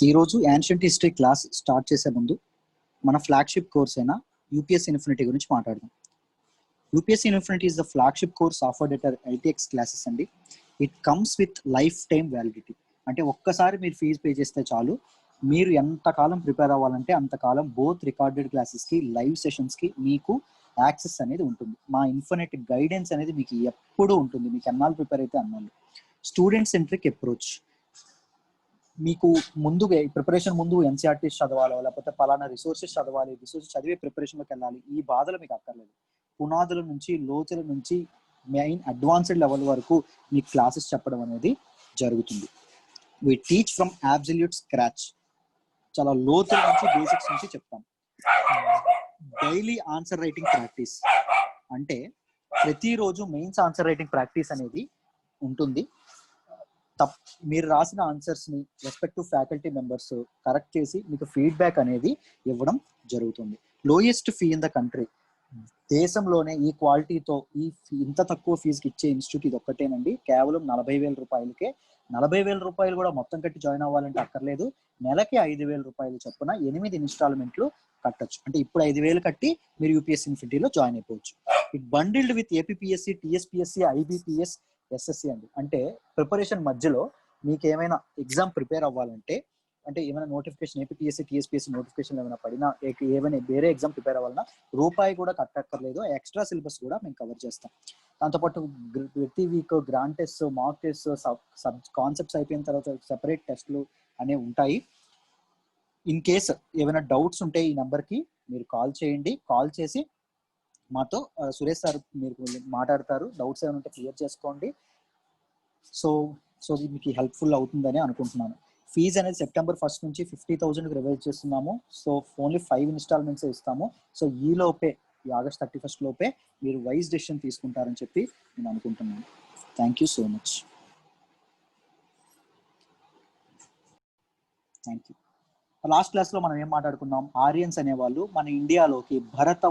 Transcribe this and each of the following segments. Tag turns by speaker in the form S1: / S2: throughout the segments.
S1: ఈరోజు ancient history class start చేసే ముందు మన ఫ్లాగ్షిప్ కోర్స్ అయిన యూపీఎస్ ఇన్ఫినిటీ గురించి మాట్లాడదాం. UPS Infinity is the flagship course offered at ITX classes అండి. It comes with lifetime validity. అంటే ఒక్కసారి మీరు ఫీజు పే చేస్తే చాలు, మీరు ఎంతకాలం ప్రిపేర్ అవ్వాలంటే అంతకాలం బోత్ రికార్డెడ్ క్లాసెస్కి, లైవ్ సెషన్స్కి మీకు యాక్సెస్ అనేది ఉంటుంది. మా ఇన్ఫినిట్ గైడెన్స్ అనేది మీకు ఎప్పుడూ ఉంటుంది. మీకు ఎన్నాళ్ళు ప్రిపేర్ అయితే అన్నాళ్ళు. Student centric approach. మీకు ముందుగా ప్రిపరేషన్ ముందు ఎన్సీఆర్టీస్ చదవాలో, లేకపోతే పలానా రిసోర్సెస్ చదవాలి, రిసోర్సెస్ చదివే ప్రిపరేషన్లోకి వెళ్ళాలి, ఈ బాధలు మీకు అక్కర్లేదు. పునాదుల నుంచి, లోతుల నుంచి మెయిన్ అడ్వాన్స్డ్ లెవెల్ వరకు మీకు క్లాసెస్ చెప్పడం అనేది జరుగుతుంది. We teach from absolute scratch. చాలా లోతుల నుంచి, బేసిక్స్ నుంచి చెప్తాం. Daily answer writing practice. అంటే ప్రతిరోజు మెయిన్స్ ఆన్సర్ రైటింగ్ ప్రాక్టీస్ అనేది ఉంటుంది. మీరు రాసిన ఆన్సర్స్ని రెస్పెక్టివ్ ఫ్యాకల్టీ మెంబర్స్ కరెక్ట్ చేసి మీకు ఫీడ్బ్యాక్ అనేది ఇవ్వడం జరుగుతుంది. Lowest fee in the country. దేశంలోనే ఈ క్వాలిటీతో ఇంత తక్కువ ఫీజుకి ఇచ్చే ఇన్స్టిట్యూట్ ఇది ఒక్కటేనండి. కేవలం 40,000 రూపాయలకే. 40,000 రూపాయలు కూడా మొత్తం కట్టి జాయిన్ అవ్వాలంటే అక్కర్లేదు. నెలకి 5,000 రూపాయలు చొప్పున 8 ఇన్స్టాల్మెంట్లు కట్టచ్చు. అంటే ఇప్పుడు 5,000 కట్టి మీరు యూపీఎస్ ఇన్ఫినిటీలో జాయిన్ అయిపోవచ్చు. It bundled with APPSC, TSPSC, IBPS, SSC అండి. అంటే ప్రిపరేషన్ మధ్యలో మీకు ఏమైనా ఎగ్జామ్ ప్రిపేర్ అవ్వాలంటే, అంటే ఏమైనా నోటిఫికేషన్ ఏపీఎస్సీ, టీఎస్పీఎస్సీ నోటిఫికేషన్ ఏమైనా పడినా, ఏమైనా వేరే ఎగ్జామ్ ప్రిపేర్ అవ్వాలన్నా రూపాయి కూడా కట్టక్కర్లేదు. ఎక్స్ట్రా సిలబస్ కూడా మేము కవర్ చేస్తాం. దాంతోపాటు ప్రతి week grand test, mock test, concepts అయిపోయిన తర్వాత సెపరేట్ టెస్ట్లు అనేవి ఉంటాయి. ఇన్ కేస్ ఏమైనా డౌట్స్ ఉంటే ఈ నెంబర్కి మీరు కాల్ చేయండి. కాల్ చేసి మాతో సురేష్ సార్ మీరు మాట్లాడతారు. డౌట్స్ ఏమైనా ఉంటే క్లియర్ చేసుకోండి. సో మీకు హెల్ప్ఫుల్ అవుతుందని అనుకుంటున్నాను. ఫీజు అనేది సెప్టెంబర్ 1 నుంచి 50,000 రివైజ్ చేస్తున్నాము. సో ఓన్లీ 5 ఇన్స్టాల్మెంట్స్ ఇస్తాము. సో ఈ లోపే, ఈ ఆగస్ట్ 31 లోపే మీరు వైజ్ డెసిషన్ తీసుకుంటారని చెప్పి నేను అనుకుంటున్నాను. Thank you so much. Thank you. Last క్లాస్లో మనం ఏం మాట్లాడుకున్నాం? ఆరియన్స్ అనేవాళ్ళు మన ఇండియాలోకి భారత్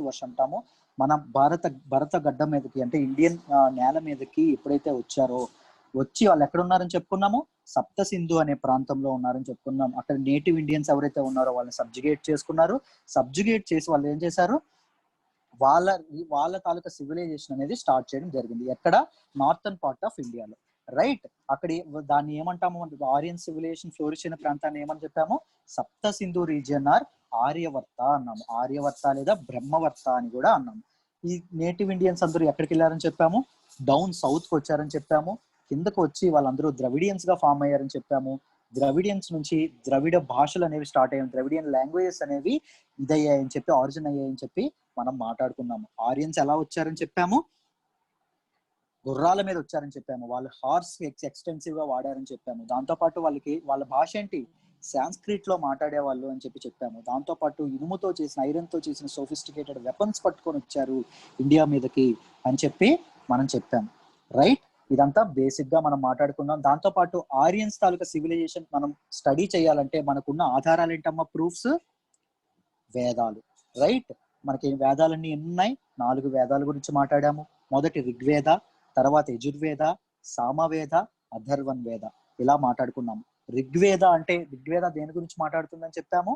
S1: వర్ష్ అంటాము. మన భారత గడ్డ మీదకి, అంటే ఇండియన్ నేల మీదకి ఎప్పుడైతే వచ్చారో, వచ్చి వాళ్ళు ఎక్కడ ఉన్నారని చెప్పుకున్నాము? సప్త సింధు అనే ప్రాంతంలో ఉన్నారని చెప్పుకున్నాం. అక్కడ నేటివ్ ఇండియన్స్ ఎవరైతే ఉన్నారో వాళ్ళని సబ్జుగేట్ చేసుకున్నారు. సబ్జుగేట్ చేసి వాళ్ళు ఏం చేశారు? వాళ్ళ తాలూకా సివిలైజేషన్ అనేది స్టార్ట్ చేయడం జరిగింది. ఎక్కడ? నార్థన్ పార్ట్ ఆఫ్ ఇండియాలో. రైట్. అక్కడ దాన్ని ఏమంటాము? ఆరియన్ సివిలైజేషన్ ఫ్లోరిష్ అయిన ప్రాంతాన్ని ఏమని చెప్పాము? సప్త సింధు రీజియన్ ఆర్ ఆర్యవర్త అన్నాము. ఆర్యవర్త లేదా బ్రహ్మవర్త అని కూడా అన్నాము. ఈ నేటివ్ ఇండియన్స్ అందరూ ఎక్కడికి వెళ్ళారని చెప్పాము? డౌన్ సౌత్కి వచ్చారని చెప్పాము. కిందకు వచ్చి వాళ్ళందరూ ద్రవిడియన్స్ గా ఫామ్ అయ్యారని చెప్పాము. ద్రవిడియన్స్ నుంచి ద్రవిడ భాషలు అనేవి స్టార్ట్ అయ్యాయి. ద్రవిడియన్ లాంగ్వేజెస్ అనేవి ఇదయ్యాయని చెప్పి, ఆరిజిన్ అయ్యాయని చెప్పి మనం మాట్లాడుకున్నాము. ఆరియన్స్ ఎలా వచ్చారని చెప్పాము? గుర్రాల మీద వచ్చారని చెప్పాము. వాళ్ళు హార్స్ ఎక్స్టెన్సివ్ గా వాడారని చెప్పాము. దాంతోపాటు వాళ్ళ భాష ఏంటి? సాంస్క్రిట్ లో మాట్లాడే వాళ్ళు అని చెప్పి చెప్పాము. దాంతోపాటు ఇనుముతో చేసిన, ఐరన్ తో చేసిన సోఫిస్టికేటెడ్ వెపన్స్ పట్టుకొని వచ్చారు ఇండియా మీదకి అని చెప్పి మనం చెప్పాము. రైట్. ఇదంతా బేసిక్ గా మనం మాట్లాడుకున్నాం. దాంతోపాటు ఆరియన్స్ తాలూకా సివిలైజేషన్ మనం స్టడీ చేయాలంటే మనకున్న ఆధారాలు ఏంటమ్మా? ప్రూఫ్స్, వేదాలు. రైట్. మనకి వేదాలన్నీ ఎన్ని ఉన్నాయి? 4 వేదాల గురించి మాట్లాడాము. మొదటి ఋగ్వేద, తర్వాత యజుర్వేద, సామవేద, అథర్వణ వేద, ఇలా మాట్లాడుకున్నాము. ఋగ్వేద దేని గురించి మాట్లాడుతుందని చెప్పాము?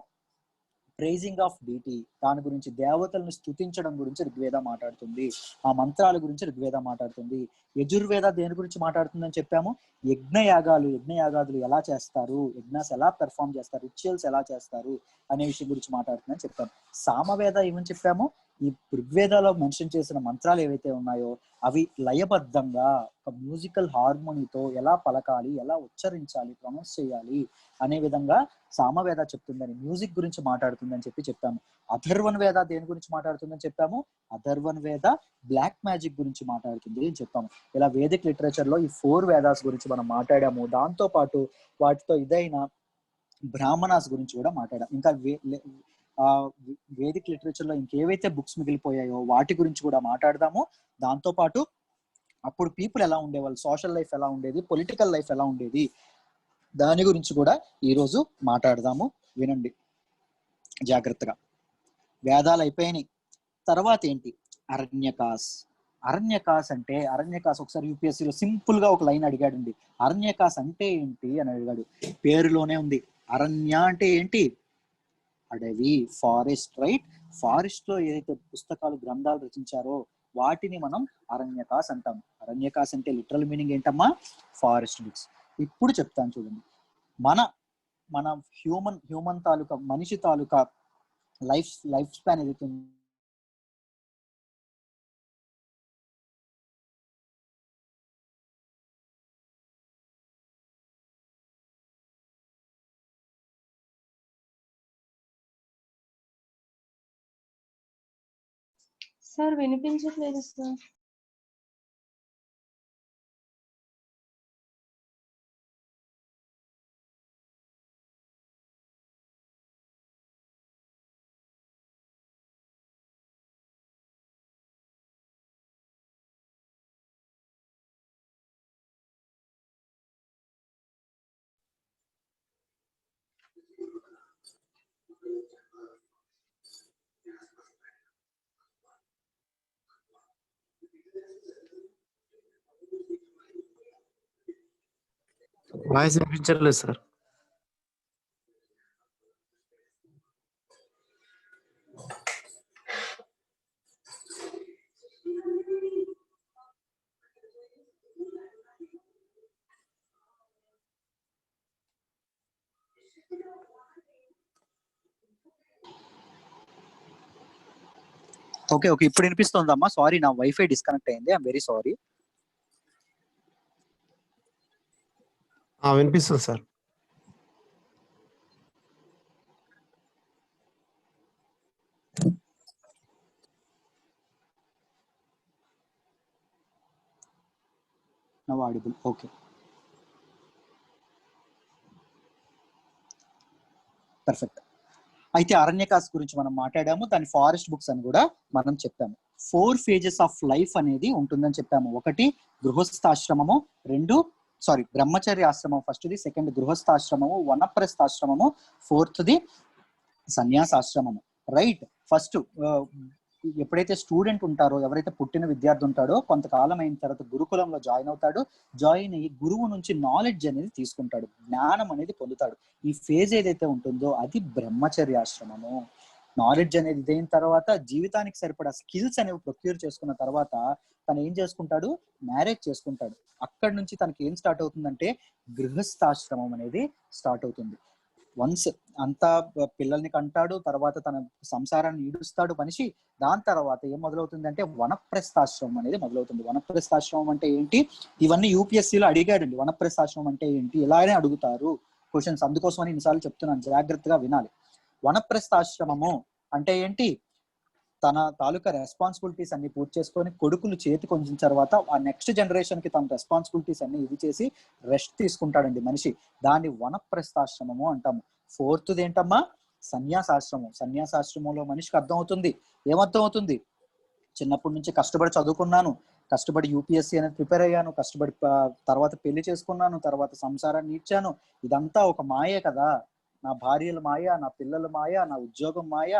S1: ప్రైజింగ్ ఆఫ్ డీటీ, దాని గురించి, దేవతలను స్తుతించడం గురించి ఋగ్వేద మాట్లాడుతుంది. ఆ మంత్రాల గురించి ఋగ్వేద మాట్లాడుతుంది. యజుర్వేద దేని గురించి మాట్లాడుతుందని చెప్పాము? యజ్ఞయాగాదులు ఎలా చేస్తారు, యజ్ఞాస్ ఎలా పెర్ఫామ్ చేస్తారు, రిచువల్స్ ఎలా చేస్తారు అనే విషయం గురించి మాట్లాడుతుందని చెప్పాము. సామవేద ఏమని చెప్పాము? ఈ ఋగ్వేదాలో మెన్షన్ చేసిన మంత్రాలు ఏవైతే ఉన్నాయో అవి లయబద్ధంగా ఒక మ్యూజికల్ హార్మోనీతో ఎలా పలకాలి, ఎలా ఉచ్చరించాలి, ప్రొనౌన్స్ చేయాలి అనే విధంగా సామవేద చెప్తుందని, మ్యూజిక్ గురించి మాట్లాడుతుందని చెప్పాము. అథర్వణ వేద దేని గురించి మాట్లాడుతుందని చెప్పాము? అథర్వణ వేద బ్లాక్ మ్యాజిక్ గురించి మాట్లాడుతుంది అని చెప్పాము. ఇలా వేదిక్ లిటరేచర్ లో ఈ 4 వేదాస్ గురించి మనం మాట్లాడాము. దాంతో పాటు వాటితో ఇదైన బ్రాహ్మణాస్ గురించి కూడా మాట్లాడాము. ఇంకా వేదిక్ లిటరేచర్ లో ఇంకేవైతే బుక్స్ మిగిలిపోయాయో వాటి గురించి కూడా మాట్లాడదాము. దాంతో పాటు అప్పుడు పీపుల్ ఎలా ఉండేవాళ్ళు, సోషల్ లైఫ్ ఎలా ఉండేది, పొలిటికల్ లైఫ్ ఎలా ఉండేది, దాని గురించి కూడా ఈరోజు మాట్లాడదాము. వినండి జాగ్రత్తగా. వేదాలు అయిపోయినాయి. తర్వాత ఏంటి? అరణ్యకాస్. అరణ్యకాస్ అంటే, అరణ్యకాస్ ఒకసారి యూపీఎస్సీలో సింపుల్ గా ఒక లైన్ అడిగాడండి. అరణ్యకాస్ అంటే ఏంటి అని అడిగాడు. పేరులోనే ఉంది. అరణ్య అంటే ఏంటి? అడవి, ఫారెస్ట్, రైట్? ఫారెస్ట్ లో ఏదైతే పుస్తకాలు గ్రంథాలు రచించారో వాటిని మనం అరణ్యకాస్ అంటాం. అరణ్యకాస్ అంటే లిటరల్ మీనింగ్ ఏంటమ్మా? Forest books. ఇప్పుడు చెప్తాను చూడండి. మన మన హ్యూమన్ తాలూకా, మనిషి తాలూకా లైఫ్ స్పాన్ ఏదైతే
S2: సార్ వినిపించట్లేదు సార్.
S3: వాయిస్ వినిపించట్లేదు సార్.
S1: ఓకే ఓకే ఇప్పుడు వినిపిస్తుందమ్మా. సారీ, నా వైఫై డిస్కనెక్ట్ అయింది. I'm very sorry.
S3: వినిపిస్తుంది sir.
S1: Now audible. Okay, perfect. అయితే అరణ్యకాస్ గురించి మనం మాట్లాడాము. దాని ఫారెస్ట్ బుక్స్ అని కూడా మనం చెప్పాము. 4 phases ఆఫ్ లైఫ్ అనేది ఉంటుందని చెప్పాము. ఒకటి గృహస్థాశ్రమము, బ్రహ్మచర్య ఆశ్రమం ఫస్ట్ది, సెకండ్ గృహస్థాశ్రమము, వనప్రస్థాశ్రమము, ఫోర్త్ది సన్యాసాశ్రమము, రైట్? ఫస్ట్ ఎప్పుడైతే స్టూడెంట్ ఉంటారో, ఎవరైతే పుట్టిన విద్యార్థి ఉంటాడో, కొంతకాలం అయిన తర్వాత గురుకులంలో జాయిన్ అవుతాడు. జాయిన్ అయ్యి గురువు నుంచి నాలెడ్జ్ అనేది తీసుకుంటాడు, జ్ఞానం అనేది పొందుతాడు. ఈ ఫేజ్ ఏదైతే ఉంటుందో అది బ్రహ్మచర్యాశ్రమము. నాలెడ్జ్ అనేది ఇదైన తర్వాత జీవితానికి సరిపడా స్కిల్స్ అనేవి ప్రొక్యూర్ చేసుకున్న తర్వాత తను ఏం చేసుకుంటాడు? మ్యారేజ్ చేసుకుంటాడు. అక్కడి నుంచి తనకి ఏం స్టార్ట్ అవుతుందంటే గృహస్థాశ్రమం అనేది స్టార్ట్ అవుతుంది. వన్స్ అంతా పిల్లల్ని కంటాడు, తర్వాత తన సంసారాన్ని ఈడుస్తాడు మనిషి. దాని తర్వాత ఏం మొదలవుతుందంటే వనప్రస్థాశ్రమం అనేది మొదలవుతుంది. వనప్రస్థాశ్రమం అంటే ఏంటి? ఇవన్నీ యూపీఎస్సీలో అడిగాడండి. వనప్రస్థాశ్రమం అంటే ఏంటి? ఇలానే అడుగుతారు క్వశ్చన్స్. అందుకోసమని ఇన్నిసార్లు చెప్తున్నాను, జాగ్రత్తగా వినాలి. వనప్రస్థాశ్రమము అంటే ఏంటి? తన తాలూకా రెస్పాన్సిబిలిటీస్ అన్ని పూర్తి చేసుకొని కొడుకులు చేతికి ఉంచిన తర్వాత ఆ నెక్స్ట్ జనరేషన్ కి తన రెస్పాన్సిబిలిటీస్ అన్ని ఇది చేసి రెస్ట్ తీసుకుంటాడండి మనిషి. దాన్ని వనప్రస్థాశ్రమము అంటాము. ఫోర్త్ది ఏంటమ్మా? సన్యాసాశ్రమం. సన్యాసాశ్రమంలో మనిషికి అర్థం అవుతుంది. ఏమర్థం అవుతుంది? చిన్నప్పటి నుంచి కష్టపడి చదువుకున్నాను, కష్టపడి యూపీఎస్సీ అనేది ప్రిపేర్ అయ్యాను, కష్టపడి తర్వాత పెళ్లి చేసుకున్నాను, తర్వాత సంసారాన్ని ఇచ్చాను. ఇదంతా ఒక మాయే కదా. నా భార్యల మాయ, నా పిల్లల మాయ, నా ఉద్యోగం మాయ.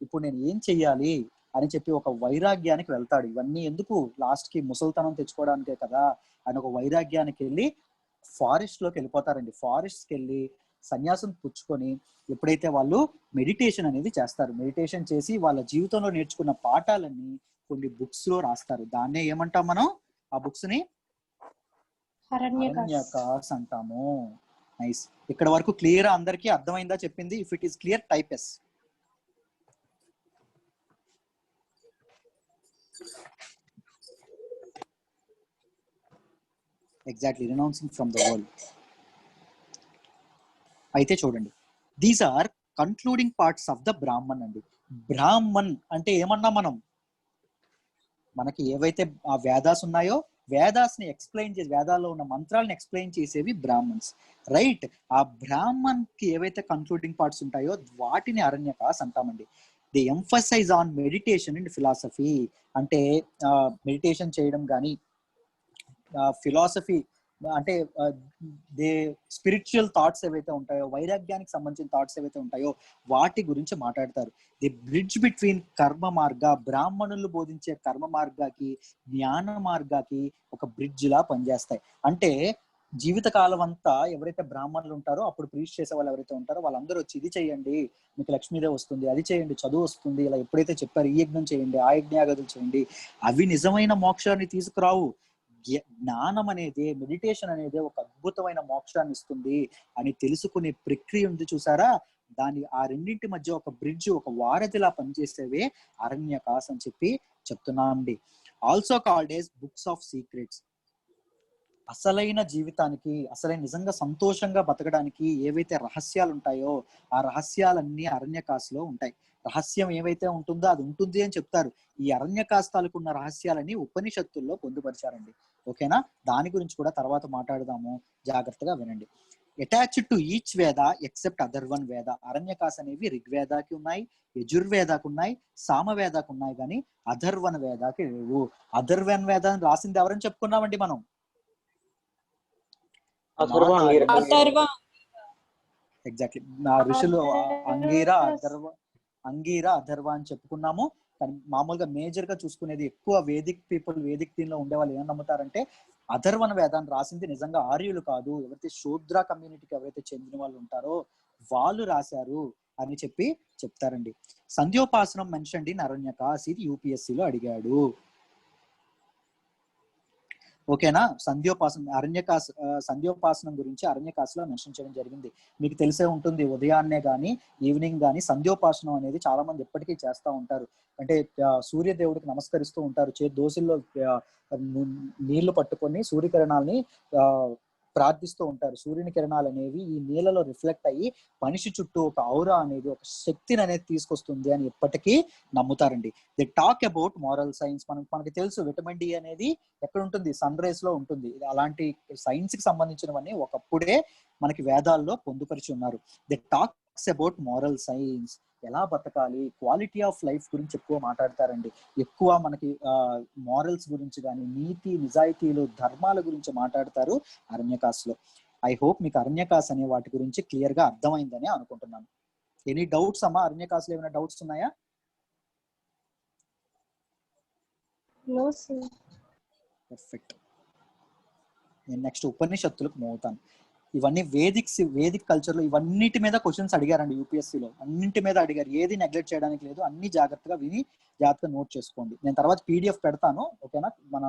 S1: ఇప్పుడు నేను ఏం చెయ్యాలి అని చెప్పి ఒక వైరాగ్యానికి వెళ్తాడు. ఇవన్నీ ఎందుకు? లాస్ట్ కి ముసల్తనం తెచ్చుకోవడానికే కదా అని ఒక వైరాగ్యానికి వెళ్ళి ఫారెస్ట్ లోకి వెళ్ళిపోతారండి. ఫారెస్ట్కి వెళ్ళి సన్యాసం పుచ్చుకొని ఎప్పుడైతే వాళ్ళు మెడిటేషన్ అనేది చేస్తారు, మెడిటేషన్ చేసి వాళ్ళ జీవితంలో నేర్చుకున్న పాఠాలన్నీ కొన్ని బుక్స్ లో రాస్తారు. దాన్నే ఏమంటాం మనం? ఆ బుక్స్ ని అరణ్యకాస్ అంటాము. నైస్. ఇక్కడ వరకు క్లియర్ అందరికీ అర్థమైందా చెప్పింది? If it is clear type yes. Exactly, renouncing from the world. అయితే చూడండి, these are concluding parts of the Brahman అండి. బ్రాహ్మణ్ అంటే ఏమన్నా మనం మనకి ఏవైతే ఆ వేదాస్ ఉన్నాయో వేదాస్ ని ఎక్స్ప్లెయిన్ చేసి, వేదాల్లో ఉన్న మంత్రాలను ఎక్స్ప్లెయిన్ చేసేవి బ్రాహ్మణ్స్, రైట్? ఆ బ్రాహ్మణ్ కి ఏవైతే కన్క్లూడింగ్ పార్ట్స్ ఉంటాయో వాటిని అరణ్యకాస్ అంటామండి. The emphasize on meditation and philosophy. అంటే మెడిటేషన్ చేయడం కానీ, ఫిలాసఫీ అంటే దే స్పిరిచువల్ థాట్స్ ఏవైతే ఉంటాయో, వైరాగ్యానికి సంబంధించిన థాట్స్ ఏవైతే ఉంటాయో వాటి గురించి మాట్లాడతారు. ది బ్రిడ్జ్ బిట్వీన్ కర్మ మార్గ, బ్రాహ్మణులు బోధించే కర్మ మార్గాకి జ్ఞాన మార్గాకి ఒక బ్రిడ్జ్ లా పనిచేస్తాయి. అంటే జీవితకాలం అంతా ఎవరైతే బ్రాహ్మణులు ఉంటారో, అప్పుడు ప్రీచ్ చేసే వాళ్ళు ఎవరైతే ఉంటారో వాళ్ళందరూ వచ్చి ఇది చేయండి మీకు లక్ష్మీదేవి వస్తుంది, అది చేయండి చదువు వస్తుంది, ఇలా ఎప్పుడైతే చెప్పారు ఈ యజ్ఞం చేయండి ఆ యజ్ఞాగతులు చేయండి, అవి నిజమైన మోక్షాన్ని తీసుకురావు. జ్ఞానం అనేది, మెడిటేషన్ అనేది ఒక అద్భుతమైన మోక్షాన్ని ఇస్తుంది అని తెలుసుకునే ప్రక్రియ ఉంది చూసారా, ఆ రెండింటి మధ్య ఒక బ్రిడ్జ్, ఒక వారధిలా పనిచేసేవే అరణ్యకాస్ అని చెప్తున్నా అండి. Also called as books of secrets. అసలైన జీవితానికి, అసలైన నిజంగా సంతోషంగా బతకడానికి ఏవైతే రహస్యాలు ఉంటాయో ఆ రహస్యాలన్నీ అరణ్యకాశలో ఉంటాయి. రహస్యం ఏవైతే ఉంటుందో అది ఉంటుంది అని చెప్తారు. ఈ అరణ్యకాస్తాలకున్న రహస్యాలని ఉపనిషత్తుల్లో పొందుపరిచారండి. ఓకేనా, దాని గురించి కూడా తర్వాత మాట్లాడదాము, జాగ్రత్తగా వినండి. అటాచ్డ్ టు ఈచ్ వేద ఎక్సెప్ట్ అథర్వన్ వేద. అరణ్యకాశ అనేవి ఋగ్వేదాకి ఉన్నాయి, యజుర్వేదాకు ఉన్నాయి, సామవేదాకు ఉన్నాయి, కానీ అథర్వణ వేదాకి లేవు. అథర్వణ వేదాన్ని రాసింది ఎవరని చెప్పుకున్నామండి మనం? ఎగ్జాక్ట్లీ, నా ఋషులు అంగీర అథర్వ అని చెప్పుకున్నాము. కానీ మామూలుగా మేజర్ గా చూసుకునేది ఎక్కువ వేదిక్ పీపుల్, వేదిక్ దీనిలో ఉండే వాళ్ళు ఏం నమ్ముతారంటే అథర్వణ వేదాన్ని రాసింది నిజంగా ఆర్యులు కాదు, ఎవరైతే శూద్ర కమ్యూనిటీకి ఎవరైతే చెందిన వాళ్ళు ఉంటారో వాళ్ళు రాశారు అని చెప్తారండి. సంధ్యోపాసనం మెన్షన్ ఇన్ అరణ్యకాస్, ఇది యూపీఎస్సీలో అడిగాడు. ఓకేనా, సంధ్యోపాసనం గురించి అరణ్యకాశలో మెన్షన్ చేయడం జరిగింది. మీకు తెలిసే ఉంటుంది, ఉదయాన్నే కానీ ఈవినింగ్ కానీ సంధ్యోపాసనం అనేది చాలా మంది ఎప్పటికీ చేస్తూ ఉంటారు. అంటే సూర్యదేవుడికి నమస్కరిస్తూ ఉంటారు, దోసిల్లో నీళ్లు పట్టుకొని సూర్యకిరణాలని ప్రార్థిస్తూ ఉంటారు. సూర్యుని కిరణాలు అనేవి ఈ నీళ్ళలో రిఫ్లెక్ట్ అయ్యి మనిషి చుట్టూ ఒక ఔరా అనేది, ఒక శక్తిని అనేది తీసుకొస్తుంది అని ఎప్పటికీ నమ్ముతారండి. The talk about moral science. మనకి తెలుసు విటమిన్ డి అనేది ఎక్కడ ఉంటుంది, సన్ రైస్ లో ఉంటుంది. అలాంటి సైన్స్ కి సంబంధించినవన్నీ ఒకప్పుడే మనకి వేదాల్లో పొందుపరిచి ఉన్నారు. The talks about moral science, ఎలా బతకాలి, క్వాలిటీ ఆఫ్ లైఫ్ గురించి ఎక్కువ మాట్లాడతారండి. ఎక్కువ మనకి మారల్స్ గురించి కానీ, నీతి నిజాయితీలు ధర్మాల గురించి మాట్లాడతారు అరణ్యకాశలో. ఐ హోప్ మీకు అరణ్యకాశ్ అనే వాటి గురించి క్లియర్ గా అర్థమైందని అనుకుంటున్నాను. ఎనీ డౌట్స్ అమ్మా? అరణ్యకాశలో ఏమైనా డౌట్స్ ఉన్నాయా? పర్ఫెక్ట్. నేను నెక్స్ట్ ఉపనిషత్తులకు మూవ్ అవుతాను. ఇవన్నీ వేదిక్ కల్చర్ లో ఇవన్నిటి మీద క్వశ్చన్స్ అడిగారండి యూపీఎస్సీలో, అన్నింటి మీద అడిగారు. ఏది నెగ్లెక్ట్ చేయడానికి లేదు, అన్ని జాగ్రత్తగా విని జాగ్రత్తగా నోట్ చేసుకోండి. నేను తర్వాత పీడిఎఫ్ పెడతాను, ఓకేనా, మన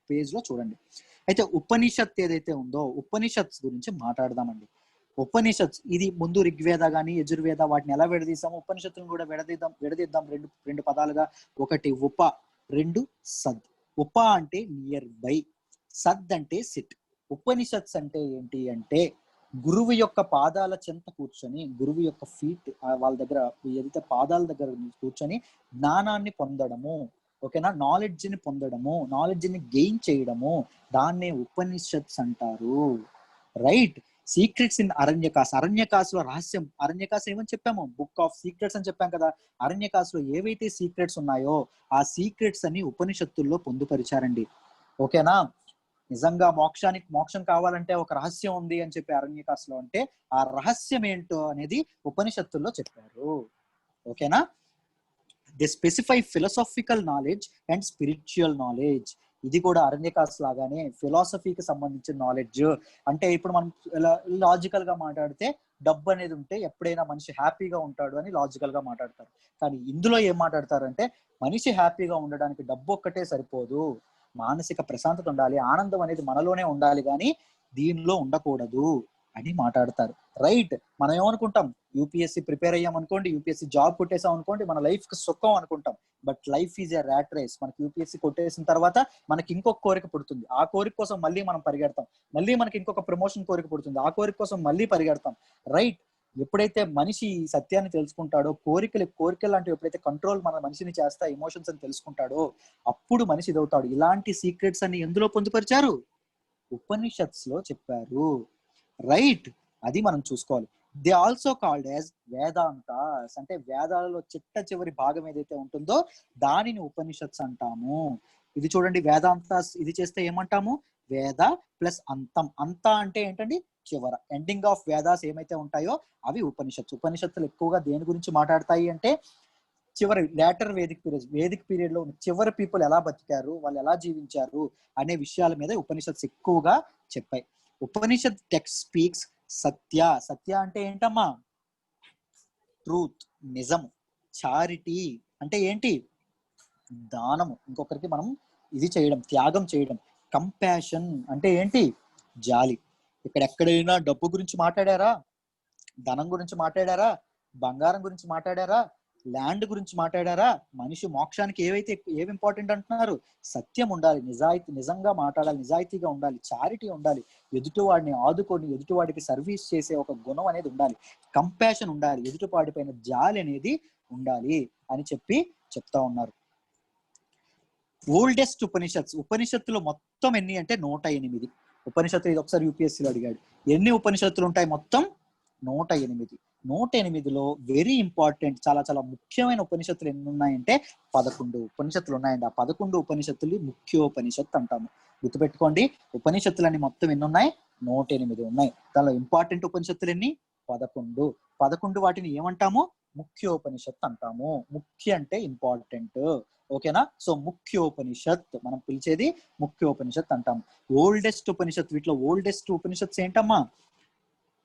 S1: పేజ్ లో చూడండి. అయితే ఉపనిషత్ ఏదైతే ఉందో ఉపనిషత్స్ గురించి మాట్లాడదామండి. ఉపనిషత్స్ ఇది ముందు ఋగ్వేద కానీ యజుర్వేద వాటిని ఎలా విడదీసాము, ఉపనిషత్తులను కూడా విడదీద్దాం రెండు పదాలుగా. ఒకటి ఉప, రెండు సద్. ఉప అంటే నియర్ బై, సద్ అంటే సిట్. ఉపనిషత్స్ అంటే ఏంటి అంటే గురువు యొక్క పాదాల చెంత కూర్చొని, గురువు యొక్క ఫీట్ వాళ్ళ దగ్గర ఏదైతే పాదాల దగ్గర కూర్చొని జ్ఞానాన్ని పొందడము, ఓకేనా, నాలెడ్జ్ ని పొందడము, నాలెడ్జ్ ని గెయిన్ చేయడము, దాన్నే ఉపనిషత్స్ అంటారు. రైట్. Secrets in Aranyakas. అరణ్యకాశలో రహస్యం, అరణ్యకాశ్ ఏమని చెప్పాము, బుక్ ఆఫ్ సీక్రెట్స్ అని చెప్పాం కదా. అరణ్యకాశలో ఏవైతే సీక్రెట్స్ ఉన్నాయో ఆ సీక్రెట్స్ అని ఉపనిషత్తుల్లో పొందుపరిచారండి. ఓకేనా, నిజంగా మోక్షం కావాలంటే ఒక రహస్యం ఉంది అని చెప్పి అరణ్యకాశలో అంటే ఆ రహస్యం ఏంటో అనేది ఉపనిషత్తుల్లో చెప్పారు. ఓకేనా, the specify philosophical knowledge and spiritual knowledge. ఇది కూడా అరణ్యకాశ్ లాగానే ఫిలాసఫీకి సంబంధించిన నాలెడ్జ్. అంటే ఇప్పుడు మనం లాజికల్ గా మాట్లాడితే డబ్బు అనేది ఉంటే ఎప్పుడైనా మనిషి హ్యాపీగా ఉంటాడు అని లాజికల్ గా మాట్లాడతారు. కానీ ఇందులో ఏం మాట్లాడతారంటే మనిషి హ్యాపీగా ఉండడానికి డబ్బు ఒక్కటే సరిపోదు, మానసిక ప్రశాంతత ఉండాలి, ఆనందం అనేది మనలోనే ఉండాలి, కానీ దీనిలో ఉండకూడదు అని మాట్లాడతారు. రైట్. మనం ఏమనుకుంటాం, యూపీఎస్సీ ప్రిపేర్ అయ్యాం అనుకోండి, యూపీఎస్సీ జాబ్ కొట్టేసాం అనుకోండి, మన లైఫ్ కి సుఖం అనుకుంటాం. But life is a rat race. మనకి యూపీఎస్సీ కొట్టేసిన తర్వాత మనకి ఇంకొక కోరిక పుడుతుంది, ఆ కోరిక కోసం మళ్ళీ మనం పరిగెడతాం. మళ్ళీ మనకి ఇంకొక ప్రమోషన్ కోరిక పుడుతుంది, ఆ కోరిక కోసం మళ్ళీ పరిగెడతాం. రైట్. ఎప్పుడైతే మనిషి ఈ సత్యాన్ని తెలుసుకుంటాడో, కోరికలు అంటే ఎప్పుడైతే కంట్రోల్ మన మనిషిని చేస్తా, ఎమోషన్స్ అని తెలుసుకుంటాడో అప్పుడు మనిషి ఇదవుతాడు. ఇలాంటి సీక్రెట్స్ అన్ని ఎందులో పొందుపరిచారు, ఉపనిషత్స్ లో చెప్పారు. రైట్, అది మనం చూసుకోవాలి. They also called as Vedantas. అంటే వేదాలలో చివరి భాగం ఏదైతే ఉంటుందో దానిని ఉపనిషత్స్ అంటాము. ఇది చూడండి, వేదాంతాస్ ఇది చేస్తే ఏమంటాము, వేద ప్లస్ అంతం. అంత అంటే ఏంటండి? చివర. ఎండింగ్ ఆఫ్ వేదాస్ ఏమైతే ఉంటాయో అవి ఉపనిషత్తు. ఉపనిషత్తులు ఎక్కువగా దేని గురించి మాట్లాడతాయి అంటే చివరి లేటర్ వేదిక్ పీరియడ్ లో చివరి పీపుల్ ఎలా బతికారు, వాళ్ళు ఎలా జీవించారు అనే విషయాల మీద ఉపనిషత్స్ ఎక్కువగా చెప్పాయి. ఉపనిషత్ టెక్స్ట్ స్పీక్స్ సత్య. సత్య అంటే ఏంటమ్మా? ట్రూత్, నిజము. చారిటీ అంటే ఏంటి? దానము, ఇంకొకరికి మనం ఇది చేయడం, త్యాగం చేయడం. కంపాషన్ అంటే ఏంటి? జాలి. ఇక్కడ ఎక్కడైనా డబ్బు గురించి మాట్లాడారా, ధనం గురించి మాట్లాడారా, బంగారం గురించి మాట్లాడారా, ల్యాండ్ గురించి మాట్లాడారా? మనిషి మోక్షానికి ఏవి ఇంపార్టెంట్ అంటున్నారు? సత్యం ఉండాలి, నిజంగా మాట్లాడాలి, నిజాయితీగా ఉండాలి, చారిటీ ఉండాలి, ఎదుటివాడిని ఆదుకొని ఎదుటివాడికి సర్వీస్ చేసే ఒక గుణం అనేది ఉండాలి, కంపాషన్ ఉండాలి, ఎదుటివాడి పైన జాలి అనేది ఉండాలి అని చెప్తా ఉన్నారు. ఓల్డెస్ట్ ఉపనిషత్తులు మొత్తం ఎన్ని అంటే 108 ఉపనిషత్తులు. ఇది ఒకసారి యూపీఎస్సీలో అడిగాడు, ఎన్ని ఉపనిషత్తులు ఉంటాయి? మొత్తం 108. 108లో వెరీ ఇంపార్టెంట్, చాలా చాలా ముఖ్యమైన ఉపనిషత్తులు ఎన్ని ఉన్నాయంటే 11 ఉపనిషత్తులు ఉన్నాయండి. ఆ 11 ఉపనిషత్తులు ముఖ్యోపనిషత్తు అంటాము. గుర్తుపెట్టుకోండి, ఉపనిషత్తులన్నీ మొత్తం ఎన్ని ఉన్నాయి? 108 ఉన్నాయి. దానిలో ఇంపార్టెంట్ ఉపనిషత్తులు ఎన్ని? 11. 11 వాటిని ఏమంటాము? ముఖ్యోపనిషత్తు అంటాము. ముఖ్య అంటే ఇంపార్టెంట్, ఓకేనా? సో ముఖ్యోపనిషత్ మనం పిలిచేది ముఖ్యోపనిషత్ అంటాము. ఓల్డెస్ట్ ఉపనిషత్, వీటిలో ఓల్డెస్ట్ ఉపనిషత్స్ ఏంటమ్మా?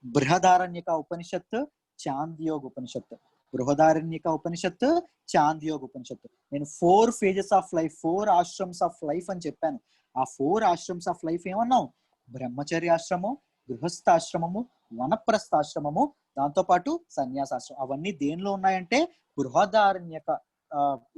S1: బృహదారణ్యక ఉపనిషత్తు, చాంద్యోగ ఉపనిషత్తు. బృహదారణ్యక ఉపనిషత్తు, చాంద్యోగ ఉపనిషత్తు. నేను 4 phases of life, 4 ashrams of life అని చెప్పాను. ఆ 4 ఆశ్రమ్స్ ఆఫ్ లైఫ్ ఏమన్నావు? బ్రహ్మచర్యాశ్రమము, గృహస్థాశ్రమము, వనప్రస్థాశ్రమము, దాంతోపాటు సన్యాసాశ్రమం. అవన్నీ దేనిలో ఉన్నాయంటే బృహదారణ్యక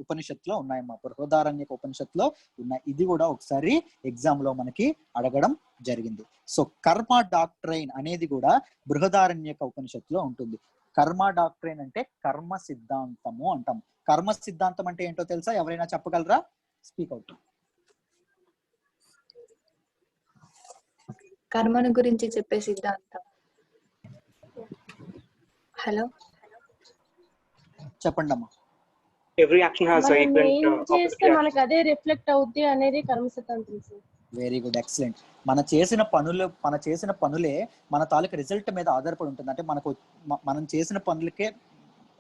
S1: ఉపనిషత్తులో ఉన్నాయమ్మా. బృహదారణ్యక ఉపనిషత్తులో ఉన్నాయి. ఇది కూడా ఒకసారి ఎగ్జామ్ లో మనకి అడగడం జరిగింది. సో కర్మ డాక్ట్రైన్ అనేది కూడా బృహదారణ్యక ఉపనిషత్తులో ఉంటుంది. కర్మ డాక్ట్రైన్ అంటే కర్మ సిద్ధాంతము అంటాం. కర్మ సిద్ధాంతం అంటే ఏంటో తెలుసా? ఎవరైనా చెప్పగలరా? Speak out.
S4: కర్మను గురించి చెప్పే సిద్ధాంతం. హలో,
S1: చెప్పండి అమ్మా.
S5: Every action has
S2: మనం
S5: equal
S2: ఏం చేస్తే
S5: opposite
S2: మనకు
S5: reaction.
S2: అదే రిఫ్లెక్ట్ అవుద్ది అనేది కర్మ సిద్ధాంతం సార్.
S1: Very good, excellent. మన చేసిన పనులే మన తాలూకు రిజల్ట్ మీద ఆధారపడి ఉంటుంది. అంటే మనం చేసిన పనులకే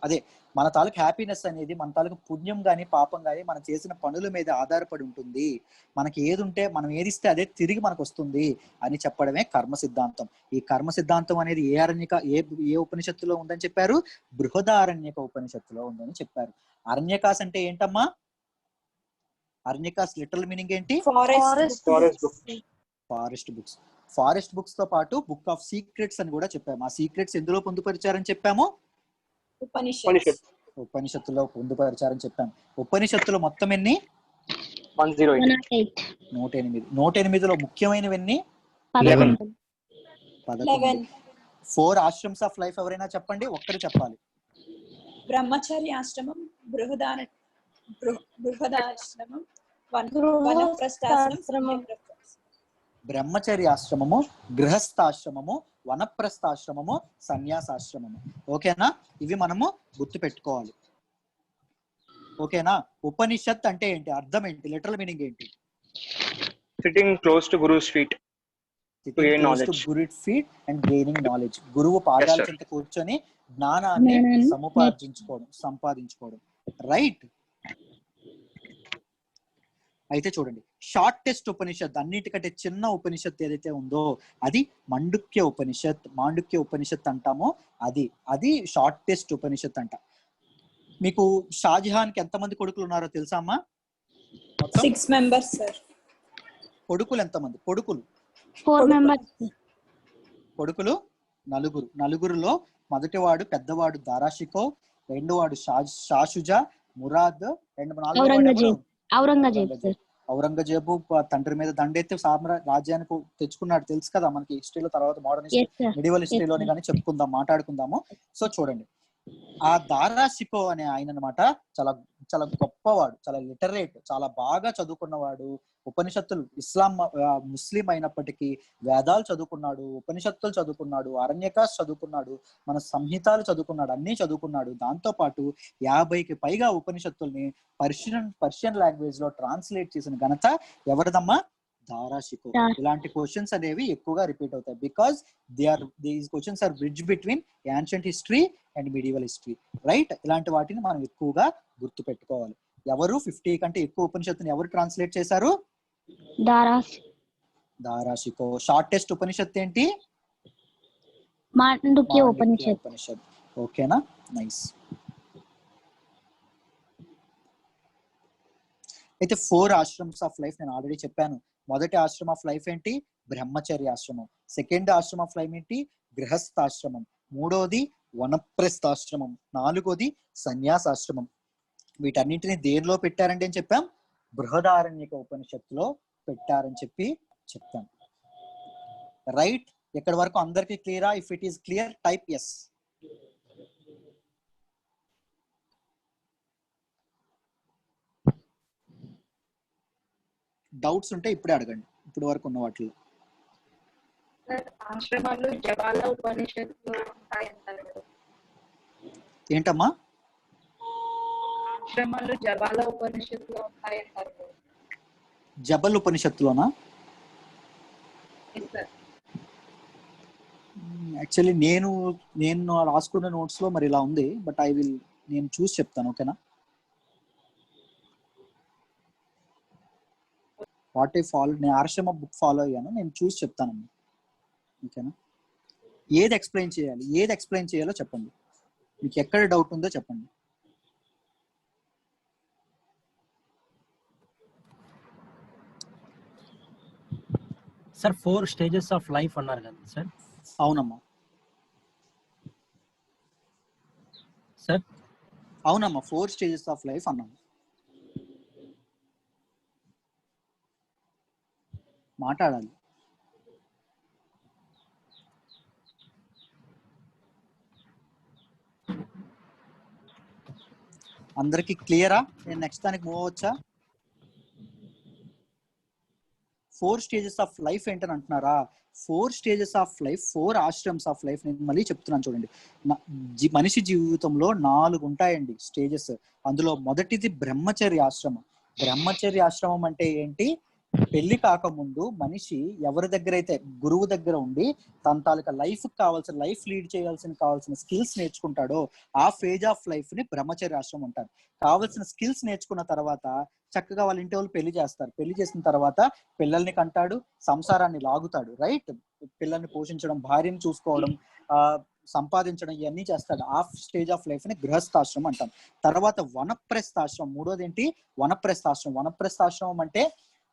S1: అదే మన తాలూకు హ్యాపీనెస్ అనేది, మన తాలూకు పుణ్యం కానీ పాపం కానీ మనం చేసిన పనుల మీద ఆధారపడి ఉంటుంది. మనకి ఏది ఉంటే, మనం ఏది ఇస్తే అదే తిరిగి మనకు వస్తుంది అని చెప్పడమే కర్మ సిద్ధాంతం. ఈ కర్మ సిద్ధాంతం అనేది ఏ ఉపనిషత్తులో ఉందని చెప్పారు? బృహదారణ్యక ఉపనిషత్తులో ఉందని చెప్పారు. అరణ్యకాస్ అంటే ఏంటమ్మా? అరణ్యకాస్ లిటరల్ మీనింగ్ ఏంటి? Forest books. ఫారెస్ట్ బుక్స్ తో పాటు బుక్ ఆఫ్ సీక్రెట్స్ అని కూడా చెప్పాము. ఆ సీక్రెట్స్ ఎందులో పొందుపరిచారని చెప్పాము? ఉపనిషత్తులో పొందుపరిచారని చెప్పాము. ఉపనిషత్తులో మొత్తం ఎన్ని?
S5: 108.
S1: 108లో ముఖ్యమైనవి ఎన్ని?
S3: 11.
S1: 11. 4 ఆశ్రమ్స్ ఆఫ్ లైఫ్ ఎవరైనా చెప్పండి, ఒక్కరు చెప్పాలి.
S6: బ్రహ్మచర్యాశ్రమం, బృహదాశ్రమం, వనప్రస్థాశ్రమం.
S1: బ్రహ్మచర్యాశ్రమము, గృహస్థాశ్రమము, వనప్రస్థాశ్రమము, సన్యాసాశ్రమము. ఓకేనా? ఇవి మనము గుర్తు పెట్టుకోవాలి. ఓకేనా? ఉపనిషత్ అంటే ఏంటి? అర్థం ఏంటి? లిటరల్ మీనింగ్ ఏంటి?
S5: Sitting close to Guru's feet to gain knowledge.
S1: Guru's feet and gaining knowledge. గురువు పాదాల చెంత కూర్చొని జ్ఞానాన్ని సంపాదించుకోవడం. రైట్? అయితే చూడండి, షార్టెస్ట్ ఉపనిషత్, అన్నిటికంటే చిన్న ఉపనిషత్ ఏదైతే ఉందో అది మాండుక్య ఉపనిషత్ అంటామో అది షార్టెస్ట్ ఉపనిషత్ అంట. మీకు షాజహాన్ కి ఎంతమంది కొడుకులు ఉన్నారో తెలుసా అమ్మా?
S6: 6 members సార్.
S1: కొడుకులు ఎంతమంది?
S7: 4 members.
S1: కొడుకులు 4. 4లో మొదటివాడు పెద్దవాడు దారాషికో, రెండోవాడు షాషుజా, మురాద్, ఔరంగజేబు తండ్రి మీద దండెత్తి రాజ్యానికి తెచ్చుకున్నాడు. తెలుసు కదా మనకి హిస్టరీలో, తర్వాత మోడర్న్ మిడివల్ హిస్టరీలోని కానీ మాట్లాడుకుందాము. సో చూడండి, ఆ దారాషికో అనే ఆయన అన్నమాట చాలా చాలా గొప్పవాడు, చాలా లిటరేట్, చాలా బాగా చదువుకున్నవాడు. ఉపనిషత్తులు, ముస్లిం అయినప్పటికీ వేదాలు చదువుకున్నాడు, ఉపనిషత్తులు చదువుకున్నాడు, అరణ్యకాస్ చదువుకున్నాడు, మన సంహితాలు చదువుకున్నాడు, అన్ని చదువుకున్నాడు. దాంతో పాటు 50కి పైగా ఉపనిషత్తుల్ని పర్షియన్ లాంగ్వేజ్ లో ట్రాన్స్లేట్ చేసిన ఘనత ఎవరిదమ్మా? ధారాషికో.
S7: దా-
S1: ఇలాంటి క్వశ్చన్స్ అనేవి ఎక్కువగా రిపీట్ అవుతాయి because these questions are bridge between ancient history and medieval history, right? ఇలాంటి వాటిని మనం ఎక్కువగా గుర్తు పెట్టుకోవాలి. ఎవరు 50 కంటే ఎక్కువ ఉపనిషత్తుని ఎవరు ట్రాన్స్లేట్ చేశారు?
S7: దారాస్
S1: ధారాషికో. షార్టెస్ట్ ఉపనిషత్తు ఏంటి?
S7: మాండుక్య
S1: మాండుక్య
S7: ఉపనిషత్.
S1: ఉపనిషత్. ఓకేనా, నైస్. అయితే 4 ఆశ్రమ్స్ ఆఫ్ లైఫ్ నేను ఆల్రెడీ చెప్పాను. మొదటి ఆశ్రమ ఆఫ్ లైఫ్ ఏంటి? బ్రహ్మచర్య ఆశ్రమం. సెకండ్ ఆశ్రమ ఆఫ్ లైఫ్ ఏంటి? గృహస్థాశ్రమం. మూడోది వనప్రస్థాశ్రమం. నాలుగోది సన్యాసాశ్రమం. వీటన్నింటిని దేనిలో పెట్టారండి అని చెప్పాం? బృహదారణ్యక ఉపనిషత్తులో పెట్టారని చెప్తాం. రైట్? ఎక్కడి వరకు అందరికీ క్లియరా? If it is clear type yes. Doubts ఉంటే ఇప్పుడే అడగండి, ఇప్పుడు వరకు ఉన్న వాటిలో.
S4: ఆశ్రమాలు జపాల ఉపనిషత్తులు ఉంటాయంటారు కదా.
S1: ఏంటమ్మా?
S4: ఆశ్రమాలు జపాల ఉపనిషత్తులు ఉంటాయంటారు కదా.
S1: జబల్ ఉపనిషత్తులోనా?
S4: Yes, sir.
S1: యాక్చువల్లీ నేను రాసుకున్న నోట్స్ లో మరి ఇలా ఉంది, బట్ నేను చూసి చెప్తాను. ఓకేనా? వాట్ ఐ ఫాలో, నేను ఆశ్రమ బుక్ ఫాలో అయ్యాను, నేను చూసి చెప్తానమ్మా. ఓకేనా? ఏది ఎక్స్ప్లెయిన్ చేయాలో చెప్పండి. మీకు ఎక్కడ డౌట్ ఉందో చెప్పండి.
S8: సార్ 4 స్టేజెస్ ఆఫ్ లైఫ్ అన్నారు కదా సార్.
S1: అవునమ్మా.
S8: సార్
S1: అవునమ్మా, 4 స్టేజెస్ ఆఫ్ లైఫ్ అన్నాము. మాట్లాడాలి. అందరికి క్లియరా? నేను నెక్స్ట్ దానికి మూవ్ అవచ్చా? 4 స్టేజెస్ ఆఫ్ లైఫ్ ఏంటని అంటున్నారా? 4 stages of life, 4 ashrams of life. నేను మళ్ళీ చెప్తున్నాను చూడండి. మనిషి జీవితంలో 4 ఉంటాయండి స్టేజెస్. అందులో మొదటిది బ్రహ్మచర్య ఆశ్రమం. బ్రహ్మచర్య ఆశ్రమం అంటే ఏంటి? పెళ్లి కాకముందు మనిషి ఎవరి దగ్గర అయితే గురువు దగ్గర ఉండి తన తాలూకా లైఫ్ లీడ్ కావాల్సిన స్కిల్స్ నేర్చుకుంటాడో ఆ ఫేజ్ ఆఫ్ లైఫ్ ని బ్రహ్మచర్య ఆశ్రమం అంటారు. కావాల్సిన స్కిల్స్ నేర్చుకున్న తర్వాత చక్కగా వాళ్ళ ఇంటి వాళ్ళు పెళ్లి చేస్తారు. పెళ్లి చేసిన తర్వాత పిల్లల్ని కంటాడు, సంసారాన్ని లాగుతాడు. రైట్? పిల్లల్ని పోషించడం, భార్యను చూసుకోవడం, సంపాదించడం, ఇవన్నీ చేస్తాడు. ఆ స్టేజ్ ఆఫ్ లైఫ్ ని గృహస్థాశ్రమం అంటాం. తర్వాత వనప్రస్థాశ్రమం. మూడోది ఏంటి? వనప్రస్థాశ్రమం. వనప్రస్థాశ్రమం అంటే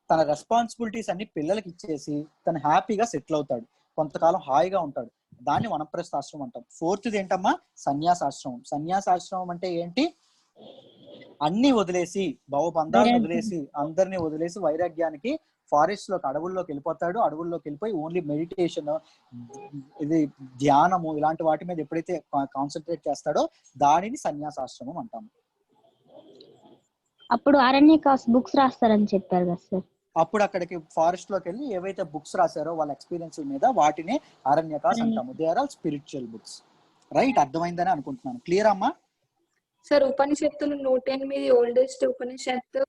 S1: తన రెస్పాన్సిబిలిటీస్ అన్ని పిల్లలకి ఇచ్చేసి తను హ్యాపీగా సెటిల్ అవుతాడు, కొంతకాలం హాయిగా ఉంటాడు. దాన్ని వనప్రస్థాశ్రమం అంటాం. ఫోర్త్ది ఏంటమ్మా? సన్యాసాశ్రమం. సన్యాసాశ్రమం అంటే ఏంటి? అన్ని వదిలేసి, భవబంధాలను వదిలేసి, అందరినీ వదిలేసి వైరాగ్యానికి ఫారెస్ట్ లోకి, అడవుల్లోకి వెళ్ళిపోతాడు. అడవుల్లోకి వెళ్ళిపోయి ఓన్లీ మెడిటేషన్, ఇది ధ్యానము, ఇలాంటి వాటి మీద ఎప్పుడైతే కాన్సన్ట్రేట్ చేస్తాడో దానిని సన్యాసాశ్రమం అంటాము.
S7: అప్పుడు అరణ్యకాస్ బుక్స్ రాస్తారని చెప్పారు కదా సార్.
S1: అప్పుడు అక్కడికి ఫారెస్ట్ లోకి వెళ్ళి ఏవైతే బుక్స్ రాశారో వాళ్ళ ఎక్స్పీరియన్స్ మీద వాటిని అరణ్యకాస్ అంటాము. They are all spiritual books. Right? అర్థమైందని అనుకుంటున్నాను. క్లియర్ అమ్మా?
S4: సార్ ఉపనిషత్తులు 108 ఓల్డెస్ట్ ఉపనిషత్తు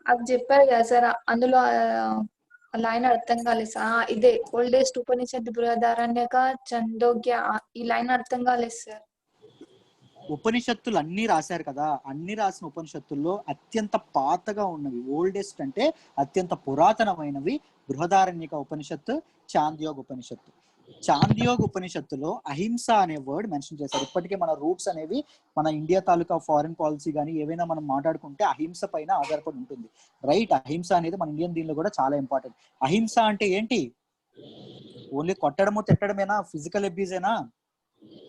S4: అది చెప్పారు కదా సార్. అందులో లైన్ అర్థం కాలేదు సార్. ఇదే ఓల్డెస్ట్ ఉపనిషత్తు బృహదారణ్యక చందోగ్య, ఈ లైన్ అర్థం కాలేదు సార్.
S1: ఉపనిషత్తులు అన్ని రాశారు కదా, అన్ని రాసిన ఉపనిషత్తుల్లో అత్యంత పాతగా ఉన్నవి, ఓల్డెస్ట్ అంటే అత్యంత పురాతనమైనవి బృహదారణ్యక ఉపనిషత్తు, చాంద్యోగ ఉపనిషత్తు. చాంద్యోగ ఉపనిషత్తులో అహింస అనే వర్డ్ మెన్షన్ చేశారు. ఇప్పటికే మన రూట్స్ అనేవి, మన ఇండియా తాలూకా ఫారిన్ పాలసీ కానీ ఏవైనా మనం మాట్లాడుకుంటే అహింస పైన ఆధారపడి ఉంటుంది. రైట్? అహింస అనేది మన ఇండియన్ దీనిలో కూడా చాలా ఇంపార్టెంట్. అహింస అంటే ఏంటి? ఓన్లీ కొట్టడము తిట్టడమేనా? ఫిజికల్ అబ్యూజేనా?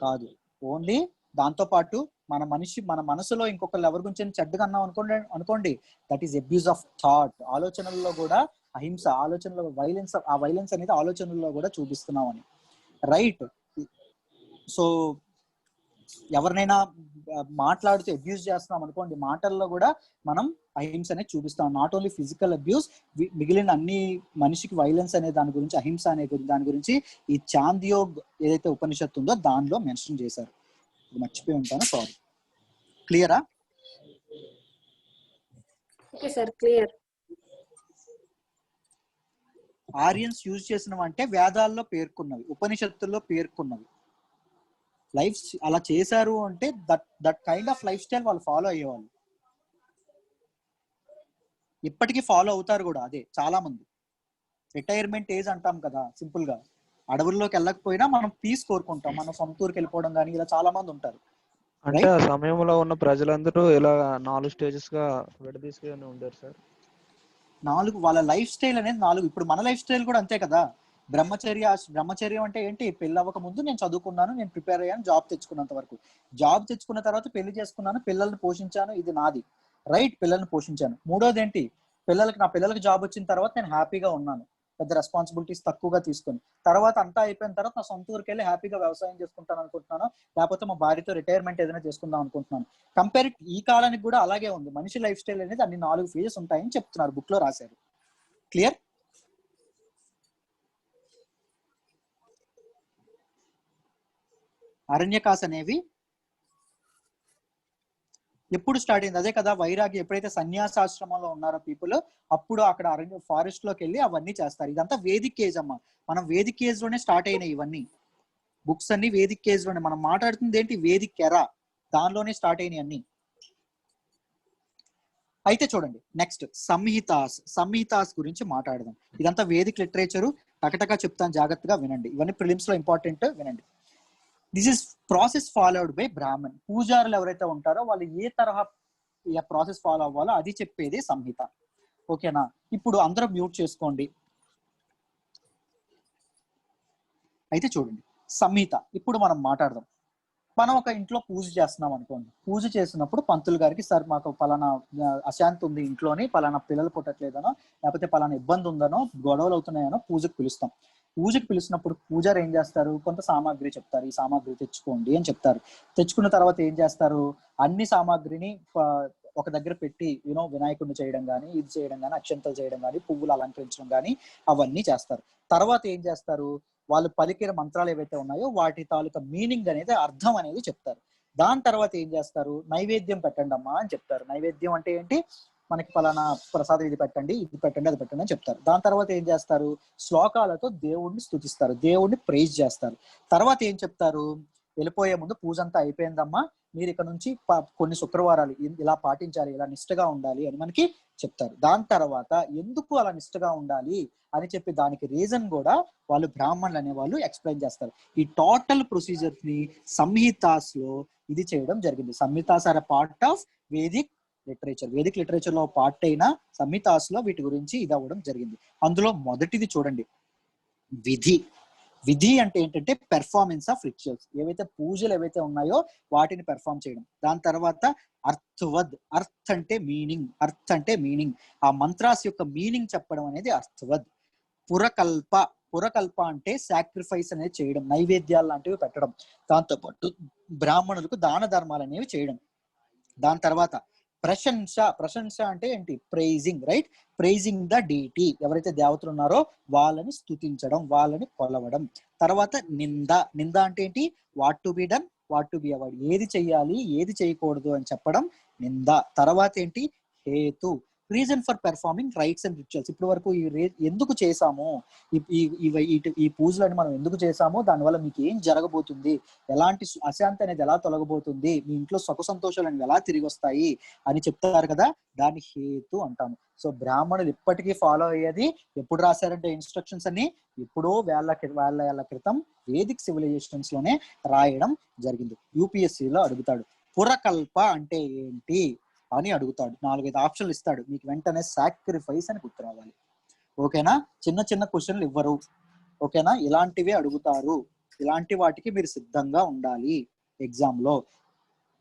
S1: కాదు. ఓన్లీ దాంతో పాటు మన మనసులో ఇంకొకళ్ళు ఎవరి గురించి చెడ్డగా అన్నాం అనుకోండి, that is abuse of thought. ఆలోచనల్లో కూడా అహింస, ఆలోచనలో వైలెన్స్, ఆ వైలెన్స్ అనేది ఆలోచనల్లో కూడా చూపిస్తున్నాం అని. రైట్? సో ఎవరినైనా మాట్లాడుతూ అబ్యూజ్ చేస్తున్నాం అనుకోండి, మాటల్లో కూడా మనం అహింస అనేది చూపిస్తాం. నాట్ ఓన్లీ ఫిజికల్ అబ్యూస్, మిగిలిన అన్ని మనిషికి వైలెన్స్ అనే దాని గురించి, అహింస అనే దాని గురించి ఈ చాంద్యోగ్ ఏదైతే ఉపనిషత్తు ఉందో దానిలో మెన్షన్ చేశారు. మర్చిపోయి ఉంటాను, సారీ. క్లియరా?
S4: Okay sir, clear.
S1: Aryans use చేసినవి అంటే వేదాల్లో పేర్కొన్నవి, ఉపనిషత్తుల్లో పేర్కొన్నవి. లైఫ్ అలా చేశారు అంటే that kind of life style వాళ్ళు ఫాలో అయ్యేవాళ్ళు, ఇప్పటికీ ఫాలో అవుతారు కూడా. అదే చాలా మంది రిటైర్మెంట్ ఏజ్ అంటాం కదా, సింపుల్ గా అడవుల్లోకి వెళ్ళకపోయినా మనం పీస్ కోరుకుంటాం, మనం సొంత ఊరికి వెళ్ళిపోవడం కానీ, ఇలా చాలా మంది ఉంటారు.
S9: అంటే ఆ సమయంలో ఉన్న ప్రజలందరూ ఇలా 4 స్టేజెస్ గా విడదీసుకుని ఉంటారు సార్.
S1: 4 వాళ్ళ లైఫ్ స్టైల్ అనేది 4. ఇప్పుడు మన లైఫ్ స్టైల్ కూడా అంతే కదా. బ్రహ్మచర్యం అంటే ఏంటి? పెళ్ళి అవ్వక ముందు నేను చదువుకున్నాను, నేను ప్రిపేర్ అయ్యాను, జాబ్ తెచ్చుకున్నంత వరకు. జాబ్ తెచ్చుకున్న తర్వాత పెళ్లి చేసుకున్నాను, పిల్లల్ని పోషించాను, ఇది నాది రైట్, పిల్లల్ని పోషించాను. మూడోది ఏంటి? నా పిల్లలకి జాబ్ వచ్చిన తర్వాత నేను హ్యాపీగా ఉన్నాను, పెద్ద రెస్పాన్సిబిలిటీస్ తక్కువగా తీసుకొని. తర్వాత అంతా అయిపోయిన తర్వాత నా సొంత ఊరికి వెళ్ళి హ్యాపీగా వ్యవసాయం చేసుకుంటాను అనుకుంటున్నాను, లేకపోతే మా భార్యతో రిటైర్మెంట్ ఏదైనా చేసుకుందాం అనుకుంటున్నాను. కంపేర్ ఈ కాలానికి కూడా అలాగే ఉంది. మనిషి లైఫ్ స్టైల్ అనేది అన్ని 4 ఫేజెస్ ఉంటాయని చెప్తున్నారు, బుక్ లో రాశారు. క్లియర్? అరణ్యకాస్ అనేవి ఎప్పుడు స్టార్ట్ అయింది? అదే కదా, వైరాగి ఎప్పుడైతే సన్యాసాశ్రమంలో ఉన్నారో పీపుల్, అప్పుడు అక్కడ అరణ్య ఫారెస్ట్ లోకి వెళ్ళి అవన్నీ చేస్తారు. ఇదంతా వేదిక్ ఏజ్ అమ్మా, మనం వేదిక్ ఏజ్ లోనే స్టార్ట్ అయినాయి ఇవన్నీ. బుక్స్ అన్ని వేదిక్ ఏజ్ లోనే, మనం మాట్లాడుతుంది ఏంటి? వేదిక్ ఎరా, దానిలోనే స్టార్ట్ అయినాయి అన్ని. అయితే చూడండి, నెక్స్ట్ సంహితాస్ గురించి మాట్లాడదాం. ఇదంతా వేదిక్ లిటరేచరు, టకటగా చెప్తాను, జాగ్రత్తగా వినండి. ఇవన్నీ ప్రిలిమ్స్ లో ఇంపార్టెంట్, వినండి. This is process followed by Brahman. పూజారులు ఎవరైతే ఉంటారో వాళ్ళు ఏ తరహా ప్రాసెస్ ఫాలో అవ్వాలో అది చెప్పేది సంహిత. ఓకేనా? ఇప్పుడు అందరూ మ్యూట్ చేసుకోండి. అయితే చూడండి, సంహిత ఇప్పుడు మనం మాట్లాడదాం. మనం ఒక ఇంట్లో పూజ చేస్తున్నాం అనుకోండి. పూజ చేసినప్పుడు పంతులు గారికి, సార్ మాకు పలానా అశాంతి ఉంది ఇంట్లోని, పలానా పిల్లలు పుట్టట్లేదనో, లేకపోతే పలానా ఇబ్బంది ఉందనో, గొడవలు అవుతున్నాయనో పూజకు పిలుస్తాం. పూజకు పిలిచినప్పుడు పూజారి ఏం చేస్తారు? కొంత సామాగ్రి చెప్తారు, ఈ సామాగ్రి తెచ్చుకోండి అని చెప్తారు. తెచ్చుకున్న తర్వాత ఏం చేస్తారు? అన్ని సామాగ్రిని ఒక దగ్గర పెట్టి వినాయకుడిని చేయడం కానీ, ఇది చేయడం కానీ, అక్షంతలు చేయడం కానీ, పువ్వులు అలంకరించడం కానీ అవన్నీ చేస్తారు. తర్వాత ఏం చేస్తారు? వాళ్ళు పలికిన మంత్రాలు ఏవైతే ఉన్నాయో వాటి తాలూకా మీనింగ్ అనేది, అర్థం అనేది చెప్తారు. దాని తర్వాత ఏం చేస్తారు? నైవేద్యం పెట్టండి అమ్మా అని చెప్తారు. నైవేద్యం అంటే ఏంటి? మనకి పలానా ప్రసాదం ఇది పెట్టండి, ఇది పెట్టండి, అది పెట్టండి అని చెప్తారు. దాని తర్వాత ఏం చేస్తారు? శ్లోకాలతో దేవుణ్ణి స్తుతిస్తారు, దేవుణ్ణి ప్రైజ్ చేస్తారు. తర్వాత ఏం చెప్తారు? వెళ్ళిపోయే ముందు పూజ అంతా అయిపోయిందమ్మా, మీరు ఇక్కడ నుంచి కొన్ని శుక్రవారాలు ఇలా పాటించాలి, ఇలా నిష్ఠగా ఉండాలి అని మనకి చెప్తారు. దాని తర్వాత ఎందుకు అలా నిష్ఠగా ఉండాలి అని చెప్పి దానికి రీజన్ కూడా వాళ్ళు బ్రాహ్మణులు అనే వాళ్ళు ఎక్స్ప్లెయిన్ చేస్తారు. ఈ టోటల్ ప్రొసీజర్ ని సంహితాస్ లో ఇది చేయడం జరిగింది. Samhitas are part of Vedic literature. Vedic literature లో పార్ట్ అయిన సంహితాస్ లో వీటి గురించి ఇది అవ్వడం జరిగింది. అందులో మొదటిది చూడండి, విధి. విధి అంటే ఏంటంటే పెర్ఫార్మెన్స్ ఆఫ్ రిచువల్స్. ఏవైతే పూజలు ఏవైతే ఉన్నాయో వాటిని పెర్ఫార్మ్ చేయడం. దాని తర్వాత అర్థవద్. అంటే మీనింగ్, ఆ మంత్రాస్ యొక్క మీనింగ్ చెప్పడం అనేది అర్థవద్. పురకల్ప అంటే సాక్రిఫైస్ అనేది చేయడం, నైవేద్యాలు లాంటివి పెట్టడం. దాంతోపాటు బ్రాహ్మణులకు దాన ధర్మాలు అనేవి చేయడం. దాని తర్వాత ప్రశంస అంటే ఏంటి? Praising, right? Praising the deity, ఎవరైతే దేవతలు ఉన్నారో వాళ్ళని స్తుతించడం, వాళ్ళని కొలవడం. తర్వాత నింద అంటే ఏంటి? What to be done, what to be avoid, ఏది చెయ్యాలి, ఏది చేయకూడదు అని చెప్పడం నింద. తర్వాత ఏంటి? హేతు, reason for performing rights and rituals. ఇప్పటి వరకు ఎందుకు చేసాము, ఈ పూజలను మనం ఎందుకు చేసాము, దానివల్ల మీకు ఏం జరగబోతుంది, ఎలాంటి అశాంతి అనేది ఎలా తొలగబోతుంది, మీ ఇంట్లో సుఖ సంతోషాలు అనేవి ఎలా తిరిగి వస్తాయి అని చెప్తారు కదా, దాన్ని హేతు అంటాము. సో బ్రాహ్మణులు ఇప్పటికీ ఫాలో అయ్యేది. ఎప్పుడు రాశారంటే ఇన్స్ట్రక్షన్స్ అన్ని ఎప్పుడో వేల క్రితం వేదిక్ సివిలైజేషన్స్ లోనే రాయడం జరిగింది. యూపీఎస్సీలో అడుగుతాడు, పురకల్ప అంటే ఏంటి అని అడుగుతాడు. 4-5 ఆప్షన్లు ఇస్తాడు, మీకు వెంటనే సాక్రిఫైస్ అని గుర్తు రావాలి. ఓకేనా? చిన్న క్వశ్చన్లు ఇవ్వరు. ఓకేనా? ఇలాంటివే అడుగుతారు. ఇలాంటి వాటికి మీరు సిద్ధంగా ఉండాలి. ఎగ్జామ్ లో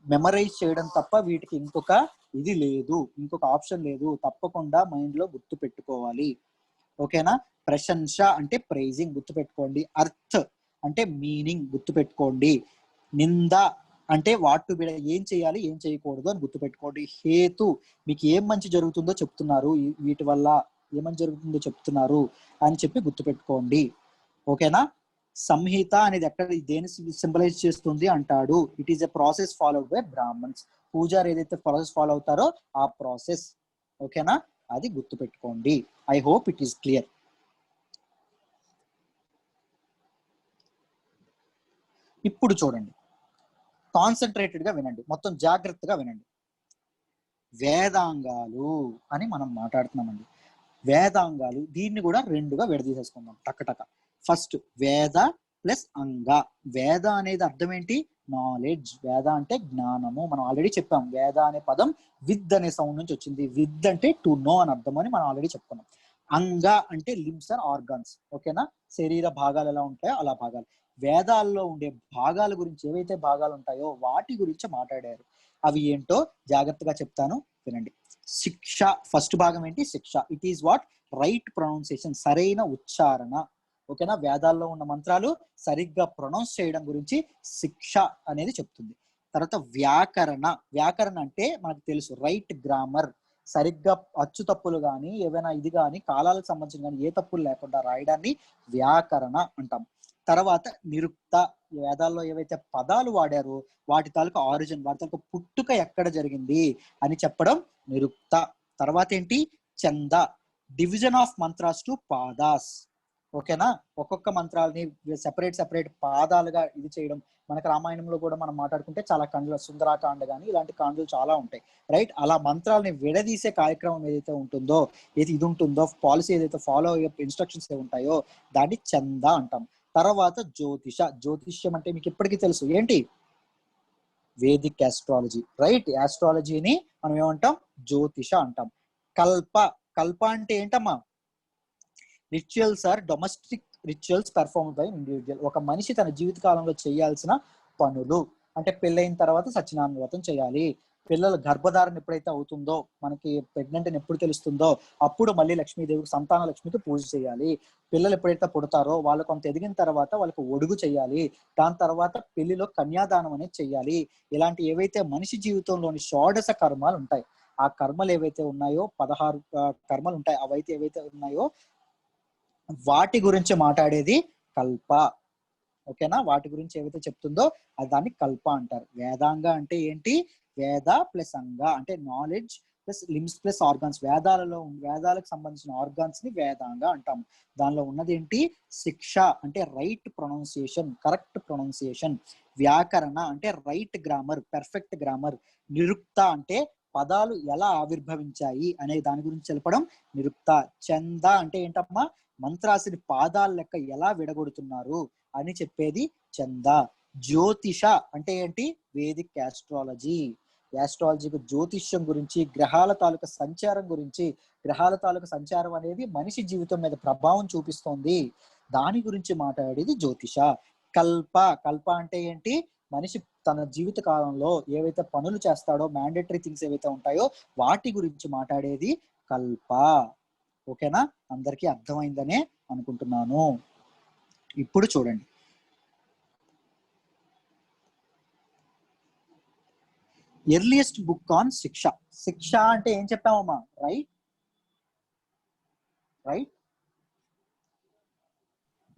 S1: మెమరైజ్ చేయడం తప్ప వీటికి ఇంకొక ఇది లేదు, ఇంకొక ఆప్షన్ లేదు. తప్పకుండా మైండ్ లో గుర్తు పెట్టుకోవాలి. ఓకేనా? ప్రశంస అంటే ప్రైజింగ్, గుర్తు పెట్టుకోండి. అర్థ్ అంటే మీనింగ్, గుర్తు పెట్టుకోండి. నింద అంటే వాట్ టు బి, ఏం చేయాలి, ఏం చేయకూడదు అని గుర్తుపెట్టుకోండి. హేతు, మీకు ఏం మంచి జరుగుతుందో చెప్తున్నారు, వీటి వల్ల ఏమని జరుగుతుందో చెప్తున్నారు అని చెప్పి గుర్తుపెట్టుకోండి. ఓకేనా? సంహిత అనేది ఎక్కడ దేని సింబలైజ్ చేస్తుంది అంటాడు? It is a process followed by Brahmans. పూజారి ఏదైతే ప్రాసెస్ ఫాలో అవుతారో ఆ ప్రాసెస్. ఓకేనా? అది గుర్తుపెట్టుకోండి. I hope it is clear. ఇప్పుడు చూడండి, కాన్సన్ట్రేటెడ్ గా వినండి, మొత్తం జాగ్రత్తగా వినండి. వేదాంగాలు అని మనం మాట్లాడుతున్నామండి. వేదాంగాలు, దీన్ని కూడా రెండుగా విడదీసేసుకుందాం టక్కటక. ఫస్ట్ వేద ప్లస్ అంగ. వేద అనేది అర్థం ఏంటి? నాలెడ్జ్. వేద అంటే జ్ఞానము. మనం ఆల్రెడీ చెప్పాం, వేద అనే పదం విత్ అనే సౌండ్ నుంచి వచ్చింది. విత్ అంటే టు నో అని అర్థం అని మనం ఆల్రెడీ చెప్పుకున్నాం. అంగ అంటే లిమ్స్ అండ్ ఆర్గాన్స్. ఓకేనా? శరీర భాగాలు ఎలా ఉంటాయో అలా భాగాలు. వేదాల్లో ఉండే భాగాల గురించి, ఏవైతే భాగాలు ఉంటాయో వాటి గురించి మాట్లాడారు. అవి ఏంటో జాగ్రత్తగా చెప్తాను, వినండి. శిక్ష, ఫస్ట్ భాగం ఏంటి? శిక్ష. It is what? Right pronunciation, సరైన ఉచ్చారణ. ఓకేనా? వేదాల్లో ఉన్న మంత్రాలు సరిగ్గా ప్రొనౌన్స్ చేయడం గురించి శిక్ష అనేది చెప్తుంది. తర్వాత వ్యాకరణ. వ్యాకరణ అంటే మనకు తెలుసు, రైట్ గ్రామర్, సరిగ్గా అచ్చు తప్పులు కానీ ఏవైనా ఇది కానీ కాలాలకు సంబంధించిన కానీ ఏ తప్పులు లేకుండా రాయడాన్ని వ్యాకరణ అంటాం. తర్వాత నిరుక్త. వేదాల్లో ఏవైతే పదాలు వాడారో వాటి తాలూకు ఆరిజిన్, వాటి తాలూకు పుట్టుక ఎక్కడ జరిగింది అని చెప్పడం నిరుక్త. తర్వాత ఏంటి? Chanda. Division of mantras to padas. ఓకేనా? ఒక్కొక్క మంత్రాలని సెపరేట్ పాదాలుగా ఇది చేయడం. మనకు రామాయణంలో కూడా మనం మాట్లాడుకుంటే చాలా కాండలు, సుందరాకాండ కానీ ఇలాంటి కాండలు చాలా ఉంటాయి, రైట్? అలా మంత్రాలని విడదీసే కార్యక్రమం ఏదైతే ఉంటుందో, ఇది ఉంటుందో, పాలసీ ఏదైతే ఫాలో అయ్యే ఇన్స్ట్రక్షన్స్ ఉంటాయో దాన్ని చంద అంటాం. తర్వాత జ్యోతిష. జ్యోతిష్యం అంటే మీకు ఇప్పటికీ తెలుసు ఏంటి? Vedic astrology, right? ఆస్ట్రాలజీని మనం ఏమంటాం? జ్యోతిష అంటాం. కల్ప. కల్ప అంటే ఏంటమ్మా? Rituals are domestic rituals performed by individual. ఒక మనిషి తన జీవిత కాలంలో చేయాల్సిన పనులు. అంటే పెళ్ళైన తర్వాత సత్యనారాయణ వ్రతం చేయాలి, పిల్లల గర్భధారణ ఎప్పుడైతే అవుతుందో, మనకి ప్రెగ్నెంట్ అని ఎప్పుడు తెలుస్తుందో అప్పుడు మళ్ళీ లక్ష్మీదేవికి, సంతాన లక్ష్మికి పూజ చేయాలి. పిల్లలు ఎప్పుడైతే పుడతారో వాళ్ళు కొంత ఎదిగిన తర్వాత వాళ్ళకి ఒడుగు చేయాలి. దాని తర్వాత పెళ్లిలో కన్యాదానం అనేది చెయ్యాలి. ఇలాంటి ఏవైతే మనిషి జీవితంలోని షోడశ కర్మాలు ఉంటాయి, ఆ కర్మలు ఏవైతే ఉన్నాయో 16 కర్మలు ఉంటాయి, అవైతే ఏవైతే ఉన్నాయో వాటి గురించి మాట్లాడేది కల్ప. ఓకేనా? వాటి గురించి ఏవైతే చెప్తుందో అది దాన్ని కల్ప అంటారు. వేదాంగ అంటే ఏంటి? వేద ప్లస్ అంగ అంటే knowledge plus limbs plus organs. వేదాలకు సంబంధించిన ఆర్గాన్స్ ని వేదాంగ అంటాం. దానిలో ఉన్నది ఏంటి? శిక్ష అంటే రైట్ ప్రొనౌన్సియేషన్, కరెక్ట్ ప్రొనౌన్సియేషన్. వ్యాకరణ అంటే రైట్ గ్రామర్, పెర్ఫెక్ట్ గ్రామర్. నిరుక్త అంటే పదాలు ఎలా ఆవిర్భవించాయి అనే దాని గురించి తెలపడం నిరుక్త. చంద అంటే ఏంటమ్మా? మంత్రాసిని పాదాల లెక్క ఎలా విడగొడుతున్నారు అని చెప్పేది చంద. జ్యోతిష అంటే ఏంటి? Vedic astrology. ఆస్ట్రాలజీకి జ్యోతిష్యం గురించి, గ్రహాల తాలూకా సంచారం గురించి. గ్రహాల తాలూకా సంచారం అనేది మనిషి జీవితం మీద ప్రభావం చూపిస్తోంది, దాని గురించి మాట్లాడేది జ్యోతిష. కల్ప. కల్ప అంటే ఏంటి? మనిషి తన జీవిత కాలంలో ఏవైతే పనులు చేస్తాడో, మ్యాండేటరీ థింగ్స్ ఏవైతే ఉంటాయో వాటి గురించి మాట్లాడేది కల్ప. ఓకేనా? అందరికీ అర్థమైందనే అనుకుంటున్నాను. ఇప్పుడు చూడండి, ఎర్లియస్ట్ బుక్ ఆన్ శిక్ష. శిక్ష అంటే ఏం చెప్పామమ్మా? రైట్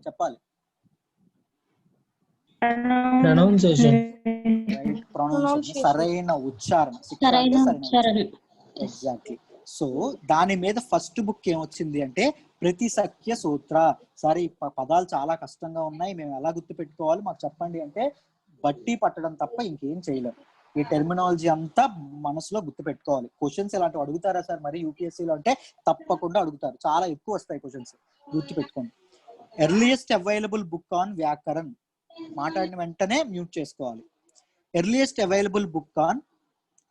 S1: చెప్పాలి.
S8: ప్రొనౌన్సియేషన్.
S1: రైట్ ప్రొనౌన్సియేషన్, సరైన ఉచ్చారణ. శిక్ష అంటే సరైన ఉచ్చారణ. ఎగ్జాక్ట్లీ. సో దాని మీద ఫస్ట్ బుక్ ఏమొచ్చింది అంటే ప్రతిసఖ్య సూత్ర. సార్ ఈ పదాలు చాలా కష్టంగా ఉన్నాయి, మేము ఎలా గుర్తు పెట్టుకోవాలి మాకు చెప్పండి అంటే బట్టి పట్టడం తప్ప ఇంకేం చేయలేము. ఈ టెర్మినాలజీ అంతా మనసులో గుర్తు పెట్టుకోవాలి. క్వశ్చన్స్ ఇలాంటివి అడుగుతారా సార్ మరి యూపీఎస్సీలో అంటే? తప్పకుండా అడుగుతారు, చాలా ఎక్కువ వస్తాయి క్వశ్చన్స్, గుర్తు పెట్టుకోండి. Earliest available book on Vyakaran. మాట్లాడిన వెంటనే మ్యూట్ చేసుకోవాలి. Earliest available book on,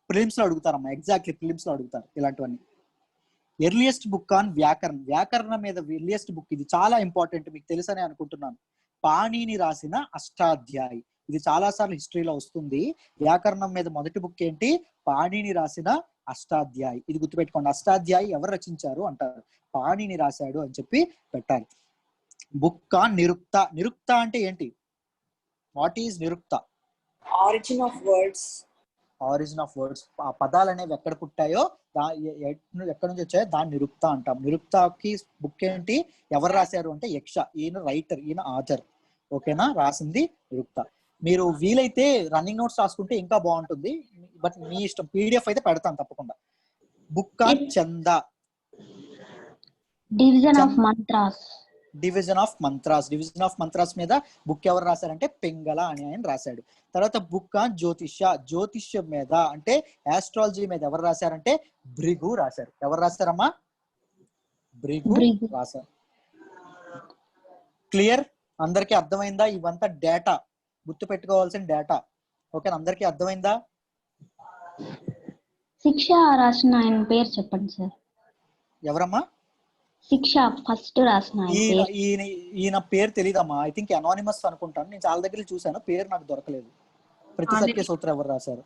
S1: prelims లో అడుగుతారమ్మా, ఎగ్జాక్ట్లీ ప్రిలిమ్స్ లో అడుగుతారు ఇలాంటివన్నీ. Earliest book on Vyakaran. Vyakarana మీద ఎర్లియస్ట్ బుక్, ఇది చాలా ఇంపార్టెంట్, మీకు తెలుసని అనుకుంటున్నాను. పాణిని రాసిన అష్టాధ్యాయి. ఇది చాలా సార్లు హిస్టరీలో వస్తుంది. వ్యాకరణం మీద మొదటి బుక్ ఏంటి? పాణిని రాసిన అష్టాధ్యాయి. ఇది గుర్తుపెట్టుకోండి. అష్టాధ్యాయి ఎవరు రచించారు అంటారు, పాణిని రాశాడు అని చెప్పి పెట్టాలి. Book on నిరుక్త. నిరుక్త అంటే ఏంటి? What is నిరుక్త?
S6: Origin of words.
S1: Origin of words. ఆ పదాలు అనేవి ఎక్కడ పుట్టాయో, ఎక్కడ నుంచి వచ్చాయో దాన్ని నిరుక్త అంటాం. నిరుక్తకి బుక్ ఏంటి? ఎవరు రాశారు అంటే యక్ష. ఈయన రైటర్, ఈయన ఆథర్. ఓకేనా? రాసింది నిరుక్త. మీరు వీలైతే రన్నింగ్ నోట్స్ రాసుకుంటే ఇంకా బాగుంటుంది, బట్ మీ ఇష్టం. పీడిఎఫ్ అయితే పెడతాను తప్పకుండా. Book on Chanda.
S7: Division of mantras.
S1: Division of mantras మీద బుక్ ఎవరు రాశారంటే పింగళ అని ఆయన రాశాడు. తర్వాత బుక్ ఆన్ జ్యోతిష్యం మీద అంటే ఆస్ట్రాలజీ మీద ఎవరు రాశారంటే భృగు రాశారు. ఎవరు రాశారమ్మా? భృగు రాశారు. క్లియర్? అందరికీ అర్థమైందా? ఇవంతా డేటా, గుర్తు పెట్టుకోవాల్సిన డేటా. ఓకేనా? అందరికీ అర్థమైందా?
S7: శిక్ష రాసిన ఆయన పేరు చెప్పండి సార్.
S1: ఎవరమ్మా?
S7: శిక్ష ఫస్ట్ రాసిన
S1: ఈయన పేరు తెలీదమ్మా. ఐ థింక్ అనానిమస్ అనుకుంటాను. నేను చాలా దగ్గర చూసాను, పేరు నాకు దొరకలేదు. ప్రతి సత్య సూత్రం ఎవరు రాశారు?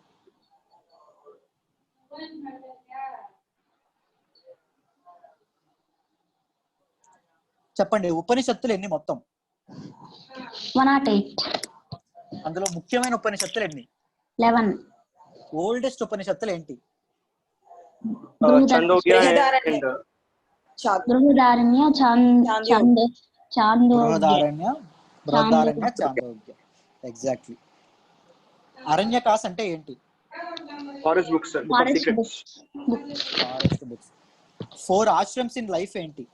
S1: చెప్పండి. ఉపనిషత్తులు ఎన్ని మొత్తం?
S7: 108.
S1: అందులో ముఖ్యమైన ఉపనిషత్తులు ఎన్ని?
S7: 11.
S1: ఓల్డెస్ట్ ఉపనిషత్తులు ఏంటి?
S5: చందోగ్య and
S7: బృహదారణ్య,
S1: చాందోగ్య. ఎగ్జాక్ట్లీ. అరణ్యకాస్ అంటే ఏంటి?
S5: forest books, book of secrets.
S1: Forest books. 4 ashrams in life ఏంటి?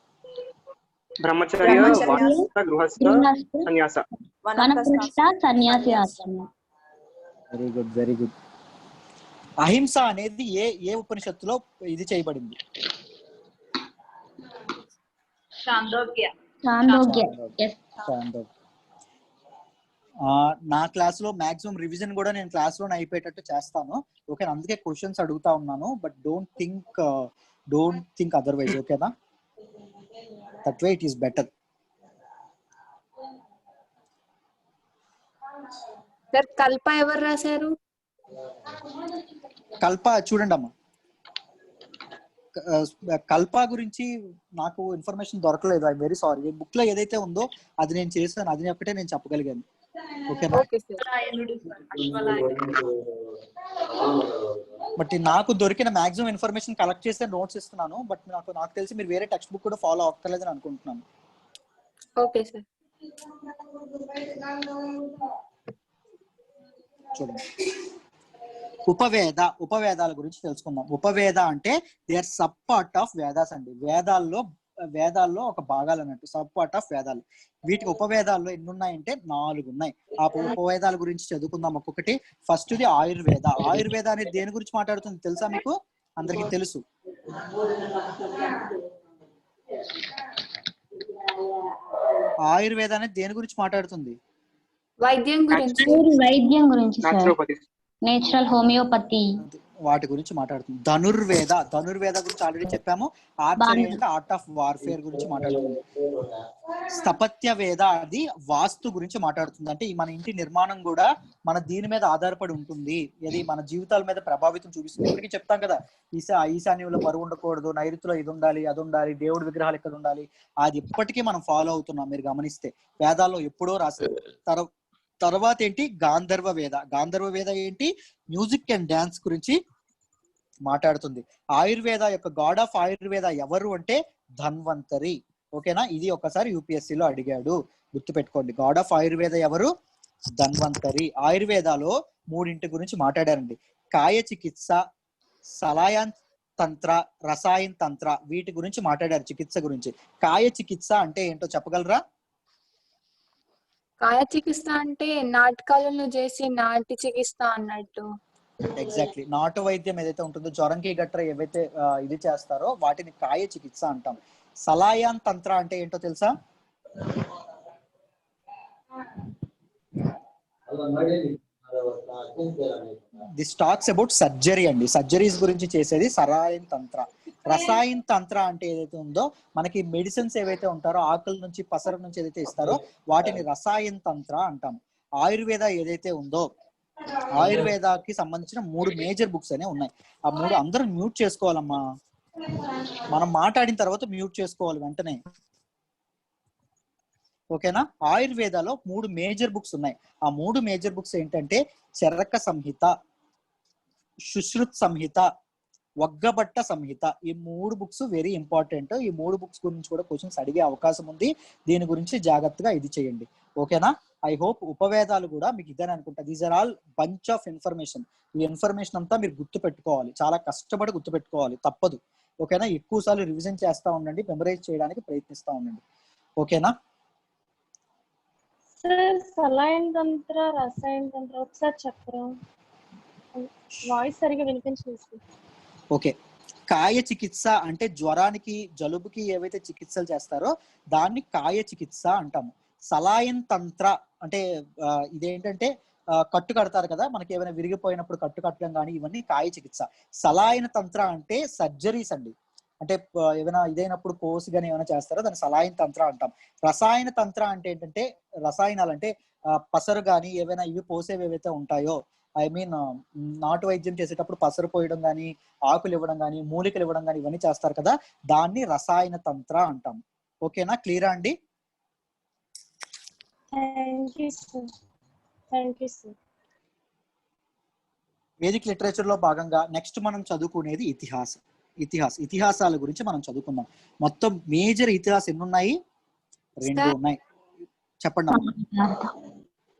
S5: బ్రహ్మచర్య, వానప్రస్థ, గృహస్థ, సన్యాస.
S7: వనప్రస్థ, సన్యాసి ఆశ్రమం.
S1: Very good, very good. అహింస అనేది ఏ ఉపనిషత్తులో ఇది చేయబడింది?
S7: చాందోగ్య.
S1: నా క్లాస్ లో మాక్సిమం రివిజన్ కూడా నేను క్లాస్ లోనే అయిపోయేటట్టు చేస్తాను. ఓకే, అందుకే క్వశ్చన్స్ అడుగుతా ఉన్నాను. But don't think otherwise. ఓకేనా? That way it is better.
S4: Sir Kalpa ఎవరు రాశారు?
S1: కల్ప చూడండి అమ్మా, కల్ప గురించి నాకు ఇన్ఫర్మేషన్ దొరకలేదు. I very sorry. బుక్ లో ఏదైతే ఉందో అది నేను చేశాను, అది ఒక్కటే నేను చెప్పగలిగాను. ఓకేనా? బట్ నాకు దొరికిన మాక్సిమం ఇన్ఫర్మేషన్ కలెక్ట్ చేస్తే నోట్స్ ఇస్తున్నాను. బట్ నాకు తెలిసి మీరు వేరే టెక్స్ట్ బుక్ కూడా ఫాలో అవ్వక్కర్లేదని అనుకుంటున్నాను.
S4: Okay sir.
S1: చూడండి, ఉపవేదాల గురించి తెలుసుకుందాం. ఉపవేద అంటే they are sub part of Vedas అండి. వేదాల్లో ఒక భాగాలు అన్నట్టు, సబ్ పార్ట్ ఆఫ్ వేదాలు. వీటికి ఉపవేదాల్లో ఎన్ని ఉన్నాయంటే 4 ఉన్నాయి. ఆ ఉపవేదాల గురించి చదువుకుందాం ఒక్కొక్కటి. First the Ayurveda. ఆయుర్వేద అనేది దేని గురించి మాట్లాడుతుంది తెలుసా మీకు? అందరికీ తెలుసు. ఆయుర్వేద అనేది దేని గురించి మాట్లాడుతుంది?
S4: వైద్యం గురించి.
S7: నేచురల్ హోమియోపతి
S1: వాటి గురించి మాట్లాడుతుంది. ధనుర్వేద గురించి ఆల్రెడీ చెప్పాము. ఆర్చరీ అంటే ఆర్ట్ ఆఫ్ వార్ఫేర్ గురించి మాట్లాడుతుంది. స్థపత్య వేద అది వాస్తు గురించి మాట్లాడుతుంది. అంటే మన ఇంటి నిర్మాణం కూడా మన దీని మీద ఆధారపడి ఉంటుంది. ఇది మన జీవితాల మీద ప్రభావితం చూపిస్తుంది. ఇప్పటికీ చెప్తాం కదా, ఈశాన్యంలో బరువు ఉండకూడదు, నైరుతిలో ఇది ఉండాలి, అది ఉండాలి, దేవుడి విగ్రహాలు ఇక్కడ ఉండాలి. అది ఇప్పటికీ మనం ఫాలో అవుతున్నాం. మీరు గమనిస్తే వేదాల్లో ఎప్పుడో రాశారు. తర్వాత ఏంటి? గాంధర్వ వేద ఏంటి? మ్యూజిక్ అండ్ డాన్స్ గురించి మాట్లాడుతుంది. ఆయుర్వేద యొక్క గాడ్ ఆఫ్ ఆయుర్వేద ఎవరు అంటే ధన్వంతరి. ఓకేనా? ఇది ఒకసారి యూపీఎస్సీలో అడిగాడు, గుర్తుపెట్టుకోండి. గాడ్ ఆఫ్ ఆయుర్వేద ఎవరు? ధన్వంతరి. ఆయుర్వేదాలో 3 గురించి మాట్లాడారండి. కాయ చికిత్స, సలాయన్ తంత్ర, రసాయన్ తంత్ర. వీటి గురించి మాట్లాడారు, చికిత్స గురించి. కాయ చికిత్స అంటే ఏంటో చెప్పగలరా?
S4: కాయ చికిత్స అంటే నాటకాలను చేసి నాటి చికిత్స అన్నట్టు.
S1: ఎగ్జాక్ట్లీ. నాటు వైద్యం ఏదైతే ఉంటుందో, జ్వరంకి గట్రా ఏవైతే ఇది చేస్తారో వాటిని కాయ చికిత్స అంటాం. సలాయాన్ తంత్ర అంటే ఏంటో తెలుసా? దిస్ టాక్స్ అబౌట్ సర్జరీ అండి. సర్జరీస్ గురించి చేసేది సలాయన్ తంత్ర. రసాయన్ తంత్ర అంటే ఏదైతే ఉందో, మనకి మెడిసిన్స్ ఏవైతే ఉంటారో, ఆకుల నుంచి పసరు నుంచి ఏదైతే ఇస్తారో వాటిని రసాయన్ తంత్ర అంటాం. ఆయుర్వేద ఏదైతే ఉందో, ఆయుర్వేదాకి సంబంధించిన 3 మేజర్ బుక్స్ అనే ఉన్నాయి. ఆ 3 అందరూ మ్యూట్ చేసుకోవాలమ్మా. మనం మాట్లాడిన తర్వాత మ్యూట్ చేసుకోవాలి వెంటనే. ఓకేనా? ఆయుర్వేదాలో 3 మేజర్ బుక్స్ ఉన్నాయి. ఆ 3 మేజర్ బుక్స్ ఏంటంటే చరక సంహిత, సుశ్రుత్ సంహిత, వగ్గబట్ట సంహిత. ఈ 3 బుక్స్ వెరీ ఇంపార్టెంట్. ఈ 3 బుక్స్ గురించి కూడా క్వశ్చన్స్ అడిగే అవకాశం ఉంది. దీని గురించి జాగ్రత్తగా ఇది చేయండి. ఓకేనా? ఐ హోప్ ఉపవేదాలు కూడా మీకు ఇదే అనుకుంటా. These are all bunch of information. ఈ ఇన్ఫర్మేషన్ అంతా మీరు గుర్తు పెట్టుకోవాలి, చాలా కష్టపడి గుర్తు పెట్టుకోవాలి, తప్పదు. ఓకేనా? ఎక్కువ సార్లు రివిజన్ చేస్తూ ఉండండి, మెమరైజ్ చేయడానికి ప్రయత్నిస్తూ ఉండండి. ఓకేనా?
S2: సార్ సలాయన్ తంత్ర రసాయన తంత్ర ఒకసారి చెప్పరా, వాయిస్ సరిగా వినిపించలేదు సార్.
S1: ఓకే, కాయ చికిత్స అంటే జ్వరానికి జలుబుకి ఏవైతే చికిత్సలు చేస్తారో దాన్ని కాయ చికిత్స అంటాము. సలాయన్ తంత్ర అంటే ఇదేంటంటే కట్టు కడతారు కదా, మనకి ఏమైనా విరిగిపోయినప్పుడు కట్టు కట్టడం కానీ, ఇవన్నీ కాయ చికిత్స. సలాయన తంత్ర అంటే సర్జరీస్ అండి, అంటే ఏమైనా ఇదైనప్పుడు కోర్స్ కానీ ఏమైనా చేస్తారో దాన్ని సలాయన తంత్ర అంటాం. రసాయన తంత్ర అంటే ఏంటంటే రసాయనాలు అంటే పసరు కానీ ఏవైనా ఇవి పోసేవి ఏవైతే ఉంటాయో, ఐ మీన్ నాటు వైద్యం చేసేటప్పుడు పసరు పోయడం కానీ, ఆకులు ఇవ్వడం కానీ, మూలికలు ఇవ్వడం కానీ ఇవన్నీ చేస్తారు కదా, దాన్ని రసాయన తంత్ర అంటాం. ఓకేనా? క్లియరా అండి?
S2: Thank you sir. Thank you sir.
S1: Vedic literature లో భాగంగా నెక్స్ట్ మనం చదువుకునేది ఇతిహాసాల గురించి మనం చదువుకుందాం. మొత్తం మేజర్ ఇతిహాసం ఎన్ని ఉన్నాయి? 2 ఉన్నాయి. చెప్పండి అమ్మా.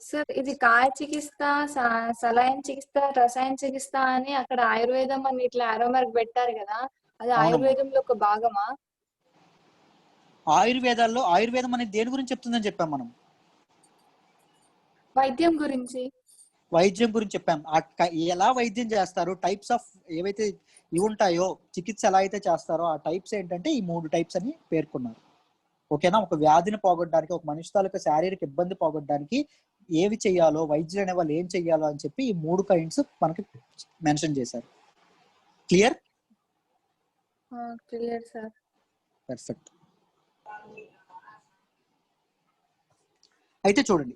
S4: సార్ ఇది కాయ చికిత్స, సలాయన్ చికిత్స, రసాయన చికిత్స అని అక్కడ ఆయుర్వేదం అని ఇట్లా ఆరో మార్క్ పెట్టారు కదా, అది ఆయుర్వేదంలో ఒక భాగమా?
S1: ఆయుర్వేదం అనేది దేని గురించి చెప్తుందని చెప్పాం మనం?
S4: వైద్యం గురించి.
S1: వైద్యం గురించి చెప్పాం. ఎలా వైద్యం చేస్తారు, టైప్స్ ఆఫ్ ఏవైతే ఇవి ఉంటాయో, చికిత్స ఎలా అయితే చేస్తారో ఆ టైప్స్ ఏంటంటే ఈ 3 టైప్స్ అని పేర్కొన్నారు. ఓకేనా? ఒక వ్యాధిని పోగొట్టడానికి, ఒక మనిషి తాలూకా శారీరక ఇబ్బంది పోగొట్టడానికి ఏవి చెయ్యాలో, వైద్యులు అనే వాళ్ళు ఏం చెయ్యాలో అని చెప్పి ఈ 3 కైండ్స్ మనకి మెన్షన్ చేశారు. క్లియర్?
S4: Clear sir.
S1: పర్ఫెక్ట్. అయితే చూడండి,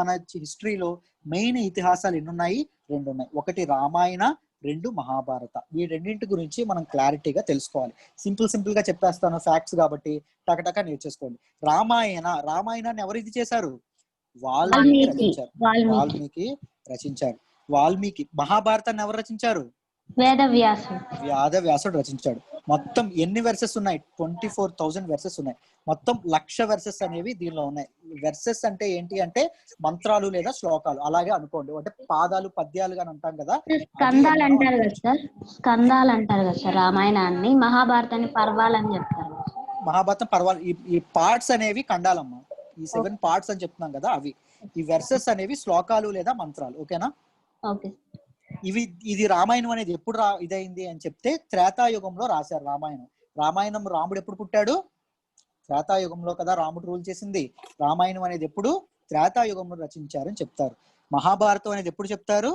S1: మన హిస్టరీలో మెయిన్ ఇతిహాసాలు ఎన్ని ఉన్నాయి? 2 ఉన్నాయి. ఒకటి రామాయణ, 2 మహాభారత. ఈ రెండింటి గురించి మనం క్లారిటీగా తెలుసుకోవాలి. సింపుల్ గా చెప్పేస్తాను, ఫ్యాక్ట్స్ కాబట్టి టకటక నేర్చేసుకోండి. రామాయణాన్ని ఎవరు ఇది చేశారు? వాల్మీకి రచించారు. వాల్మీకి. మహాభారతాన్ని ఎవరు రచించారు? వేదవ్యాసుడు రచించాడు. మొత్తం ఎన్ని వెర్సెస్ ఉన్నాయి? 24,000 వెర్సెస్ ఉన్నాయి. మొత్తం 1,00,000 వెర్సెస్ అనేవి దీనిలో ఉన్నాయి. వెర్సెస్ అంటే ఏంటి అంటే మంత్రాలు లేదా శ్లోకాలు అలాగే అనుకోండి, అంటే పాదాలు పద్యాలు అని అంటాం కదా.
S7: స్కందాలు అంటారు కదా సార్ రామాయణాన్ని. మహాభారతాన్ని పర్వాలని చెప్తారు.
S1: మహాభారతం పర్వాలు. ఈ పార్ట్స్ అనేవి ఖండాలమ్మ. ఈ 7 పార్ట్స్ అని చెప్తున్నాం కదా అవి. ఈ వెర్సెస్ అనేవి శ్లోకాలు లేదా మంత్రాలు. ఓకేనా?
S7: ఓకే.
S1: ఇది రామాయణం అనేది ఎప్పుడు ఇదైంది అని చెప్తే త్రేతాయుగంలో రాశారు రామాయణం. రాముడు ఎప్పుడు పుట్టాడు? త్రేతాయుగంలో కదా రాముడు రూల్ చేసింది. రామాయణం అనేది ఎప్పుడు? త్రేతాయుగంలో రచించారని చెప్తారు. మహాభారతం అనేది ఎప్పుడు చెప్తారు?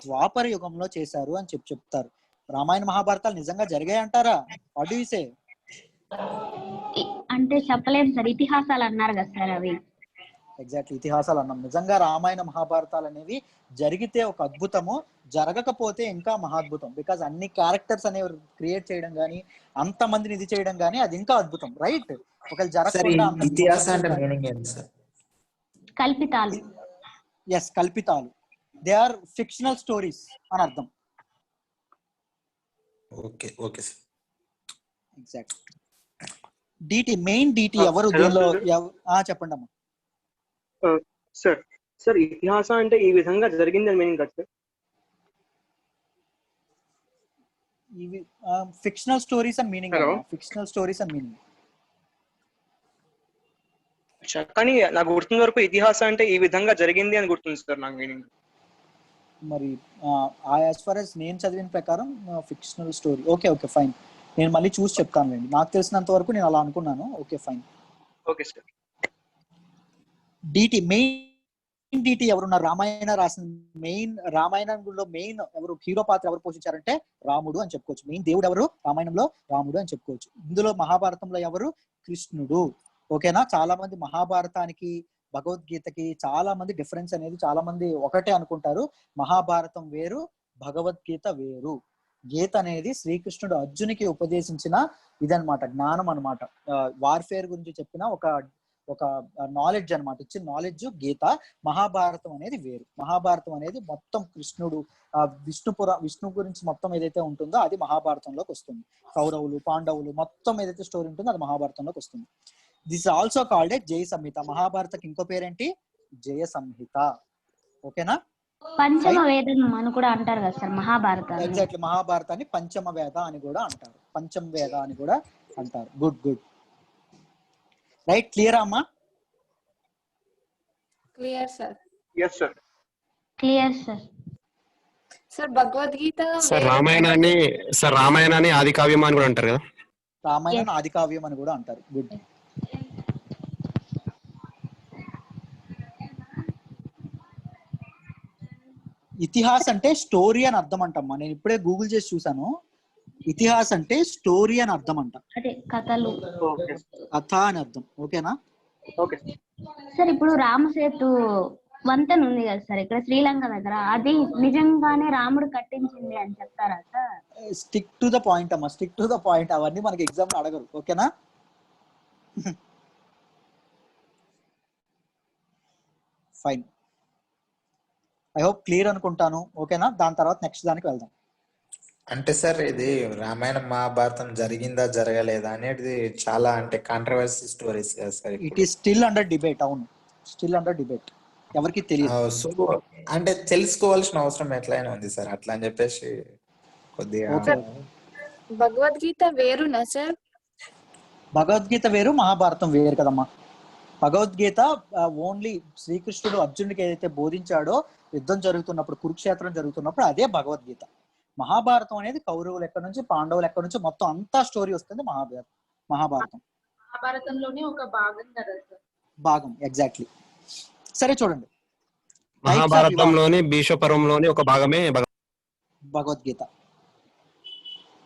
S1: ద్వాపర యుగంలో చేశారు అని చెప్తారు. రామాయణ మహాభారతాలు నిజంగా జరిగాయి అంటారా? What do you say?
S7: అంటే చెప్పలేము సార్, ఇతిహాసాలు అన్నారు కదా సార్ అవి.
S1: ఎగ్జాక్ట్లీ, ఇతిహాసాలు అన్నాం. నిజంగా రామాయణ మహాభారతాలు అనేవి జరిగితే ఒక అద్భుతము, జరగకపోతే ఇంకా మహాద్భుతం. బికాజ్ అన్ని క్యారెక్టర్స్ అనేవి క్రియేట్ చేయడం కానీ, అంతమందిని ఇది చేయడం కానీ అది ఇంకా అద్భుతం. రైట్? ఒకవేళ జరగకుండా కల్పితాలు. దే ఆర్ ఫిక్షనల్ స్టోరీస్ అని అర్థం. ఎగ్జాక్ట్. మెయిన్ డిటి ఎవరు దీనిలో? చెప్పండి అమ్మా.
S5: సార్ ఇతిహాసం అంటే ఈ విధంగా జరిగింది అని మీనింగ్ కదా సార్?
S1: ఇవి ఫిక్షనల్ స్టోరీస్ అని మీనింగ్. ఫిక్షనల్ స్టోరీస్ అని మీనింగ్.
S5: కానీ నాకు గుర్తున్న వరకు ఇతిహాసం అంటే ఈ విధంగా జరిగింది అని గుర్తుంది సార్ నాకు మీనింగ్.
S1: మరి యాజ్ ఫార్ యాజ్ నేను చదివిన ప్రకారం ఫిక్షనల్ స్టోరీ. ఓకే ఫైన్, నేను మళ్ళీ చూసి చెప్తాను. నాకు తెలిసినంత వరకు నేను అలా అనుకున్నాను. Okay fine.
S5: Okay sir.
S1: Main deity ఎవరున్నారు? రామాయణ రాసిన రామాయణంలో మెయిన్ ఎవరు, హీరో పాత్ర ఎవరు పోషించారంటే రాముడు అని చెప్పుకోవచ్చు. మెయిన్ దేవుడు ఎవరు రామాయణంలో? రాముడు అని చెప్పుకోవచ్చు. ఇందులో మహాభారతంలో ఎవరు? కృష్ణుడు. ఓకేనా? చాలా మంది మహాభారతానికి భగవద్గీతకి చాలా మంది డిఫరెన్స్ అనేది, చాలా మంది ఒకటే అనుకుంటారు. మహాభారతం వేరు, భగవద్గీత వేరు. గీత అనేది శ్రీకృష్ణుడు అర్జునికి ఉపదేశించిన ఇదనమాట, జ్ఞానం అనమాట. వార్ఫేర్ గురించి చెప్పిన ఒక నాలెడ్జ్ అనమాట, ఇచ్చిన నాలెడ్జ్ గీత. మహాభారతం అనేది వేరు. మహాభారతం అనేది మొత్తం కృష్ణుడు విష్ణు గురించి మొత్తం ఏదైతే ఉంటుందో అది మహాభారతంలోకి వస్తుంది. కౌరవులు, పాండవులు మొత్తం ఏదైతే స్టోరీ ఉంటుందో అది మహాభారతంలోకి వస్తుంది. దిస్ ఆల్సో కాల్డ్ ఏ జయ సంహిత. మహాభారతకి ఇంకో పేరేంటి? జయ సంహిత. ఓకేనా?
S7: పంచమ వేదం అని కూడా అంటారు కదా సార్ మహాభారతాన్ని.
S1: ఎగ్జాక్ట్లీ, మహాభారతాన్ని పంచమ వేద అని కూడా అంటారు. పంచమ వేద అని కూడా అంటారు. గుడ్. రైట్, క్లియరా అమ్మా?
S4: Clear sir.
S5: Yes sir.
S7: Clear sir.
S4: Sir Bhagavad Gita
S3: sir రామాయణాన్ని ఆది కావ్యం అని కూడా అంటారు కదా?
S1: రామాయణం
S7: Yes.
S1: ఆది కావ్యం అని కూడా అంటారు. గుడ్. ఇతిహాస్ అంటే స్టోరీ అని అర్థం అంటమ్మా. నేను ఇప్పుడే గూగుల్ చేసి చూసాను. ఇతిహాస్ అంటే స్టోరీ అని అర్థం అంట,
S7: అంటే కథలు.
S5: ఓకే
S1: కథ అని అర్థం. ఓకేనా?
S5: ఓకే.
S7: సార్ ఇప్పుడు రామసేతు వంతెన ఉంది కదా సార్ ఇక్కడ శ్రీలంక దగ్గర, అది నిజంగానే రాముడు కట్టించింది అని చెప్తారా sir?
S1: Stick to the point అమ్మా, స్టిక్ టు ద పాయింట్. అవన్నీ మనకి ఎగ్జామ్ లో అడగరు. ఓకేనా? ఫైన్, ఐ హోప్ క్లియర్ అనుకుంటాను. ఓకేనా? దాని తర్వాత నెక్స్ట్ దానికి వెళ్దాం.
S10: అంటే సార్ ఇది రామాయణం మహాభారతం జరిగిందా జరగలేదా అనేది చాలా అంటే కాంట్రవర్సీ స్టోరీస్ కదా sir.
S1: It is still under debate. అవును, స్టిల్ అండర్ డిబేట్, ఎవరికి తెలియదు.
S10: సో అంటే తెలుసుకోవాల్సిన అవసరం ఎట్లయినా ఉంది సార్, అట్లా అని చెప్పేసి కొద్దిగా.
S1: ఓకే,
S4: భగవద్గీత వేరునా సార్?
S1: భగవద్గీత వేరు, మహాభారతం వేరు కదమ్మా. భగవద్గీత ఓన్లీ శ్రీకృష్ణుడు అర్జునుడికి ఏదైతే బోధించాడో యుద్ధం జరుగుతున్నప్పుడు, కురుక్షేత్రం జరుగుతున్నప్పుడు, అదే భగవద్గీత. మహాభారతం అనేది కౌరవులు ఎక్కడి నుంచి పాండవులు ఎక్కడి నుంచి మొత్తం అంతా స్టోరీ వస్తుంది మహాభారతం.
S6: మహాభారతంలోనే ఒక భాగం కదా సార్.
S1: భాగం, ఎగ్జాక్ట్లీ. సరే చూడంండి,
S3: మహాభారతంలోని భీష్మ పర్వంలోని ఒక భాగమే
S1: Bhagavad Gita.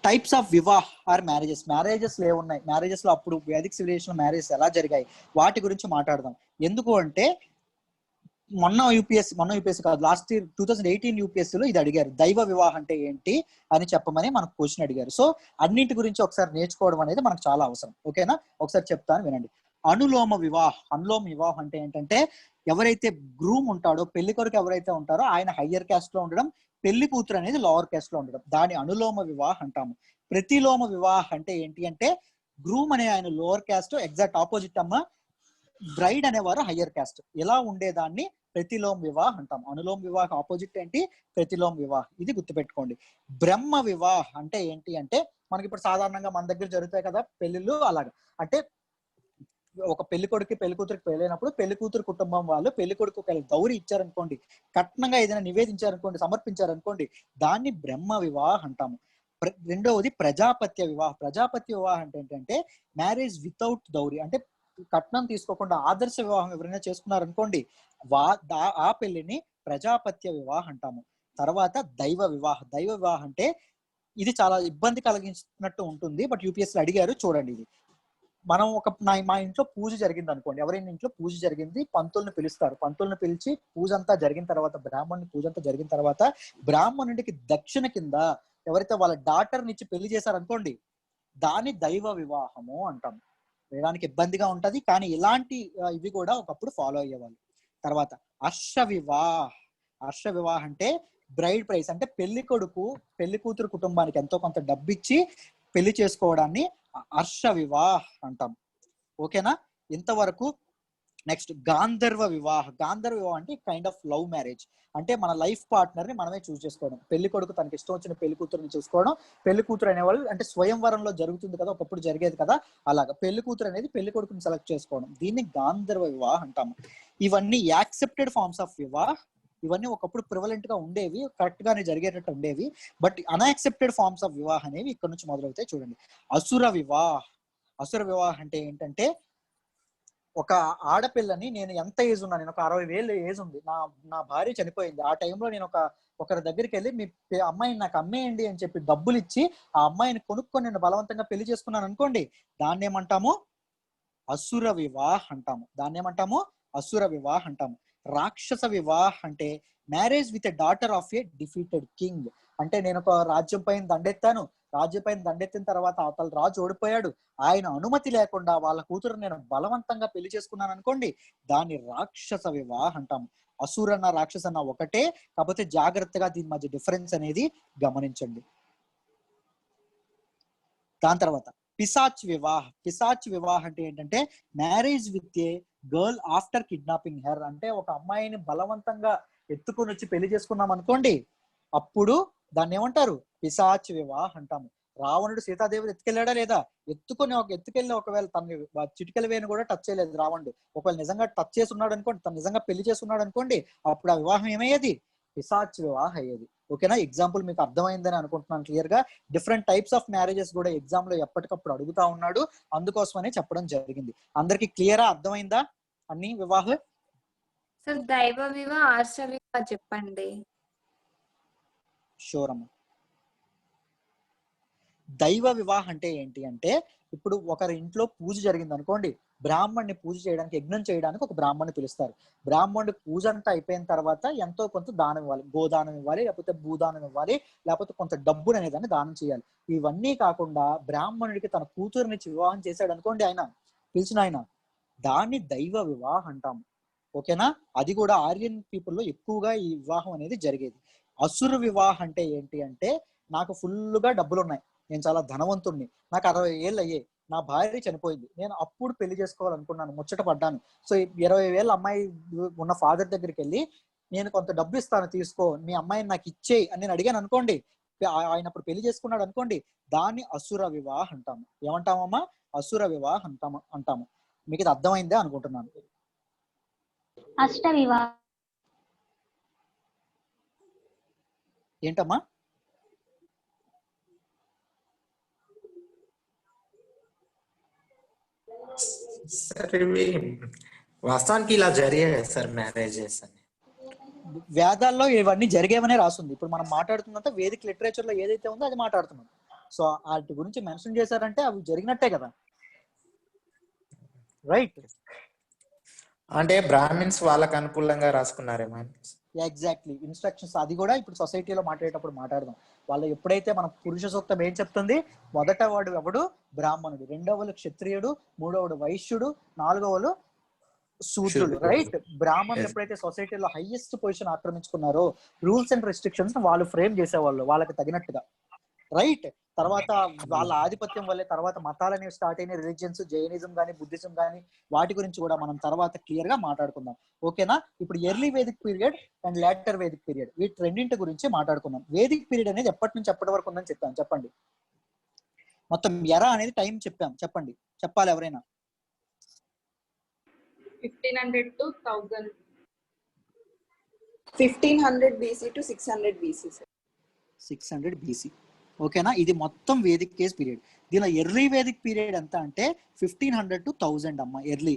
S1: Types of vivah are marriages. Marriages ఏమున్నాయి, మ్యారేజెస్ లో అప్పుడు వేదిక్ సివిలైజేషన్ మ్యారేజెస్ ఎలా జరిగాయి, వాటి గురించి మాట్లాడదాం. ఎందుకు అంటే మొన్న యూపీఎస్సీ కాదు, లాస్ట్ ఇయర్ 2018 యూపీఎస్సీలో ఇది అడిగారు. దైవ వివాహం అంటే ఏంటి అని చెప్పమని మనకు క్వశ్చన్ అడిగారు. సో అన్నింటి గురించి ఒకసారి నేర్చుకోవడం అనేది మనకు చాలా అవసరం. ఓకేనా? ఒకసారి చెప్తాను వినండి. అనులోమ వివాహం అంటే ఏంటంటే, ఎవరైతే గ్రూమ్ ఉంటాడో, పెళ్లి కొరకు ఎవరైతే ఉంటారో ఆయన హయ్యర్ క్యాస్ట్ లో ఉండడం, పెళ్లి కూతురు అనేది లోవర్ క్యాస్ట్ లో ఉండడం, దాని అనులోమ వివాహం అంటాము. ప్రతిలోమ వివాహం అంటే ఏంటి అంటే, గ్రూమ్ అనే ఆయన లోవర్ క్యాస్ట్, ఎగ్జాక్ట్ ఆపోజిట్ అమ్మ బ్రైడ్ అనేవారు హయ్యర్ క్యాస్ట్. ఇలా ఉండేదాన్ని ప్రతిలోమ వివాహ అంటాం. అనులోమ వివాహ ఆపోజిట్ ఏంటి? ప్రతిలోమ వివాహ. ఇది గుర్తుపెట్టుకోండి. బ్రహ్మ వివాహ అంటే ఏంటి అంటే, మనకి ఇప్పుడు సాధారణంగా మన దగ్గర జరుగుతాయి కదా పెళ్లిళ్ళు, అలాగా. అంటే ఒక పెళ్లి కొడుకు పెళ్లి కూతురికి పెళ్ళైనప్పుడు పెళ్లి కూతురు కుటుంబం వాళ్ళు పెళ్లి కొడుకు ఒక గౌరీ ఇచ్చారనుకోండి, కట్నంగా ఏదైనా నివేదించారనుకోండి, సమర్పించారనుకోండి, దాన్ని బ్రహ్మ వివాహ అంటాము. రెండవది ప్రజాపత్య వివాహ. ప్రజాపత్య వివాహం అంటే ఏంటంటే, మ్యారేజ్ వితౌట్ దౌరీ, అంటే కట్నం తీసుకోకుండా ఆదర్శ వివాహం ఎవరైనా చేసుకున్నారనుకోండి, ఆ పెళ్లిని ప్రజాపత్య వివాహం అంటాము. తర్వాత దైవ వివాహం అంటే, ఇది చాలా ఇబ్బంది కలిగించినట్టు ఉంటుంది, బట్ యూపీఎస్సీ అడిగారు. చూడండి, ఇది మనం మా ఇంట్లో పూజ జరిగింది అనుకోండి, ఎవరైనా ఇంట్లో పూజ జరిగింది, పంతుల్ని పిలుస్తారు. పంతుల్ని పిలిచి పూజ అంతా జరిగిన తర్వాత, పూజ అంతా జరిగిన తర్వాత బ్రాహ్మణుడికి దక్షిణ కింద ఎవరైతే వాళ్ళ డాటర్ని ఇచ్చి పెళ్లి చేశారనుకోండి, దాన్ని దైవ వివాహము అంటాం. వేయడానికి ఇబ్బందిగా ఉంటది, కానీ ఇలాంటి ఇవి కూడా ఒకప్పుడు ఫాలో అయ్యేవాళ్ళు. తర్వాత హర్ష వివాహ అంటే బ్రైడ్ ప్రైస్, అంటే పెళ్లి కొడుకు పెళ్లి కూతురు కుటుంబానికి ఎంతో కొంత డబ్బిచ్చి పెళ్లి చేసుకోవడాన్ని హర్ష వివాహ అంటాం. ఓకేనా? ఇంతవరకు. నెక్స్ట్ గాంధర్వ వివాహ అంటే కైండ్ ఆఫ్ లవ్ మ్యారేజ్. అంటే మన లైఫ్ పార్ట్నర్ ని మనమే చూస్ చేసుకోవడం. పెళ్లి కొడుకు తనకి ఇష్టం వచ్చిన పెళ్లి కూతురుని చూసుకోవడం. పెళ్లి కూతురు అనేవాళ్ళు అంటే స్వయంవరంలో జరుగుతుంది కదా, ఒకప్పుడు జరిగేది కదా, అలాగా పెళ్లి కూతురు అనేది పెళ్లి కొడుకుని సెలెక్ట్ చేసుకోవడం, దీన్ని గాంధర్వ వివాహ అంటాము. ఇవన్నీ యాక్సెప్టెడ్ ఫార్మ్స్ ఆఫ్ వివాహ. ఇవన్నీ ఒకప్పుడు ప్రివలెంట్ గా ఉండేవి, కరెక్ట్ గానే జరిగేటట్టు ఉండేవి. బట్ అన్యాక్సెప్టెడ్ ఫార్మ్స్ ఆఫ్ వివాహ అనేవి ఇక్కడ నుంచి మొదలవుతాయి. చూడండి, అసుర వివాహ అంటే ఏంటంటే, ఒక ఆడపిల్లని, నేను ఎంత ఏజ్ ఉన్నా, నేను ఒక 60,000 ఏజ్ ఉంది, నా భార్య చనిపోయింది, ఆ టైంలో నేను ఒకరి దగ్గరికి వెళ్ళి మీ అమ్మాయిని నాకు అమ్మేయండి అని చెప్పి డబ్బులు ఇచ్చి ఆ అమ్మాయిని కొనుక్కొని నేను బలవంతంగా పెళ్లి చేసుకున్నాను అనుకోండి, దాన్ని ఏమంటాము? అసుర వివాహ అంటాము. రాక్షస వివాహ అంటే marriage with a daughter of A defeated king. అంటే నేను ఒక రాజ్యం పైన దండెత్తిన తర్వాత అవతల రాజు ఓడిపోయాడు, ఆయన అనుమతి లేకుండా వాళ్ళ కూతురు నేను బలవంతంగా పెళ్లి చేసుకున్నాను అనుకోండి, దాన్ని రాక్షస వివాహ అంటాము. అసురన్న రాక్షసన్న ఒకటే, కాకపోతే జాగ్రత్తగా దీని మధ్య డిఫరెన్స్ అనేది గమనించండి. దాని తర్వాత పిశాచ్ వివాహ అంటే ఏంటంటే, marriage with a girl after kidnapping her. అంటే ఒక అమ్మాయిని బలవంతంగా ఎత్తుకొని వచ్చి పెళ్లి చేసుకున్నాం అనుకోండి, అప్పుడు దాన్ని ఏమంటారు? పిశాచ్ వివాహ అంటాము. రావణుడు సీతాదేవిని ఎత్తుకెళ్ళాడా లేదా? ఎత్తుకెళ్ళి ఒకవేళ తన చిటికెల వేణు కూడా టచ్ చేయలేదు రావణుడు. ఒకవేళ నిజంగా టచ్ చేసి ఉన్నాడు అనుకోండి, తను నిజంగా పెళ్లి చేసి ఉన్నాడు అనుకోండి, అప్పుడు ఆ వివాహం ఏమయ్యేది? పిశాచ్ వివాహం అయ్యేది. ఓకేనా? ఎగ్జాంపుల్ మీకు అర్థమైందని అనుకుంటున్నాను క్లియర్ గా. డిఫరెంట్ టైప్స్ ఆఫ్ మ్యారేజెస్ కూడా ఎగ్జామ్ లో ఎప్పటికప్పుడు అడుగుతా ఉన్నాడు, అందుకోసమనే చెప్పడం జరిగింది. అందరికి క్లియరా? అర్థమైందా అన్ని వివాహం?
S4: సార్ దైవ వివాహ ఆర్ష వివాహ చెప్పండి.
S1: షూర్ అమ్మ. దైవ వివాహం అంటే ఏంటి అంటే, ఇప్పుడు ఒకరి ఇంట్లో పూజ జరిగింది అనుకోండి, బ్రాహ్మణ్ణి పూజ చేయడానికి, యజ్ఞం చేయడానికి ఒక బ్రాహ్మణ్ణి పిలుస్తారు. బ్రాహ్మణుడి పూజ అంతా అయిపోయిన తర్వాత ఎంతో కొంత దానం ఇవ్వాలి. గోదానం ఇవ్వాలి, లేకపోతే భూదానం ఇవ్వాలి, లేకపోతే కొంత డబ్బును అనేదాన్ని దానం చేయాలి. ఇవన్నీ కాకుండా బ్రాహ్మణుడికి తన కూతురునిచ్చి వివాహం చేశాడు అనుకోండి, ఆయన పిలిచిన ఆయన, దాన్ని దైవ వివాహం అంటాము. ఓకేనా? అది కూడా ఆర్యన్ పీపుల్లో ఎక్కువగా ఈ వివాహం అనేది జరిగేది. అసుర వివాహం అంటే ఏంటి అంటే, నాకు ఫుల్గా డబ్బులు ఉన్నాయి, నేను చాలా ధనవంతుణ్ణి, నాకు 60 ఏళ్ళు అయ్యాయి, నా భార్య చనిపోయింది, నేను అప్పుడు పెళ్లి చేసుకోవాలనుకున్నాను, ముచ్చట పడ్డాను. సో 20,000 అమ్మాయి ఉన్న ఫాదర్ దగ్గరికి వెళ్ళి, నేను కొంత డబ్బు ఇస్తాను తీసుకో, మీ అమ్మాయిని నాకు ఇచ్చేయి అని నేను అడిగాను అనుకోండి, ఆయన అప్పుడు పెళ్లి చేసుకున్నాడు అనుకోండి, దాన్ని అసుర వివాహం అంటాము. ఏమంటామమ్మా? అసుర వివాహం అంటాము. మీకు ఇది అర్థమైందే అనుకుంటున్నాను.
S7: అష్ట వివాహ
S1: ఏంటమ్మా?
S10: సార్ ఇవి వాస్తవానికి ఇలా జరిగాయి సార్ మ్యారేజెస్ అని.
S1: వేదాల్లో ఇవన్నీ జరిగేవనే రాస్తుంది. ఇప్పుడు మనం మాట్లాడుతున్నంత వేదిక లిటరేచర్ లో ఏదైతే ఉందో అది మాట్లాడుతున్నాం. సో వాటి గురించి మెన్షన్ చేశారంటే అవి జరిగినట్టే కదా, రైట్?
S10: అంటే బ్రాహ్మిన్స్ వాళ్ళకు అనుకూలంగా రాసుకున్నారేమో.
S1: ఎగ్జాక్ట్లీ, ఇన్స్ట్రక్షన్స్ అది కూడా ఇప్పుడు సొసైటీలో మాట్లాడేటప్పుడు మాట్లాడదాం. వాళ్ళు ఎప్పుడైతే మన పురుష సూక్తం ఏం చెప్తుంది, మొదట వాడు ఎవడు? బ్రాహ్మణుడు, రెండవలు క్షత్రియుడు, మూడవడు వైశ్యుడు, నాలుగవలు శూద్రుడు, రైట్? బ్రాహ్మణులు ఎప్పుడైతే సొసైటీలో హైయెస్ట్ పొజిషన్ ఆక్రమించుకున్నారో, రూల్స్ అండ్ రెస్ట్రిక్షన్స్ వాళ్ళు ఫ్రేమ్ చేసేవాళ్ళు వాళ్ళకి తగినట్టుగా, రైట్? తర్వాత వాళ్ళ ఆధిపత్యం వల్లే తర్వాత మతాలు అనేవి స్టార్ట్ అయిన, రిలీజియన్స్, జైనిజం కానీ బుద్ధిజం కానీ, వాటి గురించి కూడా మనం తర్వాత క్లియర్ గా మాట్లాడుకుందాం. ఓకేనా? ఇప్పుడు early Vedic period and later Vedic period, వీటి రెండింటి గురించి మాట్లాడుకుందాం. వేదిక్ పీరియడ్ అనేది ఎప్పటి నుంచి ఎప్పటి వరకు ఉందని చెప్పాను, చెప్పండి. మొత్తం ఎరా అనేది టైం చెప్పాం, చెప్పండి, చెప్పాలి ఎవరైనా.
S6: 1500 to 1000.
S11: 1500 BC to 600 BC.
S1: 600 BC. ఓకేనా? ఇది మొత్తం వేదిక్ కేస్ పీరియడ్. దీనిలో ఎర్లీ వేదిక్ పీరియడ్ ఎంత అంటే 1500 to 1000 అమ్మ ఎర్లీ.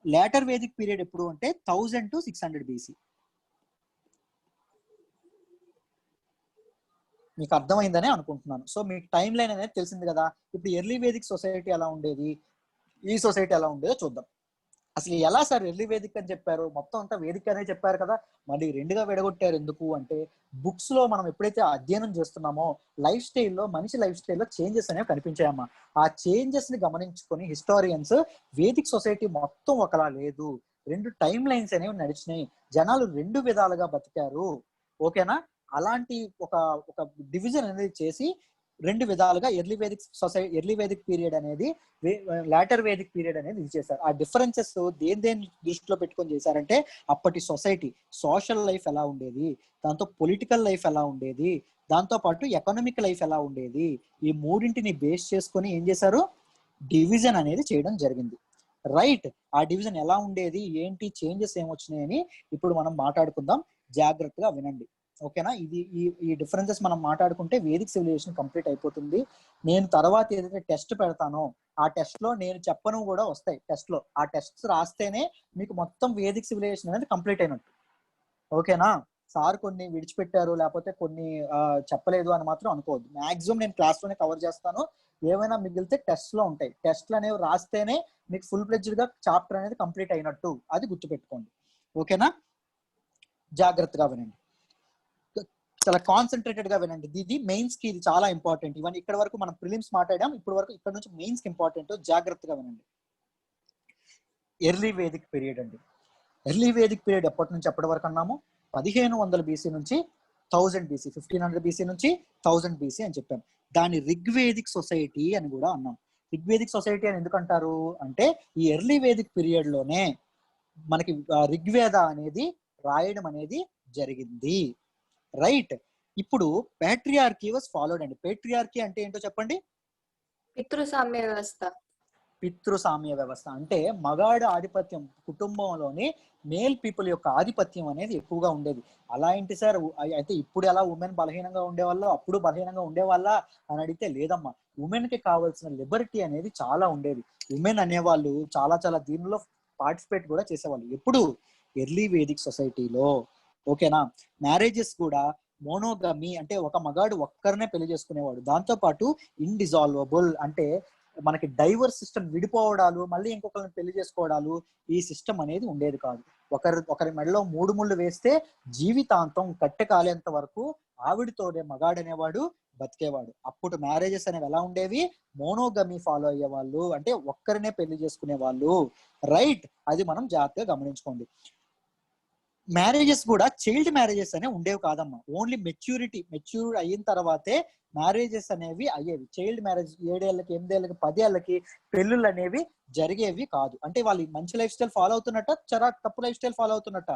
S1: లేటర్ వేదిక్ పీరియడ్ ఎప్పుడు అంటే 1000 to 600 BC. మీకు అర్థమైందనే అనుకుంటున్నాను. సో మీకు టైం లైన్ అనేది తెలిసింది కదా. ఇప్పుడు ఎర్లీ వేదిక్ సొసైటీ ఎలా ఉండేది, ఈ సొసైటీ ఎలా ఉండేదో చూద్దాం. అసలు ఎలా సార్ ఎర్లీ వేదిక్ అని చెప్పారు, మొత్తం అంతా వేదిక అనే చెప్పారు కదా, మళ్ళీ రెండుగా విడగొట్టారు ఎందుకు అంటే, బుక్స్ లో మనం ఎప్పుడైతే అధ్యయనం చేస్తున్నామో లైఫ్ స్టైల్లో, మనిషి లైఫ్ స్టైల్లో చేంజెస్ అనేవి కనిపించాయమ్మా. ఆ చేంజెస్ ని గమనించుకొని హిస్టారియన్స్ వేదిక్ సొసైటీ మొత్తం ఒకలా లేదు, రెండు టైం లైన్స్ అనేవి నడిచినాయి, జనాలు రెండు విధాలుగా బతికారు. ఓకేనా? అలాంటి ఒక డివిజన్ అనేది చేసి రెండు విధాలుగా ఎర్లీ వేదిక్ పీరియడ్ అనేది, లేటర్ వేదిక్ పీరియడ్ అనేది ఇది చేశారు. ఆ డిఫరెన్సెస్ దేని దృష్టిలో పెట్టుకొని చేశారంటే, అప్పటి సొసైటీ సోషల్ లైఫ్ ఎలా ఉండేది, దాంతో పొలిటికల్ లైఫ్ ఎలా ఉండేది, దాంతో పాటు ఎకనామిక్ లైఫ్ ఎలా ఉండేది, ఈ మూడింటిని బేస్ చేసుకొని ఏం చేశారు, డివిజన్ అనేది చేయడం జరిగింది, రైట్? ఆ డివిజన్ ఎలా ఉండేది, ఏంటి చేంజెస్ ఏమొచ్చినాయని ఇప్పుడు మనం మాట్లాడుకుందాం, జాగ్రత్తగా వినండి. ఓకేనా? ఇది ఈ డిఫరెన్సెస్ మనం మాట్లాడుకుంటే వేదిక్ సివిలైజేషన్ కంప్లీట్ అయిపోతుంది. నేను తర్వాత ఏదైతే టెస్ట్ పెడతానో ఆ టెస్ట్ లో నేను చెప్పను కూడా వస్తాయి. టెస్ట్ లో ఆ టెస్ట్ రాస్తేనే మీకు మొత్తం వేదిక్ సివిలైజేషన్ అనేది కంప్లీట్ అయినట్టు. ఓకేనా? సార్ కొన్ని విడిచిపెట్టారు లేకపోతే కొన్ని చెప్పలేదు అని మాత్రం అనుకోవద్దు. మాక్సిమం నేను క్లాస్ లోనే కవర్ చేస్తాను, ఏమైనా మిగిలితే టెస్ట్ లో ఉంటాయి. టెస్ట్లు అనేవి రాస్తేనే మీకు ఫుల్ ఫ్లెడ్జ్డ్ గా చాప్టర్ అనేది కంప్లీట్ అయినట్టు, అది గుర్తుపెట్టుకోండి. ఓకేనా? జాగ్రత్తగా వినండి, చాలా కాన్సన్ట్రేటెడ్ గా వినండి. ఇది మెయిన్స్ కి ఇది చాలా ఇంపార్టెంట్. ఇవన్నీ ఇక్కడ వరకు మనం ప్రిలిమ్స్ మాట్లాడాం, ఇప్పుడు వరకు ఇక్కడ నుంచి మెయిన్స్ కి ఇంపార్టెంట్, జాగ్రత్తగా వినండి. ఎర్లీ వేదిక్ పీరియడ్ అండి. ఎర్లీ వేదిక్ పీరియడ్ ఎప్పటి నుంచి ఎప్పటి వరకు అన్నాము, 1500 BC నుంచి 1000 BC, 1500 BC నుంచి 1000 BC అని చెప్పాం. దాని రిగ్వేదిక్ సొసైటీ అని కూడా అన్నాం. రిగ్వేదిక్ సొసైటీ అని ఎందుకు అంటారు అంటే, ఈ ఎర్లీ వేదిక్ పీరియడ్ లోనే మనకి రిగ్వేద అనేది రాయడం అనేది జరిగింది, రైట్? ఇప్పుడు పేట్రియార్కీ వాజ్ ఫాలోడ్ అండి. పేట్రియార్కీ అంటే ఏంటో చెప్పండి.
S4: పితృసామ్య వ్యవస్థ.
S1: పితృసామ్య వ్యవస్థ అంటే మగాడు ఆధిపత్యం, కుటుంబంలోని మేల్ పీపుల్ యొక్క ఆధిపత్యం అనేది ఎక్కువగా ఉండేది. అలా ఏంటి సార్, అయితే ఇప్పుడు ఎలా ఉమెన్ బలహీనంగా ఉండేవాళ్ళో అప్పుడు బలహీనంగా ఉండేవాళ్ళ అని అడిగితే లేదమ్మా. ఉమెన్ కి కావాల్సిన లిబర్టీ అనేది చాలా ఉండేది. ఉమెన్ అనేవాళ్ళు చాలా చాలా దీనిలో పార్టిసిపేట్ కూడా చేసేవాళ్ళు. ఎప్పుడు ఎర్లీ వేదిక్ సొసైటీలో. ఓకేనా. మ్యారేజెస్ కూడా మోనోగమి అంటే ఒక మగాడు ఒక్కరినే పెళ్లి చేసుకునేవాడు. దాంతో పాటు ఇండిజాల్వబుల్ అంటే మనకి డైవర్స్ సిస్టమ్, విడిపోవడాలు, మళ్ళీ ఇంకొకరిని పెళ్లి చేసుకోవడాలు, ఈ సిస్టమ్ అనేది ఉండేది కాదు. ఒకరి మెడలో 3 ముళ్ళు వేస్తే జీవితాంతం కట్టె కాలేంత వరకు ఆవిడతోనే మగాడనేవాడు బతికేవాడు. అప్పుడు మ్యారేజెస్ అనేవి ఎలా ఉండేవి, మోనోగమి ఫాలో అయ్యేవాళ్ళు, అంటే ఒక్కరినే పెళ్లి చేసుకునే వాళ్ళు. రైట్, అది మనం జాగ్రత్తగా గమనించుకోండి. మ్యారేజెస్ కూడా చైల్డ్ మ్యారేజెస్ అనే ఉండేవి కాదమ్మా. ఓన్లీ మెచ్యూర్ అయిన తర్వాతే మ్యారేజెస్ అనేవి అయ్యేవి. చైల్డ్ మ్యారేజ్ 7 ఏళ్ళకి 8 ఏళ్ళకి 10 ఏళ్ళకి పెళ్ళిళ్ళు అనేవి జరిగేవి కాదు. అంటే వాళ్ళు మంచి లైఫ్ స్టైల్ ఫాలో అవుతున్నట్ట, తప్పు లైఫ్ స్టైల్ ఫాలో అవుతున్నట్ట?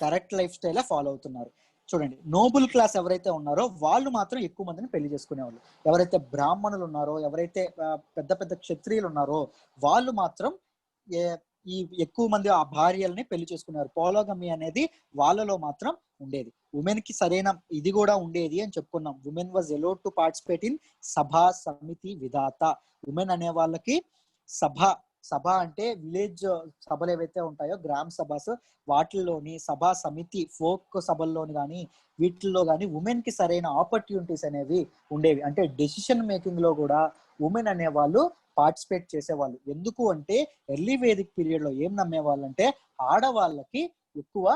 S1: కరెక్ట్ లైఫ్ స్టైల్ ఫాలో అవుతున్నారు. చూడండి, నోబుల్ క్లాస్ ఎవరైతే ఉన్నారో వాళ్ళు మాత్రం ఎక్కువ మందిని పెళ్లి చేసుకునేవాళ్ళు. ఎవరైతే బ్రాహ్మణులు ఉన్నారో, ఎవరైతే పెద్ద పెద్ద క్షత్రియులు ఉన్నారో వాళ్ళు మాత్రం ఈ ఎక్కువ మంది ఆ భార్యల్ని పెళ్లి చేసుకున్నారు. పోలోగమి అనేది వాళ్ళలో మాత్రం ఉండేది. ఉమెన్ కి సరైన ఇది కూడా ఉండేది అని చెప్పుకున్నాం. Women was allowed to participate in సభా సమితి విధాత. ఉమెన్ అనే వాళ్ళకి సభ అంటే విలేజ్ సభలు ఏవైతే ఉంటాయో, గ్రామ సభస్, వాటిల్లోని సభా సమితి ఫోక్ సభల్లోని కానీ వీటిల్లో కానీ ఉమెన్ కి సరైన ఆపర్చునిటీస్ అనేవి ఉండేవి. అంటే డెసిషన్ మేకింగ్ లో కూడా ఉమెన్ అనేవాళ్ళు పార్టిసిపేట్ చేసేవాళ్ళు. ఎందుకు అంటే ఎర్లీ వేదిక్ పీరియడ్ లో ఏం నమ్మేవాళ్ళు అంటే ఆడవాళ్ళకి ఎక్కువ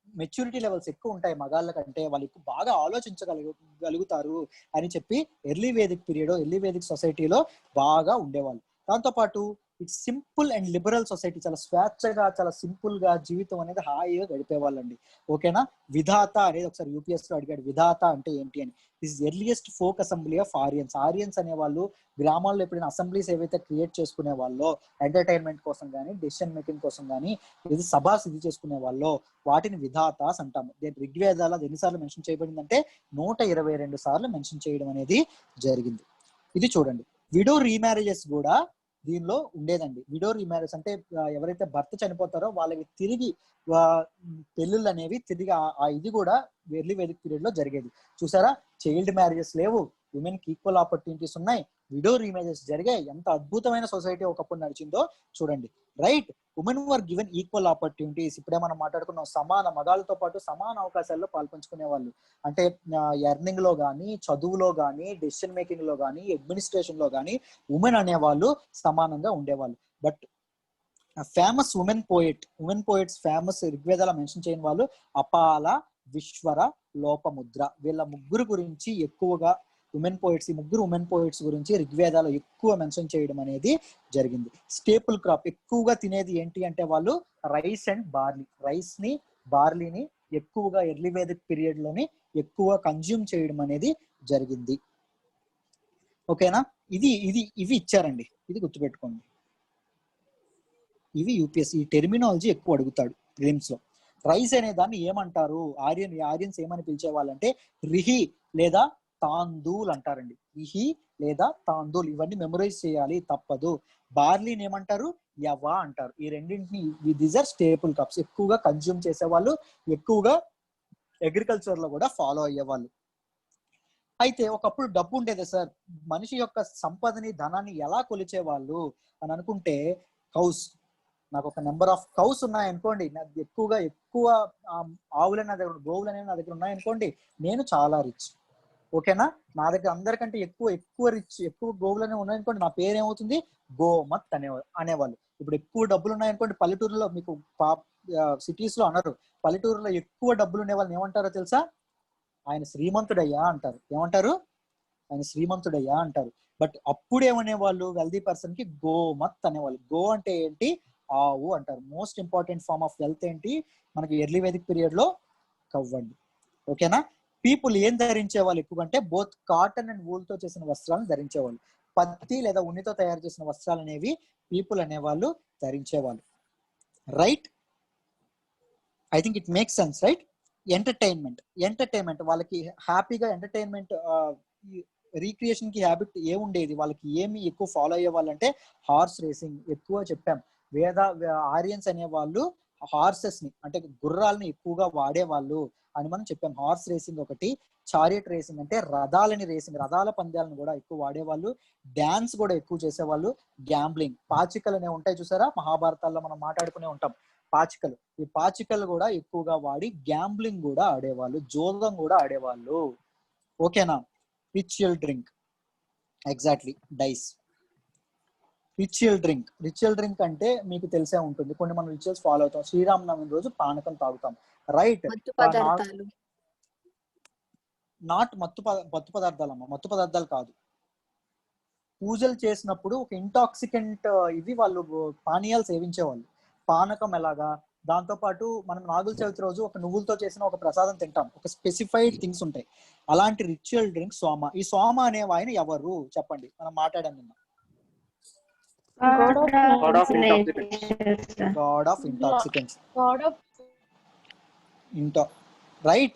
S1: మెచ్యూరిటీ లెవెల్స్ ఎక్కువ ఉంటాయి మగాళ్ళ కంటే, వాళ్ళు ఎక్కువ బాగా ఆలోచించగలుగుతారు అని చెప్పి early Vedic period, early Vedic సొసైటీలో బాగా ఉండేవాళ్ళు. దాంతోపాటు it's simple and liberal society. చాలా స్వేచ్ఛగా, చాలా సింపుల్ గా జీవితం అనేది హాయిగా గడిపేవాళ్ళండి. ఓకేనా. విధాత అనేది ఒకసారి యూపీఎస్ లో అడిగాడు, విధాత అంటే ఏంటి అని. This earliest folk assembly of ఆరియన్స్. ఆరియన్స్ అనే వాళ్ళు గ్రామాల్లో ఎప్పుడైనా అసెంబ్లీస్ ఏవైతే క్రియేట్ చేసుకునే వాళ్ళో ఎంటర్టైన్మెంట్ కోసం కానీ, డెసిషన్ మేకింగ్ కోసం కానీ, ఇది సభాస్ ఇది చేసుకునే వాళ్ళు, వాటిని విధాతాస్ అంటాము. ఋగ్వేదాలు అది ఎన్నిసార్లు మెన్షన్ చేయబడిందంటే 122 సార్లు మెన్షన్ చేయడం అనేది జరిగింది. ఇది చూడండి. విడో రీమ్యారేజెస్ కూడా దీనిలో ఉండేదండి. విడో రీమ్యారేజ్ అంటే ఎవరైతే భర్త చనిపోతారో వాళ్ళకి తిరిగి పెళ్ళిళ్ళు అనేవి తిరిగి ఇది కూడా ఎర్లీ వేదిక్ పీరియడ్ లో జరిగేది. చూసారా, చైల్డ్ మ్యారేజెస్ లేవు, ఉమెన్ కి ఈక్వల్ ఆపర్చునిటీస్ ఉన్నాయి, విడో రీమ్యారేజెస్ జరిగాయి. ఎంత అద్భుతమైన సొసైటీ ఒకప్పుడు నడిచిందో చూడండి. Right, women were given equal opportunities. ఇప్పుడే మనం మాట్లాడుకున్నాం, సమాన మగాళ్ళతో పాటు సమాన అవకాశాల్లో పాల్పంచుకునే వాళ్ళు. అంటే ఎర్నింగ్ లో కానీ, చదువులో కానీ, డెసిషన్ మేకింగ్ లో కానీ, అడ్మినిస్ట్రేషన్ లో కానీ ఉమెన్ అనేవాళ్ళు సమానంగా ఉండేవాళ్ళు. But famous women poets famous ఋగ్వేదాల మెన్షన్ చేయని వాళ్ళు అపాల, విశ్వర, లోపముద్ర. వీళ్ళ ముగ్గురు గురించి ఎక్కువగా ఉమెన్ పోయిట్స్, ఈ ముగ్గురు ఉమెన్ పోయిట్స్ గురించి ఋగ్వేదాలు ఎక్కువ మెన్షన్ చేయడం అనేది జరిగింది. స్టేపుల్ క్రాప్ ఎక్కువగా తినేది ఏంటి అంటే వాళ్ళు రైస్ అండ్ బార్లీ. రైస్ ని, బార్లీని ఎక్కువగా ఎర్లీ వేదిక్ పీరియడ్ లోని ఎక్కువ కన్జ్యూమ్ చేయడం అనేది జరిగింది. ఓకేనా. ఇవి ఇచ్చారండి, ఇది గుర్తుపెట్టుకోండి. ఇవి యూపీఎస్ ఈ టెర్మినాలజీ ఎక్కువ అడుగుతాడు గ్లిమ్స్ లో. రైస్ అనే దాన్ని ఏమంటారు, ఆరియన్స్ ఏమని పిలిచేవాళ్ళంటే రిహి లేదా తాందూల్ అంటారండి. రిహి లేదా తాందూల్, ఇవన్నీ మెమరైజ్ చేయాలి, తప్పదు. బార్లీని ఏమంటారు, యవా అంటారు. ఈ రెండింటిని దీస్ ఆర్ స్టేపుల్ కప్స్. ఎక్కువగా కన్జ్యూమ్ చేసేవాళ్ళు, ఎక్కువగా అగ్రికల్చర్ లో కూడా ఫాలో అయ్యేవాళ్ళు. అయితే ఒకప్పుడు డబ్బు ఉండేది సార్. మనిషి యొక్క సంపదని, ధనాన్ని ఎలా కొలిచేవాళ్ళు అని అనుకుంటే, కౌస్. నాకు ఒక నెంబర్ ఆఫ్ కౌస్ ఉన్నాయనుకోండి, నాకు ఎక్కువ ఆవులు నా దగ్గర, గోవులు అనేవి నా దగ్గర ఉన్నాయనుకోండి, నేను చాలా రిచ్. ఓకేనా. నా దగ్గర అందరికంటే ఎక్కువ రిచ్, ఎక్కువ గోవులు అనేవి ఉన్నాయనుకోండి, నా పేరు ఏమవుతుంది, గోమత్ అనేవాళ్ళు. ఇప్పుడు ఎక్కువ డబ్బులు ఉన్నాయనుకోండి, పల్లెటూరులో, మీకు సిటీస్ లో అనరు, పల్లెటూరులో ఎక్కువ డబ్బులు ఉండే వాళ్ళని ఏమంటారో తెలుసా, ఆయన శ్రీమంతుడయ్యా అంటారు. ఏమంటారు, ఆయన శ్రీమంతుడయ్యా అంటారు. బట్ అప్పుడు ఏమనేవాళ్ళు, వెల్దీ పర్సన్ కి గోమత్ అనేవాళ్ళు. గో అంటే ఏంటి, ఆవు అంటారు. Most important form of wealth ఏంటి మనకి ఎర్లీ వేదిక్ పీరియడ్ లో, కవ్వండి. ఓకేనా. పీపుల్ ఏం ధరించేవాళ్ళు ఎక్కువ అంటే బోత్ కాటన్ అండ్ వూల్ తో చేసిన వస్త్రాలను ధరించేవాళ్ళు. పత్తి లేదా ఉన్నితో తయారు చేసిన వస్త్రాలు అనేవి పీపుల్ అనేవాళ్ళు ధరించేవాళ్ళు. Right. I think it makes sense right. Entertainment వాళ్ళకి హ్యాపీగా ఎంటర్టైన్మెంట్ రీక్రియేషన్ కి హ్యాబిట్ ఏముండేది, వాళ్ళకి ఏమి ఎక్కువ ఫాలో అయ్యే వాళ్ళంటే హార్స్ రేసింగ్ ఎక్కువ చెప్పాం. ఆరియన్స్ అనే వాళ్ళు హార్సెస్ ని అంటే గుర్రాలని ఎక్కువగా వాడేవాళ్ళు అని మనం చెప్పాం. హార్స్ రేసింగ్ ఒకటి, చారియట్ రేసింగ్ అంటే రథాల పందాలను కూడా ఎక్కువ వాడేవాళ్ళు, డాన్స్ కూడా ఎక్కువ చేసేవాళ్ళు, గ్యాంబ్లింగ్, పాచికలు అనేవి ఉంటాయి చూసారా మహాభారతాల్లో మనం మాట్లాడుకునే ఉంటాం పాచికలు. ఈ పాచికలు కూడా ఎక్కువగా వాడి గ్యాంబ్లింగ్ కూడా ఆడేవాళ్ళు, జోదం కూడా ఆడేవాళ్ళు. ఓకేనా. Ritual drink, exactly dice. Ritual drink అంటే మీకు తెలిసే ఉంటుంది, కొన్ని మనం రిచువల్స్ ఫాలో అవుతాం. శ్రీరామనవమి రోజు పానకం తాగుతాం, రైట్. నాట్ మత్తు పదార్థాలు కాదు. పూజలు చేసినప్పుడు ఒక ఇంటాక్సికెంట్ ఇవి వాళ్ళు పానీయాలు సేవించేవాళ్ళు. పానకం ఎలాగా, దాంతో పాటు మనం నాగుల చవితి రోజు ఒక నువ్వులతో చేసిన ఒక ప్రసాదం తింటాం, ఒక స్పెసిఫైడ్ థింగ్స్ ఉంటాయి. అలాంటి రిచువల్ డ్రింక్ సోమ. ఈ సోమ అనే ఆయన ఎవరు చెప్పండి, మనం మాట్లాడాం నిన్న. God of intoxicants right.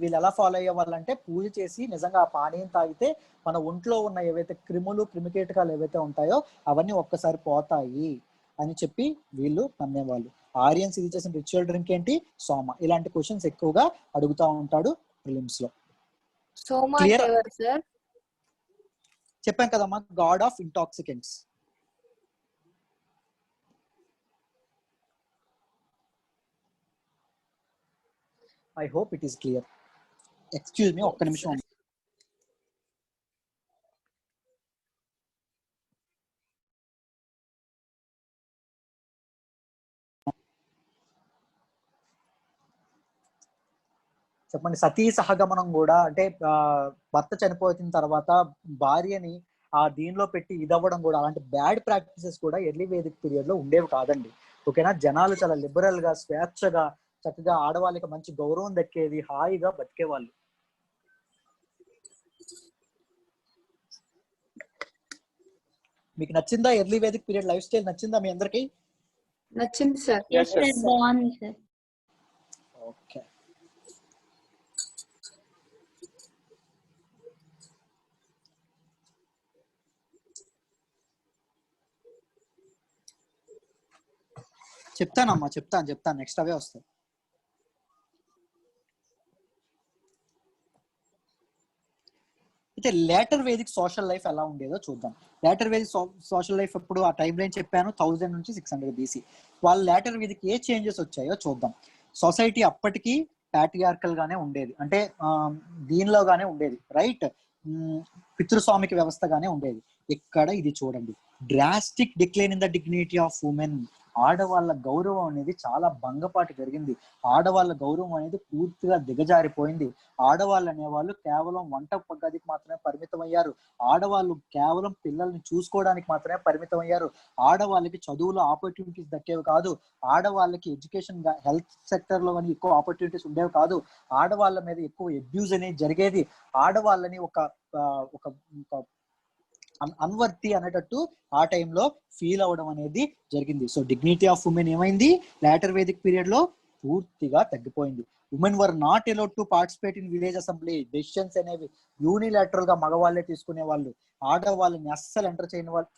S1: వీళ్ళు ఎలా ఫాలో అయ్యే వాళ్ళంటే పూజ చేసి నిజంగా ఆ పానీయం తాగితే మన ఒంట్లో ఉన్న ఏవైతే క్రిమికీటకాలు ఏవైతే ఉంటాయో అవన్నీ ఒక్కసారి పోతాయి అని చెప్పి వీళ్ళు నమ్మేవాళ్ళు. ఆరియన్స్ ఇది చేసిన రిచువల్ డ్రింక్ ఏంటి, సోమ. ఇలాంటి క్వశ్చన్స్ ఎక్కువగా అడుగుతా ఉంటాడు ప్రిలిమ్స్ లో. క్లియర్ చెప్పాం కదమ్మా, God of intoxicants. I hope it is clear. Excuse me, ఒక్క నిమిషం. చెప్పండి. సతీ సహగమనం కూడా అంటే భర్త చనిపోయిన తర్వాత భార్యని దీనిలో పెట్టి ఇదవ్వడం కూడా, అలాంటి బ్యాడ్ ప్రాక్టీసెస్ కూడా ఎర్లీ వేదిక్ పీరియడ్ లో ఉండేవి కాదండి. ఓకేనా. జనాలు చాలా లిబరల్ గా, స్వేచ్ఛగా, చక్కగా ఆడవాళ్ళకి మంచి గౌరవం దక్కేది, హాయిగా బతికేవాళ్ళు. మీకు నచ్చిందా early Vedic period life style? నచ్చిందా మీ అందరికి?
S4: నచ్చింది సార్.
S7: బాగుంది సార్.
S1: ఓకే. చెప్తానమ్మా, చెప్తాను. నెక్స్ట్ అవే వస్తాయి. అయితే లేటర్ వేదిక్ సోషల్ లైఫ్ ఎలా ఉండేదో చూద్దాం. లేటర్ వేదిక్ సోషల్ లైఫ్ అప్పుడు ఆ టైం లైన్ చెప్పాను, 1000 నుంచి 600 BC. వాళ్ళ లేటర్ వేదిక్ ఏ చేంజెస్ వచ్చాయో చూద్దాం. సొసైటీ అప్పటికి ప్యాట్రియార్కల్ గానే ఉండేది, అంటే దీనిలోగానే ఉండేది, రైట్. పితృస్వామిక వ్యవస్థగానే ఉండేది. ఇక్కడ ఇది చూడండి, drastic decline in the dignity of women. ఆడవాళ్ళ గౌరవం అనేది చాలా భంగపాటు జరిగింది. ఆడవాళ్ళ గౌరవం అనేది పూర్తిగా దిగజారిపోయింది. ఆడవాళ్ళు అనేవాళ్ళు కేవలం వంట గదికి మాత్రమే పరిమితం అయ్యారు. ఆడవాళ్ళు కేవలం పిల్లల్ని చూసుకోవడానికి మాత్రమే పరిమితం అయ్యారు. ఆడవాళ్ళకి చదువులో ఆపర్చునిటీస్ దక్కేవి కాదు. ఆడవాళ్ళకి ఎడ్యుకేషన్, హెల్త్ సెక్టర్ లో కానీ ఎక్కువ ఆపర్చునిటీస్ ఉండేవి కాదు. ఆడవాళ్ళ మీద ఎక్కువ అబ్యూజ్ అనేది జరిగేది. ఆడవాళ్ళని ఒక అన్వర్తి అనేటట్టు ఆ టైంలో ఫీల్ అవ్వడం అనేది జరిగింది. సో డిగ్నిటీ ఆఫ్ ఉమెన్ ఏమైంది లేటర్ వేదిక్ పీరియడ్ లో? పూర్తిగా తగ్గిపోయింది. Women were not allowed to participate in village assembly. Decisions అనేవి యూనిలాటరల్ గా మగవాళ్ళే తీసుకునే వాళ్ళు. ఆడవాళ్ళని అస్సలు ఎంటర్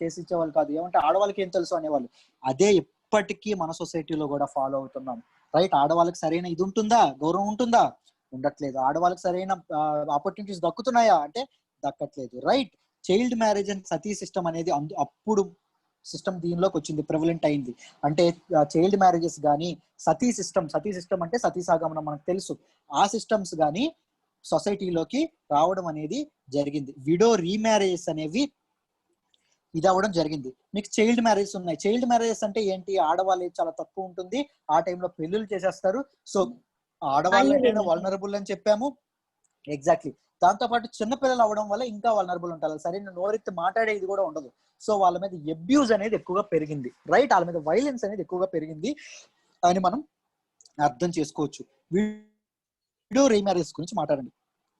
S1: చేసి ఇచ్చేవాళ్ళు కాదు. ఏమంటే ఆడవాళ్ళకి ఏం తెలుసు అనేవాళ్ళు. అదే ఇప్పటికీ మన సొసైటీలో కూడా ఫాలో అవుతున్నాం, రైట్. ఆడవాళ్ళకి సరైన ఇది ఉంటుందా, గౌరవం ఉంటుందా? ఉండట్లేదు. ఆడవాళ్ళకి సరైన ఆపర్చునిటీస్ దక్కుతున్నాయా అంటే దక్కట్లేదు, right. Child marriage and sati system అనేది అప్పుడు సిస్టమ్ దీనిలోకి వచ్చింది, ప్రివలెంట్ అయింది. అంటే చైల్డ్ మ్యారేజెస్ కానీ, సతీ సిస్టమ్ అంటే సతీ సాగమనం మనకు తెలుసు, ఆ సిస్టమ్స్ కానీ సొసైటీలోకి రావడం అనేది జరిగింది. విడో రీమ్యారేజెస్ అనేవి ఇది అవ్వడం జరిగింది. మీకు చైల్డ్ మ్యారేజెస్ ఉన్నాయి. చైల్డ్ మ్యారేజెస్ అంటే ఏంటి? ఆడవాళ్ళు చాలా తక్కువ ఉంటుంది, ఆ టైంలో పెళ్లిళ్ళు చేసేస్తారు. సో ఆడవాళ్ళంటేనే వల్నరబుల్ అని చెప్పాము, ఎగ్జాక్ట్లీ. దాంతో పాటు చిన్నపిల్లలు అవ్వడం వల్ల ఇంకా వల్నరబుల్ ఉంటారు. సరైన నోరెత్తి మాట్లాడేది కూడా ఉండదు. సో వాళ్ళ మీద అబ్యూజ్ అనేది ఎక్కువగా పెరిగింది, రైట్. వాళ్ళ మీద వైలెన్స్ అనేది ఎక్కువగా పెరిగింది అని మనం అర్థం చేసుకోవచ్చు. విడో రీమ్యారేజ్ గురించి మాట్లాడండి.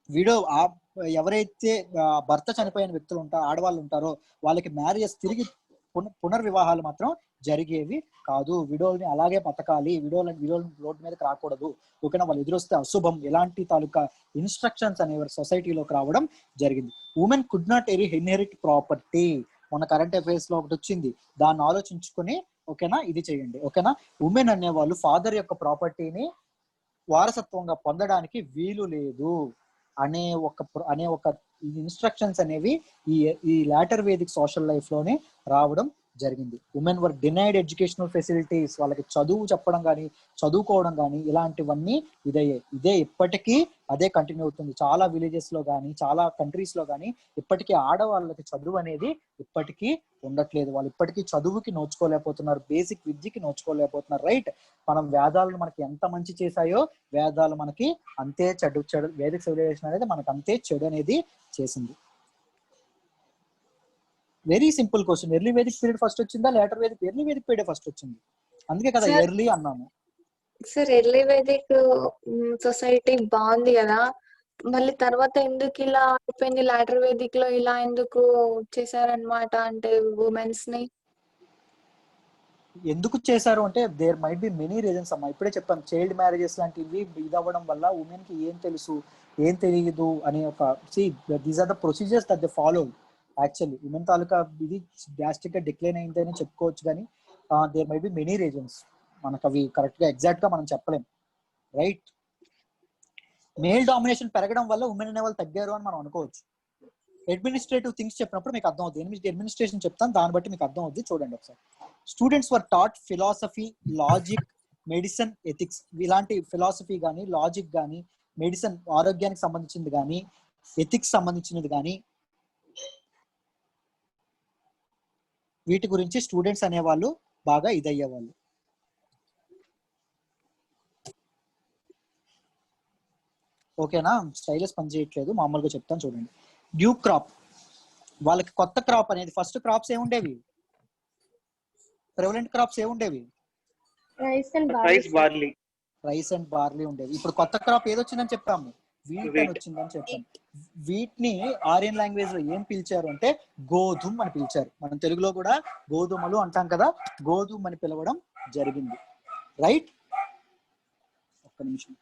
S1: విడో ఎవరైతే భర్త చనిపోయిన వ్యక్తులు ఉంటారో, ఆడవాళ్ళు ఉంటారో, వాళ్ళకి మ్యారేజెస్ తిరిగి పునర్వివాహాలు మాత్రం జరిగేవి కాదు. విడోల్ని అలాగే బతకాలి, విడోలు రోడ్డు మీదకి రాకూడదు, ఓకేనా, వాళ్ళు ఎదురొస్తే అశుభం, ఎలాంటి తాలూకా ఇన్స్ట్రక్షన్స్ అనేవి సొసైటీలోకి రావడం జరిగింది. Women could not inherit property, మన కరెంట్ అఫైర్స్ లో ఒకటి వచ్చింది, దాన్ని ఆలోచించుకొని ఓకేనా ఇది చేయండి. ఓకేనా, ఉమెన్ అనేవాళ్ళు ఫాదర్ యొక్క ప్రాపర్టీని వారసత్వంగా పొందడానికి వీలు లేదు అనే ఒక ఇన్స్ట్రక్షన్స్ అనేవి ఈ లాటర్ వేదిక్ సోషల్ లైఫ్ లోనే రావడం జరిగింది. ఉమెన్ వర్ డినైడ్ ఎడ్యుకేషనల్ ఫెసిలిటీస్, వాళ్ళకి చదువు చెప్పడం కానీ చదువుకోవడం కానీ ఇలాంటివన్నీ ఇదే ఇప్పటికీ అదే కంటిన్యూ అవుతుంది. చాలా విలేజెస్ లో కానీ చాలా కంట్రీస్ లో కానీ ఇప్పటికీ ఆడవాళ్ళకి చదువు అనేది ఇప్పటికీ ఉండట్లేదు. వాళ్ళు ఇప్పటికీ చదువుకి నోచుకోలేకపోతున్నారు, బేసిక్ విద్యకి నోచుకోలేకపోతున్నారు. రైట్, మనం వేదాలను మనకి ఎంత మంచి చేశాయో వేదాలు మనకి అంతే చెడు వేదిక్ సివిలైజేషన్ అనేది మనకు అంతే చెడు అనేది చేసింది. Very simple question, early Vedic period first వచ్చిందా later Vedic? Early Vedic period first వచ్చింది, అందుకే కదా ఎర్లీ అన్నాము.
S4: సార్ ఎర్లీ వేదిక్ సొసైటీ బాగుంది కదా, మళ్ళీ తర్వాత ఎందుకు ఇలా అయిపోయింది, లాటర్ వేదిక్ లో ఇలా ఎందుకు చేశారనమాట, అంటే ఉమెన్స్ ని
S1: ఎందుకు చేశారు అంటే there might be many reasons అమ్మా. ఇప్పుడే చెప్పాను, చైల్డ్ మ్యారేజెస్ లాంటివి ఇది అవ్వడం వల్ల ఉమెన్ కి ఏం తెలుసు ఏం తెలియదు అనే ఒక these are the procedures that they follow. Actually women తాలూకా ఇది డ్రాస్టిక్ గా డిక్లైన్ అయిందని చెప్పుకోవచ్చు, కానీ there might be many reasons, మనకు అవి కరెక్ట్ గా ఎగ్జాక్ట్ గా మనం చెప్పలేం. రైట్, మేల్ డామినేషన్ పెరగడం వల్ల ఉమెన్ అనే వాళ్ళు తగ్గారు అని మనం అనుకోవచ్చు. అడ్మినిస్ట్రేటివ్ థింగ్స్ చెప్పినప్పుడు మీకు అర్థం అవుతుంది. అడ్మినిస్ట్రేషన్ చెప్తాను, దాన్ని బట్టి మీకు అర్థం అవుతుంది. చూడండి ఒకసారి. Students were taught philosophy, logic, medicine, ethics. ఇలాంటి ఫిలాసఫీ కానీ లాజిక్ కానీ మెడిసిన్ ఆరోగ్యానికి సంబంధించింది కానీ ఎథిక్స్ సంబంధించినది కానీ వీటి గురించి స్టూడెంట్స్ అనేవాళ్ళు బాగా ఇదయ్యేవాళ్ళు. ఓకేనా, స్టైలస్ పని చేయట్లేదు, మామూలుగా చెప్తాను చూడండి. న్యూ క్రాప్, వాళ్ళకి కొత్త క్రాప్ అనేది, ఫస్ట్ క్రాప్స్ ఏముండేవి, ప్రెవలెంట్ క్రాప్స్ ఏముండేవి,
S2: రైస్ అండ్
S1: బార్లీ ఉండేవి. ఇప్పుడు కొత్త క్రాప్ ఏదొచ్చిందని చెప్పాము, వీట్ అని వచ్చిందని చెప్పాము. వీటిని ఆరియన్ లాంగ్వేజ్ లో ఏం పిలిచారు అంటే గోధుమ అని పిలిచారు. మనం తెలుగులో కూడా గోధుమలు అంటాం కదా, గోధుమ అని పిలవడం జరిగింది. రైట్, ఒక్క నిమిషం.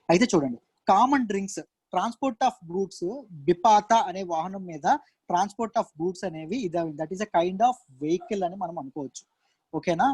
S1: అయితే చూడండి, common drinks, transport of goods, బిపాత అనే వాహనం మీద ట్రాన్స్పోర్ట్ ఆఫ్ గూడ్స్ అనేవి that is a kind of vehicle అని మనం అనుకోవచ్చు. ఓకేనా,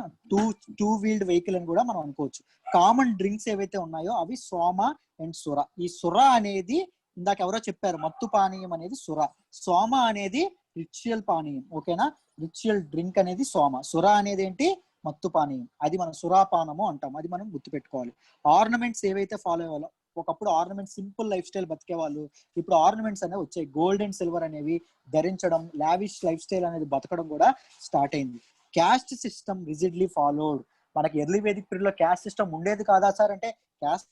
S1: టూ వీల్డ్ వెహికల్ అని కూడా మనం అనుకోవచ్చు. కామన్ డ్రింక్స్ ఏవైతే ఉన్నాయో అవి సోమ అండ్ సుర. ఈ సుర అనేది ఇందాక ఎవరో చెప్పారు, మత్తు పానీయం అనేది సుర, సోమ అనేది రిచువల్ పానీయం. ఓకేనా, రిచువల్ డ్రింక్ అనేది సోమ, సుర అనేది ఏంటి, మత్తు పానీయం. అది మనం సురాపానము అంటాం, అది మనం గుర్తుపెట్టుకోవాలి. ఆర్నమెంట్స్ ఏవైతే ఫాలో అయ్యేవాళ్ళో, ఒకప్పుడు ఆర్నమెంట్స్ సింపుల్ లైఫ్ స్టైల్ బతికే వాళ్ళు, ఇప్పుడు ఆర్నమెంట్స్ అనేవి వచ్చాయి. గోల్డ్ అండ్ సిల్వర్ అనేవి ధరించడం, లావిష్ లైఫ్ స్టైల్ అనేది బతకడం కూడా స్టార్ట్ అయింది. Caste system rigidly followed. మనకి ఎర్లీ వేదిక్ పీరియడ్ లో క్యాస్ట్ సిస్టమ్ ఉండేది కాదా సార్ అంటే, క్యాస్ట్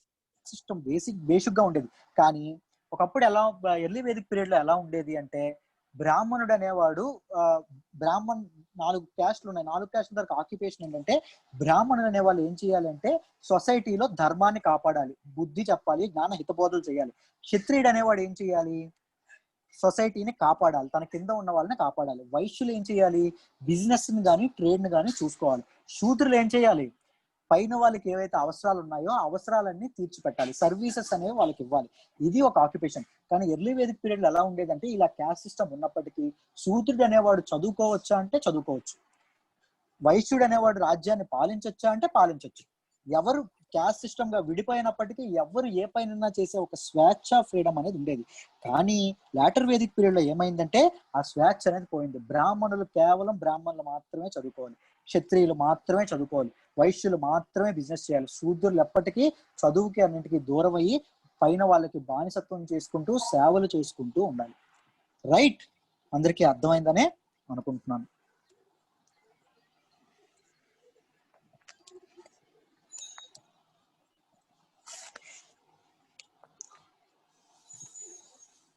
S1: సిస్టమ్ బేసిక్ గా ఉండేది. కానీ ఒకప్పుడు ఎలా ఎర్లీ వేదిక్ పీరియడ్ లో ఎలా ఉండేది అంటే, బ్రాహ్మణుడు అనేవాడు బ్రాహ్మణ్ 4 క్యాస్ట్లు ఉన్నాయి. 4 క్యాస్ట్ల దగ్గర ఆక్యుపేషన్ ఏంటంటే, బ్రాహ్మణుడు అనేవాళ్ళు ఏం చేయాలంటే సొసైటీలో ధర్మాన్ని కాపాడాలి, బుద్ధి చెప్పాలి, జ్ఞాన హితబోధలు చేయాలి. క్షత్రియుడు అనేవాడు ఏం చేయాలి, సొసైటీని కాపాడాలి, తన కింద ఉన్న వాళ్ళని కాపాడాలి. వైశ్యులు ఏం చేయాలి, బిజినెస్ ని కానీ ట్రేడ్ ని కానీ చూసుకోవాలి. శూద్రులు ఏం చేయాలి, పైన వాళ్ళకి ఏవైతే అవసరాలు ఉన్నాయో ఆ అవసరాలన్నీ తీర్చిపెట్టాలి, సర్వీసెస్ అనేవి వాళ్ళకి ఇవ్వాలి. ఇది ఒక ఆక్యుపేషన్. కానీ ఎర్లీ వేదిక్ పీరియడ్ లో ఎలా ఉండేదంటే, ఇలా క్యాస్ట్ సిస్టమ్ ఉన్నప్పటికీ శూద్రుడు అనేవాడు చదువుకోవచ్చా అంటే చదువుకోవచ్చు, వైశ్యుడు అనేవాడు రాజ్యాన్ని పాలించొచ్చా అంటే పాలించవచ్చు. ఎవరు క్యాస్ట్ సిస్టమ్ గా విడిపోయినప్పటికీ ఎవరు ఏ పైన చేసే ఒక స్వేచ్ఛ, ఫ్రీడమ్ అనేది ఉండేది. కానీ లాటర్ వేదిక్ పీరియడ్ లో ఏమైందంటే ఆ స్వేచ్ఛ అనేది పోయింది. బ్రాహ్మణులు కేవలం బ్రాహ్మణులు మాత్రమే చదువుకోవాలి, క్షత్రియులు మాత్రమే చదువుకోవాలి, వైశ్యులు మాత్రమే బిజినెస్ చేయాలి. శూద్రులు ఎప్పటికీ చదువుకి అన్నింటికి దూరం అయ్యి పైన వాళ్ళకి బానిసత్వం చేసుకుంటూ సేవలు చేసుకుంటూ ఉండాలి. రైట్, అందరికీ అర్థమైందనే అనుకుంటున్నాను.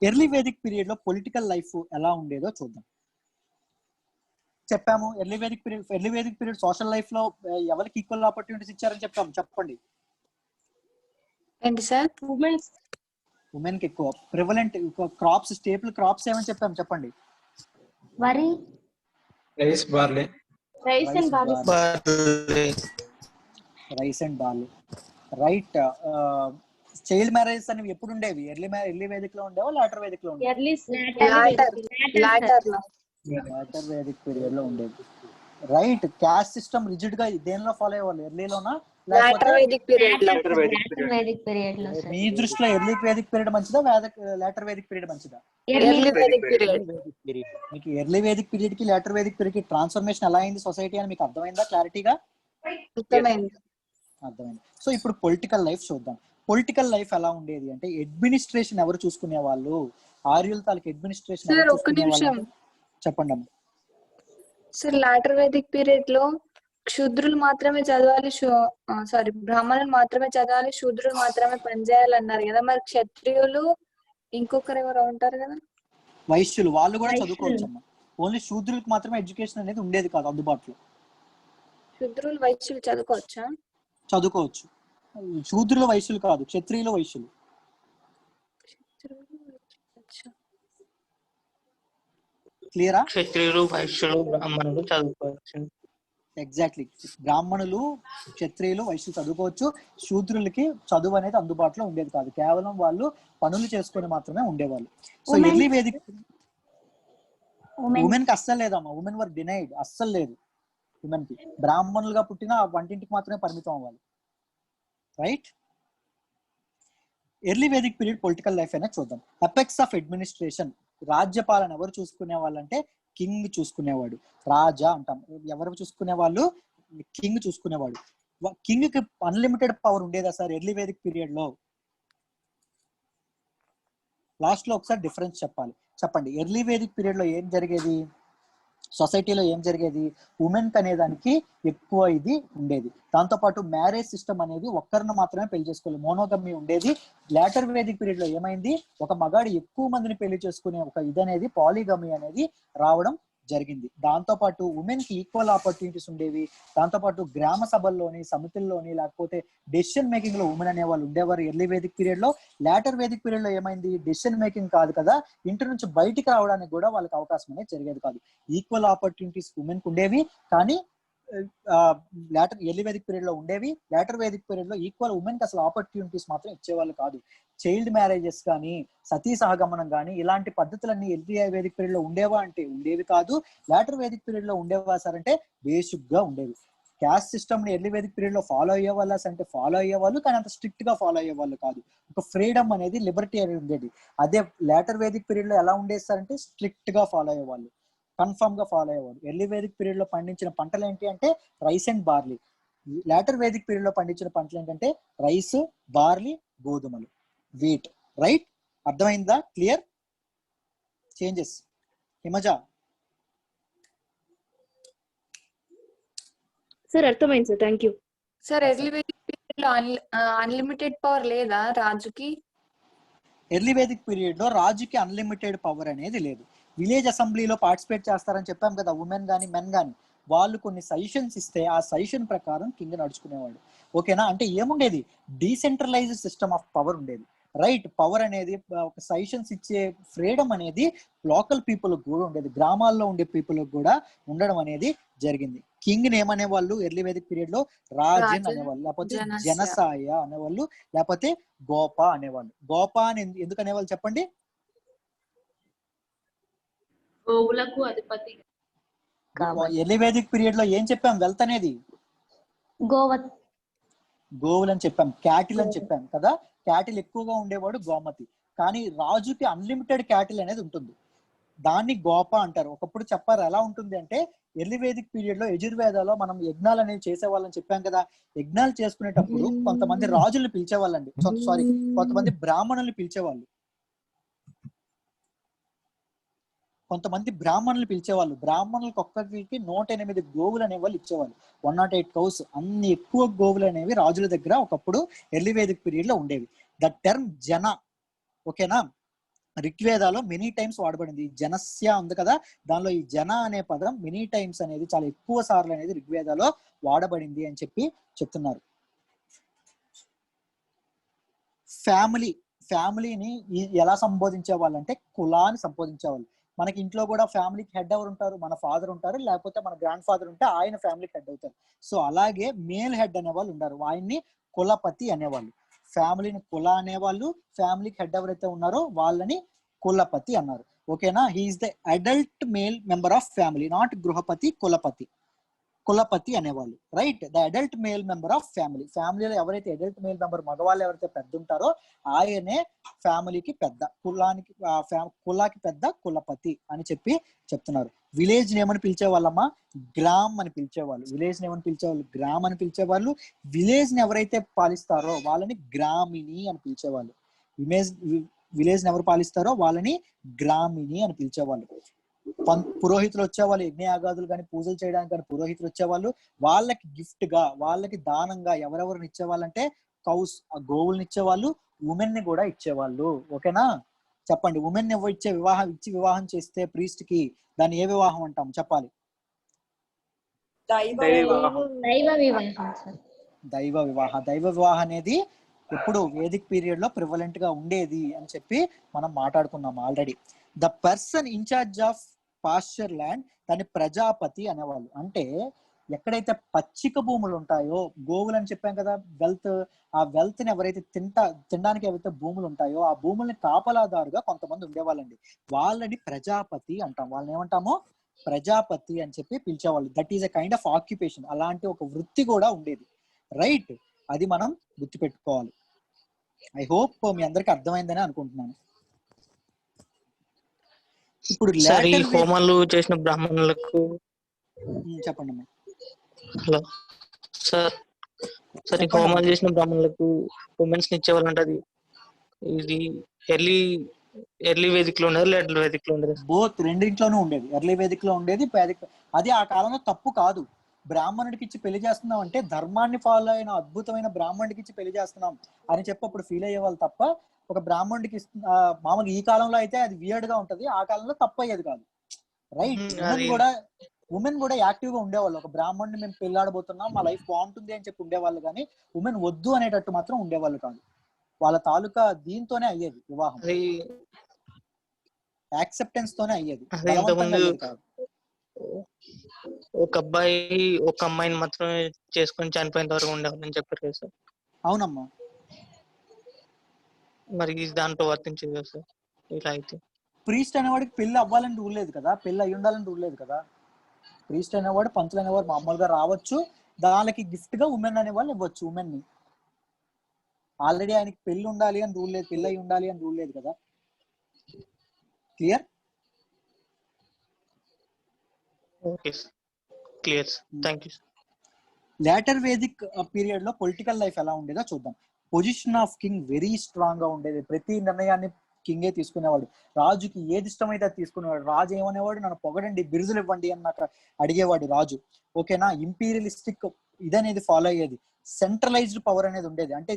S1: ఎర్లీ వేదిక్ పీరియడ్ లో పొలిటికల్ లైఫ్ ఎలా ఉండేదో చూద్దాం. చెప్పాము early Vedic period social life లో ఎవరికి ఈక్వల్ ఆపర్చునిటీస్ ఇచ్చారని చెప్పాము, చెప్పండి.
S4: ఏంటి సార్?
S1: ఉమెన్ కి ఎక్కువ ప్రివలెంట్ క్రాప్స్, స్టేపుల్ క్రాప్స్ ఏమని చెప్పాము చెప్పండి.
S7: వరి,
S3: rice, barley.
S2: Rice and barley.
S1: Rice and barley. Right. Child marriages అనేవి ఎప్పుడు ఉండేవి? ఎర్లీ వేదిక్ లో ఉండేవా, లాటర్ వేదిక్ లో ఉండేవా? లాటర్ వేదిక్ పీరియడ్ లో ఉండేది. రైట్. క్యాస్ట్ సిస్టమ్ రిజిడ్ గా దేనిలో ఫాలో అయ్యేవాళ్ళు? ఎర్లీలోనా లేకపోతే
S7: వేదిక్ పీరియడ్ లో
S1: మీ దృష్టిలో ఎర్లీ వేదిక్ పీరియడ్ మంచిదా, లాటర్ వేదిక్ పీరియడ్ మంచిదా? మీకు ఎర్లీ వేదిక్ పీరియడ్ కి లాటర్ వేదిక్ పీరియడ్ కి ట్రాన్స్ఫర్మేషన్ ఎలా అయింది సొసైటీ అని మీకు అర్థమైందా క్లారిటీగా? అర్థమైంది. సో ఇప్పుడు పొలిటికల్ లైఫ్ చూద్దాం. పొలిటికల్ లైఫ్ ఎలా ఉండేది అంటే అడ్మినిస్ట్రేషన్ ఎవరు చూసుకునే వాళ్ళు? ఆర్యుల తాలూకు అడ్మినిస్ట్రేషన్ ఎవరు చూసుకునే వాళ్ళు? చెప్పండి అమ్మ.
S4: సార్ లాటర్ వేదిక్ పీరియడ్ లో శూద్రులు మాత్రమే చదవాలి, బ్రాహ్మణులు మాత్రమే చదవాలి, శూద్రులు మాత్రమే పనిచేయాలి అన్నారు కదా. మరి క్షత్రియులు ఇంకొకరు ఎవరు ఉంటారు కదా,
S1: వైశ్యులు, వాళ్ళు కూడా చదువుకోవచ్చు అమ్మా. ఓన్లీ శూద్రులకు మాత్రమే ఎడ్యుకేషన్ అనేది ఉండేది కాదు అందుబాటులో.
S4: శూద్రులు వైశ్యులు చదువుకోవచ్చా?
S1: చదువుకోవచ్చు. శూద్రులు వైశ్యులు కాదు, క్షత్రియులు వైశ్యులు. క్లియరా?
S12: క్షత్రియులు, వైశ్యులు, బ్రాహ్మణులు చదువుకోవచ్చు.
S1: ఎగ్జాక్ట్లీ. బ్రాహ్మణులు, క్షత్రియులు, వైశ్యులు చదువుకోవచ్చు. శూద్రులకి చదువు అనేది అందుబాటులో ఉండేది కాదు, కేవలం వాళ్ళు పనులు చేసుకొని మాత్రమే ఉండేవాళ్ళు. సో ఎర్లీ వేదిక్ ఉమెన్ కి అస్సలు లేదమ్మా. ఉమెన్ వర్ డినైడ్, అస్సలు లేదు ఉమెన్ కి. బ్రాహ్మణులుగా పుట్టిన వంటింటికి మాత్రమే పరిమితం అవ్వాలి. Right. Early Vedic period political life అనేది చూద్దాం. Apex of administration. రాజ్యపాలన ఎవరు చూసుకునే వాళ్ళంటే కింగ్ చూసుకునేవాడు. రాజా అంటాం. ఎవరు చూసుకునే వాళ్ళు? కింగ్ చూసుకునేవాడు. కింగ్ కి అన్లిమిటెడ్ పవర్ ఉండేదా సార్ ఎర్లీ వేదిక్ పీరియడ్ లో? లాస్ట్ లో ఒకసారి డిఫరెన్స్ చెప్పండి. ఎర్లీ వేదిక్ పీరియడ్ లో ఏం జరిగేది? సొసైటీలో ఏం జరిగేది? ఉమెన్ అనే దానికి ఎక్కువ ఇది ఉండేది. దాంతోపాటు మ్యారేజ్ సిస్టమ్ అనేది ఒక్కరిని మాత్రమే పెళ్లి చేసుకోవాలి, మోనోగమి ఉండేది. లాటర్ వేదిక్ పీరియడ్ లో ఏమైంది? ఒక మగాడు ఎక్కువ మందిని పెళ్లి చేసుకునే ఒక ఇది అనేది పాలిగమి అనేది రావడం జరిగింది. దాంతోపాటు ఉమెన్ కి ఈక్వల్ ఆపర్చునిటీస్ ఉండేవి. దాంతోపాటు గ్రామ సభల్లోని, సమితుల్లోని, లేకపోతే డెసిషన్ మేకింగ్ లో ఉమెన్ అనే వాళ్ళు ఉండేవారు ఎర్లీ వేదిక్ పీరియడ్ లో. లాటర్ వేదిక్ పీరియడ్ లో ఏమైంది? డెసిషన్ మేకింగ్ కాదు కదా, ఇంటి నుంచి బయటికి రావడానికి కూడా వాళ్ళకి అవకాశం అనేది జరిగేది కాదు. ఈక్వల్ ఆపర్చునిటీస్ ఉమెన్ కు ఉండేవి, కానీ ఎర్లీ వేదిక్ పీరియడ్ లో ఉండేవి. లాటర్ వేదిక్ పీరియడ్ లో ఈక్వల్ ఉమెన్ కి అసలు ఆపర్చునిటీస్ మాత్రం ఇచ్చేవాళ్ళు కాదు. చైల్డ్ మ్యారేజెస్ కానీ, సతీ సహగమనం కానీ, ఇలాంటి పద్ధతులన్నీ ఎర్లీ వేదిక్ పీరియడ్ లో ఉండేవా అంటే ఉండేవి కాదు. లాటర్ వేదిక్ పీరియడ్ లో ఉండేవా సార్ అంటే బేసిక్ గా ఉండేవి. క్యాస్ట్ సిస్టమ్ ని ఎర్లీ వేదిక్ పీరియడ్ లో ఫాలో అయ్యేవాళ్ళ అంటే ఫాలో అయ్యేవాళ్ళు, కానీ అంత స్ట్రిక్ట్ గా ఫాలో అయ్యేవాళ్ళు కాదు. ఒక ఫ్రీడమ్ అనేది, లిబర్టీ అనేది ఉండేది. అదే లాటర్ వేదిక్ పీరియడ్ లో ఎలా ఉండేది సార్ అంటే స్ట్రిక్ట్ గా ఫాలో అయ్యేవాళ్ళు, కన్ఫర్మ్ గా ఫాలో అయ్యేవాడు. ఎర్లీ వేదిక్ పీరియడ్ లో పండించిన పంటలు ఏంటి అంటే rice and barley. Later Vedic period లో పండించిన పంటలు ఏంటంటే రైస్, బార్లీ, గోధుమలు, వీట్. రైట్. అర్థమైందా? క్లియర్? చేంజెస్ హిమజ?
S2: సార్ అర్థమైంది sir, thank you
S4: sir. Early Vedic period లో అన్లిమిటెడ్ పవర్ లేదా రాజుకి?
S1: ఎర్లీ వేదిక్ పీరియడ్ లో రాజుకి అన్లిమిటెడ్ పవర్ అనేది లేదు. విలేజ్ అసెంబ్లీలో పార్టిసిపేట్ చేస్తారని చెప్పాం కదా, ఉమెన్ కానీ మెన్ కానీ. వాళ్ళు కొన్ని సజెషన్స్ ఇస్తే ఆ సజెషన్ ప్రకారం కింగ్ నడుచుకునేవాడు. ఓకేనా? అంటే ఏముండేది? డీసెంట్రలైజ్డ్ సిస్టమ్ ఆఫ్ పవర్ ఉండేది. రైట్. పవర్ అనేది, ఒక సజెషన్స్ ఇచ్చే ఫ్రీడమ్ అనేది లోకల్ పీపుల్ కూడా ఉండేది, గ్రామాల్లో ఉండే పీపుల్ కూడా ఉండడం అనేది జరిగింది. కింగ్ ఏమనే వాళ్ళు ఎర్లీ వేదిక్ పీరియడ్ లో? రాజన్ అనేవాళ్ళు, లేకపోతే జనసాయ అనేవాళ్ళు, లేకపోతే గోప అనేవాళ్ళు. గోప అని ఎందుకు అనేవాళ్ళు చెప్పండి?
S6: గోవులకు అధిపతి.
S1: ఎర్లీ వేదిక్ పీరియడ్ లో ఏం చెప్పాం? వెల్త్ అనేది గోవులు అని చెప్పాం, క్యాటిల్ అని చెప్పాం కదా. క్యాటిల్ ఎక్కువగా ఉండేవాడు గోమతి. కానీ రాజుకి అన్లిమిటెడ్ క్యాటిల్ అనేది ఉంటుంది, దాన్ని గోప అంటారు. ఒకప్పుడు చెప్పారు ఎలా ఉంటుంది అంటే, ఎర్లీ వేదిక్ పీరియడ్ లో యజుర్వేదాలో మనం యజ్ఞాలు అనేవి చేసేవాళ్ళని చెప్పాం కదా. యజ్ఞాలు చేసుకునేటప్పుడు కొంతమంది రాజుల్ని పిలిచేవాళ్ళండి, కొంతమంది బ్రాహ్మణుల్ని పిలిచేవాళ్ళు, బ్రాహ్మణులకు ఒక్కరికి 108 గోవులు అనేవాళ్ళు ఇచ్చేవాళ్ళు. 108 కౌస్. అన్ని ఎక్కువ గోవులు అనేవి రాజుల దగ్గర ఒకప్పుడు ఎర్లీ వేదిక్ పీరియడ్ లో ఉండేవి. ద టర్మ్ జన, ఓకేనా, ఋగ్వేదాలో మెనీ టైమ్స్ వాడబడింది. జనస్య ఉంది కదా, దానిలో ఈ జన అనే పదం మెనీ టైమ్స్ అనేది, చాలా ఎక్కువ సార్లు అనేది ఋగ్వేదాలో వాడబడింది అని చెప్తున్నారు. ఫ్యామిలీని ఎలా సంబోధించే వాళ్ళంటే కులాన్ని సంబోధించేవాళ్ళు. మనకి ఇంట్లో కూడా ఫ్యామిలీకి హెడ్ ఎవరు ఉంటారు? మన ఫాదర్ ఉంటారు, లేకపోతే మన గ్రాండ్ ఫాదర్ ఉంటే ఆయన ఫ్యామిలీకి హెడ్ అవుతారు. సో అలాగే మేల్ హెడ్ అనేవాళ్ళు ఉంటారు, ఆయన్ని కులపతి అనేవాళ్ళు. ఫ్యామిలీని కుల అనేవాళ్ళు, ఫ్యామిలీకి హెడ్ ఎవరైతే ఉన్నారో వాళ్ళని కులపతి అన్నారు. ఓకేనా? He's the adult male member of family, not గృహపతి, కులపతి. కులపతి అనేవాళ్ళు, right? The adult male member of family. ఫ్యామిలీలో ఎవరైతే అడల్ట్ మేల్ మెంబర్, మగవాళ్ళు ఎవరైతే పెద్ద ఉంటారో ఆయనే ఫ్యామిలీకి పెద్ద, కులాకి పెద్ద కులపతి అని చెప్తున్నారు. విలేజ్ నేమని పిలిచేవాళ్ళమ్మా గ్రామ్ అని పిలిచేవాళ్ళు. విలేజ్ నేమని పిలిచేవాళ్ళు గ్రామ్ అని పిలిచేవాళ్ళు. విలేజ్ ని ఎవరైతే పాలిస్తారో వాళ్ళని గ్రామిణి అని పిలిచేవాళ్ళు. విలేజ్ ని ఎవరు పాలిస్తారో వాళ్ళని గ్రామిణి అని పిలిచేవాళ్ళు. పురోహితులు వచ్చేవాళ్ళు, యజ్ఞయాగాదులు కానీ పూజలు చేయడానికి కానీ పురోహితులు వచ్చేవాళ్ళు. వాళ్ళకి గిఫ్ట్ గా, వాళ్ళకి దానంగా ఎవరెవరిని ఇచ్చేవాళ్ళంటే కౌస్, గోవుల్ని ఇచ్చేవాళ్ళు, ఉమెన్ ని కూడా ఇచ్చేవాళ్ళు. ఓకేనా? చెప్పండి, ఉమెన్ ఇచ్చి వివాహం చేస్తే ప్రీస్ట్ కి దాన్ని ఏ వివాహం అంటాం? చెప్పాలి. దైవ వివాహ అనేది ఎప్పుడు వేదిక్ పీరియడ్ లో ప్రివలెంట్ గా ఉండేది అని చెప్పి మనం మాట్లాడుకున్నాం already. The person in-charge of pasture land, దాన్ని ప్రజాపతి అనేవాళ్ళు. అంటే ఎక్కడైతే పచ్చిక భూములు ఉంటాయో, గోవులు అని చెప్పాం కదా, వెల్త్, ఆ వెల్త్ ని ఎవరైతే తినడానికి ఏవైతే భూములు ఉంటాయో ఆ భూముల్ని కాపలాదారుగా కొంతమంది ఉండేవాళ్ళండి. వాళ్ళని ప్రజాపతి అంటాం. వాళ్ళని ఏమంటామో ప్రజాపతి అని చెప్పి పిలిచేవాళ్ళు. That is a kind of occupation. అలాంటి ఒక వృత్తి కూడా ఉండేది, రైట్? అది మనం గుర్తుపెట్టుకోవాలి. ఐ హోప్ మీ అందరికి అర్థమైందని అనుకుంటున్నాను. ఇప్పుడు
S12: సార్ ఈ హోమాలు చేసిన బ్రాహ్మణులకు
S1: చెప్పండి అమ్మా.
S12: హలో సార్, సార్ ఈ హోమాలు చేసిన బ్రాహ్మణులకు ఉమెన్స్ ని ఇచ్చేవాళ్ళంటే అది ఇది ఎర్లీ వేదిక్ లో ఉండేది, లేటర్ వేదిక్ లో ఉండేది?
S1: బోత్, రెండింట్లోనూ ఉండేది. ఎర్లీ వేదిక్ లో ఉండేది, అది ఆ కాలంలో తప్పు కాదు. బ్రాహ్మణుడికి ఇచ్చి పెళ్లి చేస్తున్నాం అంటే ధర్మాన్ని ఫాలో అయిన అద్భుతమైన బ్రాహ్మణుడికి ఇచ్చి పెళ్లి చేస్తున్నాం అని చెప్పి అప్పుడు ఫీల్ అయ్యేవాళ్ళు తప్ప, ఒక బ్రాహ్మణుడికి మామూలుగా ఈ కాలంలో అయితే అది వియర్డ్ గా ఉంటది, ఆ కాలంలో తప్పు అయ్యేది కాదు, రైట్? ఉమెన్ కూడా యాక్టివ్ గా ఉండేవాళ్ళు. ఒక బ్రాహ్మణుని మేము పెళ్ళాడబోతున్నాం, మా లైఫ్ బాగుంటుంది అని చెప్పి ఉండేవాళ్ళు, కానీ ఉమెన్ వద్దు అనేటట్టు మాత్రం ఉండేవాళ్ళు కాదు. వాళ్ళ తాలూకా దీంతోనే అయ్యేది వివాహం, యాక్సెప్టెన్స్ తోనే అయ్యేది, బలవంతంగా అయ్యేది కాదు.
S12: ఒక అబ్బాయి ఒక అమ్మాయిని మాత్రమే చేసుకొని చనిపోయేంత వరకు ఉండేవాళ్ళని చెప్పారు కదా సార్?
S1: అవునమ్మా.
S12: మరి దాంట్లో వర్తించింది కదా సార్ ఇలా అయితే?
S1: ప్రీస్ట్ అనేవాడికి పెళ్లి అవ్వాలని రూల్ లేదు కదా, పెళ్లి అయ్యి ఉండాలని రూల్ లేదు కదా. ప్రీస్ట్ అనేవాడు, పంతులు అనేవాడు మామూలుగా రావచ్చు, దానికి గిఫ్ట్ గా ఉమెన్ అనేవాళ్ళు ఇవ్వచ్చు. ఉమెన్ ని ఆల్రెడీ ఆయనకి పెళ్లి ఉండాలి అని రూల్ లేదు, పెళ్లి అయి ఉండాలి అని రూల్ లేదు కదా. Clear?
S12: Okay clear, thank you.
S1: Later Vedic period లో పొలిటికల్ లైఫ్ ఎలా ఉండేదో చూద్దాం. Position of king very strong గా ఉండేది. ప్రతి నిర్ణయాన్ని కింగే తీసుకునేవాడు. రాజుకి ఏది ఇష్టమైతే అది తీసుకునేవాడు. రాజు ఏమనేవాడు, నన్ను పొగడండి, బిరుదులు ఇవ్వండి అని నాకు అడిగేవాడు రాజు. ఓకేనా? ఇంపీరియలిస్టిక్ ఇదనేది ఫాలో అయ్యేది. సెంట్రలైజ్డ్ పవర్ అనేది ఉండేది. అంటే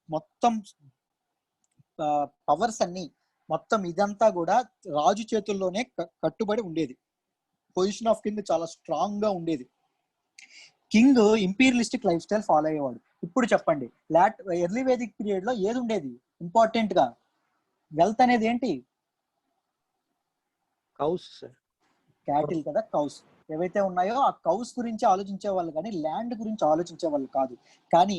S1: మొత్తం పవర్స్ అన్ని, మొత్తం ఇదంతా కూడా రాజు చేతుల్లోనే కట్టుబడి ఉండేది. పొజిషన్ ఆఫ్ కింగ్ చాలా స్ట్రాంగ్ గా ఉండేది. King imperialistic life style follow అయ్యేవాడు. ఇప్పుడు చెప్పండి, ఎర్లీ వేదిక్ పీరియడ్ లో ఏది ఉండేది ఇంపార్టెంట్ గా? వెల్త్ అనేది ఏంటి?
S9: కౌస్,
S1: క్యాటిల్ కదా, కౌస్ ఏవైతే ఉన్నాయో ఆ కౌస్ గురించి ఆలోచించే వాళ్ళు కానీ ల్యాండ్ గురించి ఆలోచించే వాళ్ళు కాదు. కానీ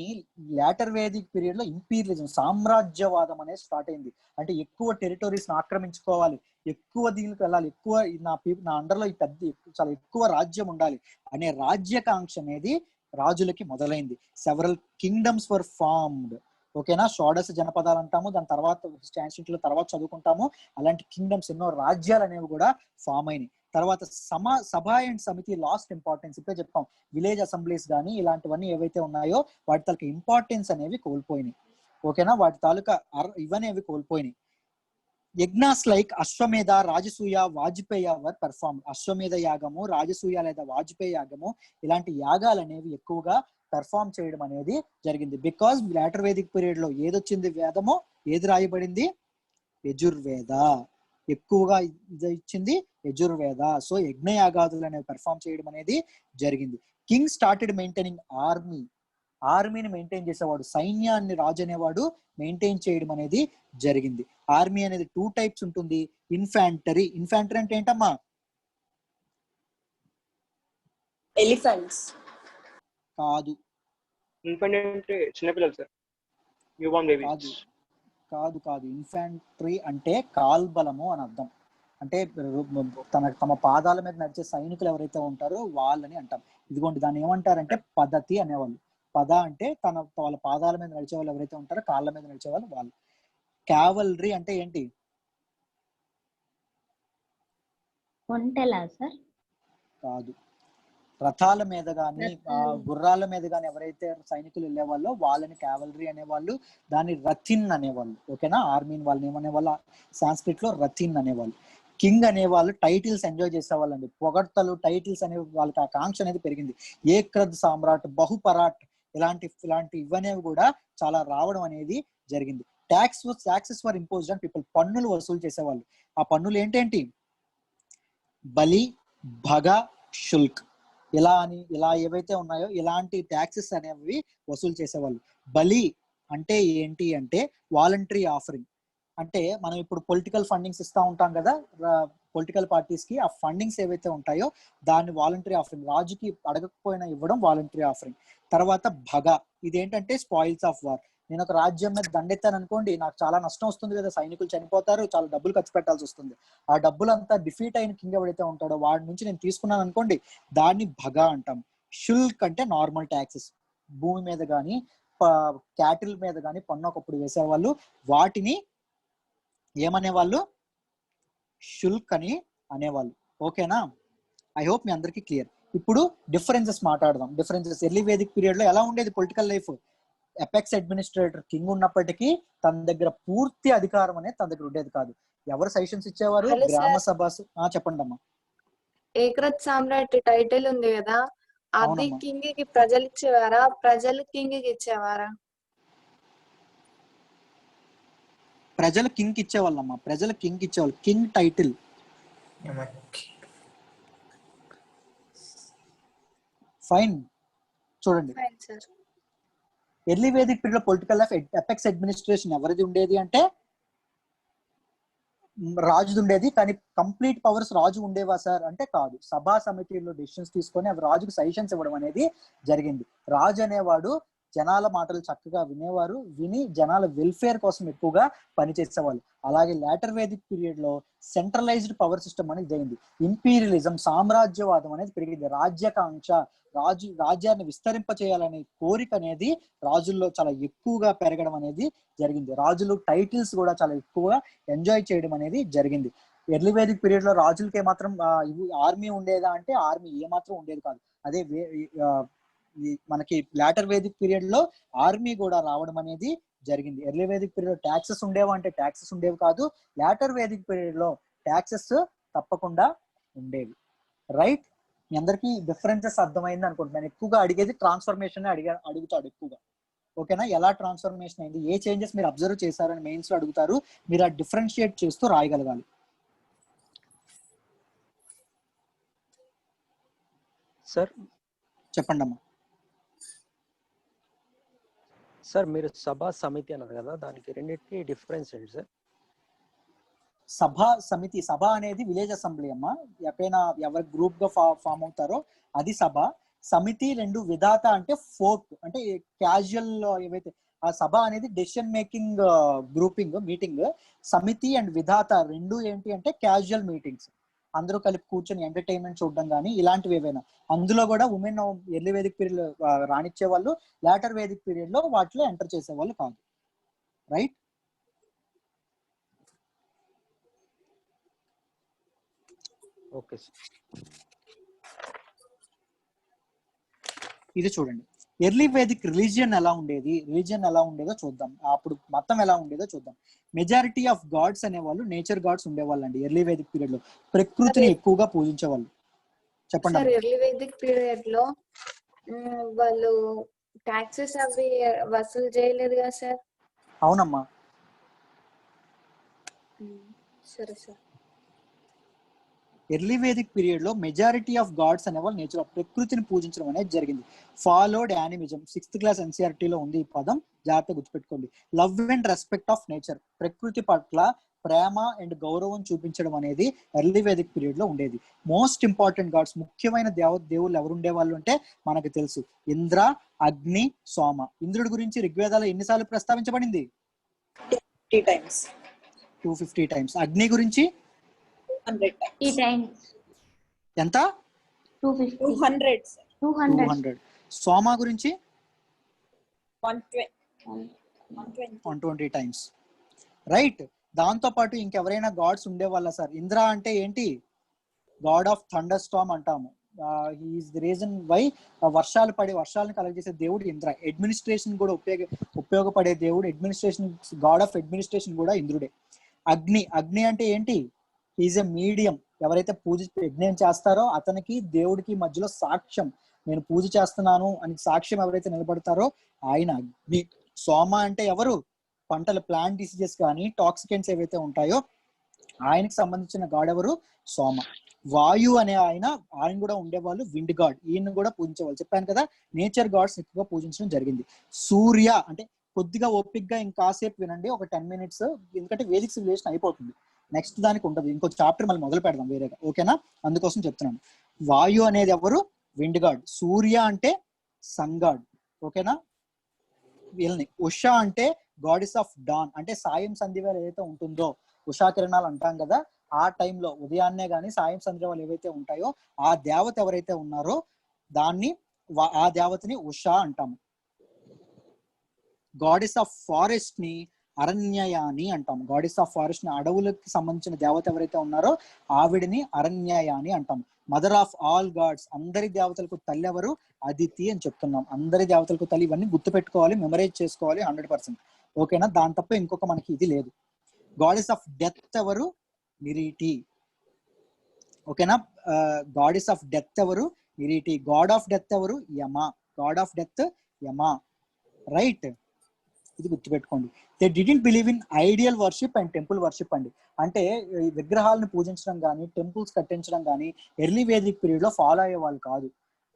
S1: లేటర్ వేదిక్ పీరియడ్ లో ఇంపీరియలిజం, సామ్రాజ్యవాదం అనేది స్టార్ట్ అయింది. అంటే ఎక్కువ టెరిటరీస్ ఆక్రమించుకోవాలి, ఎక్కువ దీనికి వెళ్ళాలి, ఎక్కువ నా అండర్లో ఈ పెద్ద చాలా ఎక్కువ రాజ్యం ఉండాలి అనే రాజ్యకాంక్ష అనేది రాజులకి మొదలైంది. Several kingdoms were formed. ఓకేనా? షోడశ జనపదాలు అంటాము, దాని తర్వాత స్టాన్షిట్లో తర్వాత చదువుకుంటాము. అలాంటి కింగ్డమ్స్, ఎన్నో రాజ్యాలు అనేవి కూడా ఫామ్ అయినాయి. తర్వాత సభ అండ్ సమితి లాస్ట్ ఇంపార్టెన్స్. ఇప్పుడే చెప్తాం, విలేజ్ అసెంబ్లీస్ కానీ ఇలాంటివన్నీ ఏవైతే ఉన్నాయో వాటి తాలూకా ఇంపార్టెన్స్ అనేవి కోల్పోయినాయి. ఓకేనా? వాటి తాలూకా ఇవనేవి కోల్పోయినాయి. యజ్ఞాస్ లైక్ అశ్వమేధ, రాజసూయ, వాజపేయ వర్ పెర్ఫార్మ్. అశ్వమేధ యాగము, రాజసూయ లేదా వాజపేయ యాగము ఇలాంటి యాగాలు అనేవి ఎక్కువగా పెర్ఫార్మ్ చేయడం అనేది జరిగింది. బికాస్ లేటర్ వేదిక్ పీరియడ్ లో ఏదొచ్చింది వేదమో, ఏది రాయబడింది? యజుర్వేద. ఎక్కువగా ఇది ఇచ్చింది యజుర్వేద. సో యజ్ఞయాగాదులు అనేవి పెర్ఫార్మ్ చేయడం అనేది జరిగింది. King started maintaining army. ఆర్మీని మెయింటైన్ చేసేవాడు, సైన్యాన్ని రాజు అనేవాడు మెయింటైన్ చేయడం అనేది జరిగింది. ఆర్మీ అనేది 2 టైప్స్ ఉంటుంది. ఇన్ఫాంటరీ అంటే ఏంటమ్మా?
S11: ఎలిఫెంట్స్
S1: కాదు
S5: ఇన్ఫెంట్ అంటే చిన్నపిల్లలు సార్, న్యూ బార్న్
S1: కాదు
S5: బేబీస్.
S1: కాదు కాదు ఇన్ఫాంట్రీ అంటే కాల్బలము అని అర్థం. అంటే తమ పాదాల మీద నడిచే సైనికులు ఎవరైతే ఉంటారో వాళ్ళని అంటాం. ఇదిగోండి దాన్ని ఏమంటారంటే పద్ధతి అనేవాళ్ళు. పద అంటే వాళ్ళ పాదాల మీద నడిచే వాళ్ళు ఎవరైతే ఉంటారో, కాళ్ళ మీద నడిచే వాళ్ళు. క్యావలరీ అంటే ఏంటి?
S7: ఒంటెలా సార్?
S1: కాదు. రథాల మీద కానీ గుర్రాల మీద కానీ ఎవరైతే సైనికులు వెళ్ళేవాళ్ళో వాళ్ళని క్యావలరీ అనేవాళ్ళు. దాన్ని రథిన్ అనేవాళ్ళు. ఓకేనా? ఆర్మీని వాళ్ళని ఏమనేవాళ్ళు? సాంస్క్రిట్ లో రథిన్ అనేవాళ్ళు. కింగ్ అనేవాళ్ళు టైటిల్స్ ఎంజాయ్ చేసేవాళ్ళండి. పొగడ్తలు, టైటిల్స్ అనే వాళ్ళకి ఆ కాంక్ష అనేది పెరిగింది. ఏక్రద్ సామ్రాట్, బహుపరాట్ ఇలాంటి ఇవనేవి కూడా చాలా రావడం అనేది జరిగింది. Taxes for imposed on people, పన్నులు వసూలు చేసేవాళ్ళు. ఆ పన్నులు ఏంటేంటి? బలి, భగ, శుల్క్ ఇలా ఏవైతే ఉన్నాయో ఇలాంటి ట్యాక్సెస్ అనేవి వసూలు చేసేవాళ్ళు. బలి అంటే ఏంటి అంటే వాలంటరీ ఆఫరింగ్. అంటే మనం ఇప్పుడు పొలిటికల్ ఫండింగ్స్ ఇస్తా ఉంటాం కదా పొలిటికల్ పార్టీస్ కి, ఆ ఫండింగ్స్ ఏవైతే ఉంటాయో దాన్ని వాలంటరీ ఆఫరింగ్, రాజుకి అడగకపోయినా ఇవ్వడం వాలంటరీ ఆఫరింగ్. తర్వాత భగ, ఇదేంటంటే స్పాయిల్స్ ఆఫ్ వార్. నేను ఒక రాజ్యం మీద దండెత్తాను అనుకోండి, నాకు చాలా నష్టం వస్తుంది కదా, సైనికులు చనిపోతారు, చాలా డబ్బులు ఖర్చు పెట్టాల్సి వస్తుంది. ఆ డబ్బులంతా డిఫీట్ అయిన కింగ్ ఎవరైతే ఉంటాడో వాడి నుంచి నేను తీసుకున్నాను అనుకోండి, దాన్ని భగ అంటాం. శుల్క్ అంటే నార్మల్ ట్యాక్సెస్, భూమి మీద కానీ క్యాటిల్ మీద కానీ పన్ను ఒకప్పుడు వేసేవాళ్ళు, వాటిని ఏమనేవాళ్ళు? శుల్క్ అని అనేవాళ్ళు. ఓకేనా? ఐ హోప్ మీ అందరికీ క్లియర్. ఇప్పుడు డిఫరెన్సెస్ మాట్లాడదాం. డిఫరెన్సెస్ ఎర్లీ వేదిక్ పీరియడ్ లో ఎలా ఉండేది political life? Apex administrator king ఉన్నప్పటికీ తన దగ్గర పూర్తి అధికారం అనేది తన దగ్గర ఉండేది కాదు. ఎవరు సజెషన్స్ ఇచ్చేవారు? గ్రామ సభ. చెప్పండి అమ్మా.
S4: ఏక్రత్ సామ్రాట్ టైటిల్ ఉంది కదా, అది కింగ్ కి ప్రజలు ఇచ్చేవారా, ప్రజలు కింగ్ కి ఇచ్చేవారా?
S1: ప్రజలు కింగ్ ఇచ్చేవాళ్ళమ్మా. ప్రజలు కింగ్ ఇచ్చేవాళ్ళు. King title. ఫైన్. చూడండి, ఎర్లీ వేదిక్ పీరియడ్ లో పొలిటికల్ లైఫ్ ఎపెక్స్ అడ్మినిస్ట్రేషన్ ఎవరిది ఉండేది అంటే రాజుది ఉండేది. కానీ కంప్లీట్ పవర్స్ రాజు ఉండేవా సార్ అంటే కాదు. సభా సమితిలో డెసిషన్స్ తీసుకొని అవి రాజుకు సజెషన్స్ ఇవ్వడం అనేది జరిగింది. రాజు అనేవాడు జనాల మాటలు చక్కగా వినేవారు, విని జనాల వెల్ఫేర్ కోసం ఎక్కువగా పనిచేసేవాళ్ళు. అలాగే లేటర్ వేదిక్ పీరియడ్ లో సెంట్రలైజ్డ్ పవర్ సిస్టమ్ అనేది జరిగింది. ఇంపీరియలిజం, సామ్రాజ్యవాదం అనేది పెరిగింది. రాజ్యాకాంక్ష, రాజ్యాన్ని విస్తరింప చేయాలనే కోరిక అనేది రాజుల్లో చాలా ఎక్కువగా పెరగడం అనేది జరిగింది. రాజులు టైటిల్స్ కూడా చాలా ఎక్కువగా ఎంజాయ్ చేయడం అనేది జరిగింది. ఎర్లీ వేదిక్ పీరియడ్ లో రాజులకి ఏమాత్రం ఆర్మీ ఉండేదా అంటే ఆర్మీ ఏమాత్రం ఉండేది కాదు. అదే మనకి లేటర్ వేదిక్ పీరియడ్ లో ఆర్మీ కూడా రావడం అనేది జరిగింది. ఎర్లీ వేదిక్ పీరియడ్ లో ట్యాక్సెస్ ఉండేవా అంటే ట్యాక్సెస్ ఉండేవి కాదు. లేటర్ వేదిక్ పీరియడ్ లో ట్యాక్సెస్ తప్పకుండా ఉండేవి. రైట్? మీ అందరికీ డిఫరెన్సెస్ అర్థమైంది అనుకుంటున్నాను. ఎక్కువగా అడిగేది ట్రాన్స్ఫర్మేషన్ అడుగుతాడు ఎక్కువగా. ఓకేనా? ఎలా ట్రాన్స్ఫర్మేషన్ అయింది, ఏ చేంజెస్ మీరు అబ్జర్వ్ చేశారని మెయిన్స్ లో అడుగుతారు. మీరు ఆ డిఫరెన్షియేట్ చేస్తూ రాయగలగాలి.
S8: సార్
S1: చెప్పండి అమ్మా.
S8: సార్ మీరు సభా సమితి అన్నారు కదా, దానికి రెండింటికి డిఫరెన్స్ ఏంటి సార్?
S1: సభ అనేది విలేజ్ అసెంబ్లీ అమ్మా. ఎక్కడైనా ఎవరి గ్రూప్ గా ఫామ్ అవుతారో అది సభ. సమితి రెండు. విధాత అంటే ఫోక్, అంటే క్యాజువల్ ఏవైతే ఆ సభ అనేది డెసిషన్ మేకింగ్ గ్రూపింగ్ మీటింగ్. సమితి అండ్ విధాత రెండు ఏంటి అంటే క్యాజువల్ మీటింగ్స్, అందరూ కలిపి కూర్చొని ఎంటర్టైన్మెంట్ చూడడం కానీ ఇలాంటివి ఏవైనా. అందులో కూడా ఉమెన్ ఎర్లీ వేదిక్ పీరియడ్ లో రాణించే వాళ్ళు, లేటర్ వేదిక్ పీరియడ్ లో వాటిలో ఎంటర్ చేసే వాళ్ళు కాదు. రైట్?
S8: Okay sir.
S1: ఇది చూడండి, ఎర్లీ వేదిక్ రిలీజియన్ ఎలా ఉండేదో చూద్దాం. అప్పుడు మతం ఎలా ఉండేదో చూద్దాం. మెజారిటీ ఆఫ్ గాడ్స్ అనేవాళ్ళు నేచర్ గాడ్స్ ఉండేవాళ్ళు అండి ఎర్లీ వేదిక్ పీరియడ్ లో. ప్రకృతిని ఎక్కువగా పూజించేవాళ్ళు. చెప్పండి.
S4: సార్ ఎర్లీ వేదిక్ పీరియడ్ లో వాళ్ళు టాక్సెస్ అవి వసూలు చేయలేదు కదా సార్?
S1: అవునమ్మా.
S4: సరే సార్.
S1: ఎర్లీ వేదిక్ పీరియడ్ లో మెజారిటీ ఆఫ్ గాడ్స్ అనేవాళ్ళు నేచర్ ప్రకృతిని పూజించడం అనేది జరిగింది. ఫాలోడ్ యానిమిజం, 6th క్లాస్ ఎన్సీఆర్టీలో ఉంది ఈ పదం, జాగ్రత్తగా గుర్తుపెట్టుకోండి. Love and respect of nature, ప్రకృతి పట్ల ప్రేమ అండ్ గౌరవం చూపించడం అనేది ఎర్లీ వేదిక్ పీరియడ్ లో ఉండేది. మోస్ట్ ఇంపార్టెంట్ గాడ్స్, ముఖ్యమైన దేవుళ్ళు ఎవరు ఉండేవాళ్ళు అంటే మనకు తెలుసు, ఇంద్ర, అగ్ని, సోమ. ఇంద్రుడి గురించి ఋగ్వేదాలు ఎన్నిసార్లు ప్రస్తావించబడింది?
S11: 250 times.
S1: 250 times. అగ్ని గురించి
S11: 100 times.
S1: ఎంత?
S11: 200.
S1: 200. సోమ గురించి
S11: 120
S1: times. రైట్. దాంతో పాటు ఇంకెవరైనా గాడ్స్ ఉండేవాళ్ళ సార్? ఇంద్ర అంటే ఏంటి? గాడ్ ఆఫ్ థండర్ స్టార్మ్ అంటాము. ఈజ్ ది రీజన్ వై వర్షాలను కలెక్ట్ చేసే దేవుడు ఇంద్ర. అడ్మినిస్ట్రేషన్ కూడా ఉపయోగపడే దేవుడు, అడ్మినిస్ట్రేషన్, గాడ్ ఆఫ్ అడ్మినిస్ట్రేషన్ కూడా ఇంద్రుడే. అగ్ని అంటే ఏంటి? Is a medium. ఎవరైతే యజ్ఞం చేస్తారో అతనికి దేవుడికి మధ్యలో సాక్ష్యం, నేను పూజ చేస్తున్నాను అని సాక్ష్యం ఎవరైతే నిలబడతారో ఆయన అగ్ని. సోమ అంటే ఎవరు? పంటల ప్లాంట్ డిసీజెస్ కానీ టాక్సికెంట్స్ ఏవైతే ఉంటాయో ఆయనకి సంబంధించిన గాడ్ ఎవరు? సోమ. వాయు అనే ఆయన కూడా ఉండేవాళ్ళు విండ్ గాడ్, ఈయన కూడా పూజించేవాళ్ళు. చెప్పాను కదా, నేచర్ గాడ్స్ ఎక్కువగా పూజించడం జరిగింది. సూర్య అంటే, కొద్దిగా ఓపిక్గా ఇంకాసేపు వినండి, ఒక 10 minutes, ఎందుకంటే వేదిక్ సివిలైజేషన్ అయిపోతుంది, నెక్స్ట్ దానికి ఉండదు, ఇంకో చాప్టర్ మళ్ళీ మొదలు పెడదాం వేరేగా, ఓకేనా? అందుకోసం చెప్తున్నాను. వాయు అనేది ఎవరు? Wind God. సూర్య అంటే సన్ గాడ్, ఓకేనా? వీళ్ళని. ఉష అంటే గాడెస్ ఆఫ్ డాన్, అంటే సాయం సంధ్యవేళ ఏదైతే ఉంటుందో, ఉషా కిరణాలు అంటాం కదా, ఆ టైంలో ఉదయాన్నే కానీ సాయం సంధ్యవేళ ఏవైతే ఉంటాయో ఆ దేవత ఎవరైతే ఉన్నారో ఆ దేవతని ఉష అంటాము. గాడెస్ ఆఫ్ ఫారెస్ట్ ని అరణ్యయాని అంటాము. గాడెస్ ఆఫ్ ఫారెస్ట్ ని, అడవులకు సంబంధించిన దేవత ఎవరైతే ఉన్నారో ఆవిడని అరణ్యయాని అంటాము. మదర్ ఆఫ్ ఆల్ గాడ్స్, అందరి దేవతలకు తల్లి ఎవరు? అదితి అని చెప్తున్నాం. అందరి దేవతలకు తల్లి. ఇవన్నీ గుర్తుపెట్టుకోవాలి, మెమరైజ్ చేసుకోవాలి 100%, ఓకేనా? దాని తప్ప ఇంకొక మనకి ఇది లేదు. గాడెస్ ఆఫ్ డెత్ ఎవరు? నిరీటి, ఓకేనా? గాడెస్ ఆఫ్ డెత్ ఎవరు? నిరీటి. గాడ్ ఆఫ్ డెత్ ఎవరు? Yama. God of death Yama, right? ఇది గుర్తుపెట్టుకోండి. They didn't believe in idol worship and temple worship అండి. అంటే విగ్రహాలను పూజించడం కానీ టెంపుల్స్ కట్టించడం కానీ ఎర్లీ వేదిక్ పీరియడ్ లో ఫాలో అయ్యే వాళ్ళు కాదు.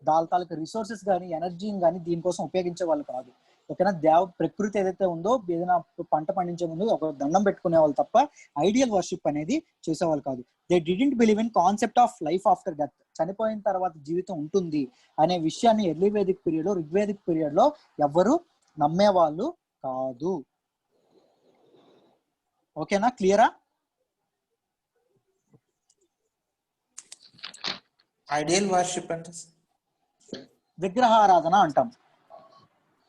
S1: తాలూకా రిసోర్సెస్ కానీ ఎనర్జీని కానీ దీనికోసం ఉపయోగించే వాళ్ళు కాదు, ఓకేనా? ప్రకృతి ఏదైతే ఉందో, ఏదైనా పంట పండించే ముందు ఒక దండం పెట్టుకునే వాళ్ళు తప్ప ఐడియల్ వర్షిప్ అనేది చేసేవాళ్ళు కాదు. They didn't believe in concept of life after death, చనిపోయిన తర్వాత జీవితం ఉంటుంది అనే విషయాన్ని ఎర్లీ వేదిక్ పీరియడ్ లో, ఋగ్వేదిక్ పీరియడ్ లో ఎవ్వరు నమ్మేవాళ్ళు కాదు, ఓకేనా? క్లియరా?
S10: ఐడియల్ వర్షిప్ అంటే
S1: విగ్రహారాధన అంటాం.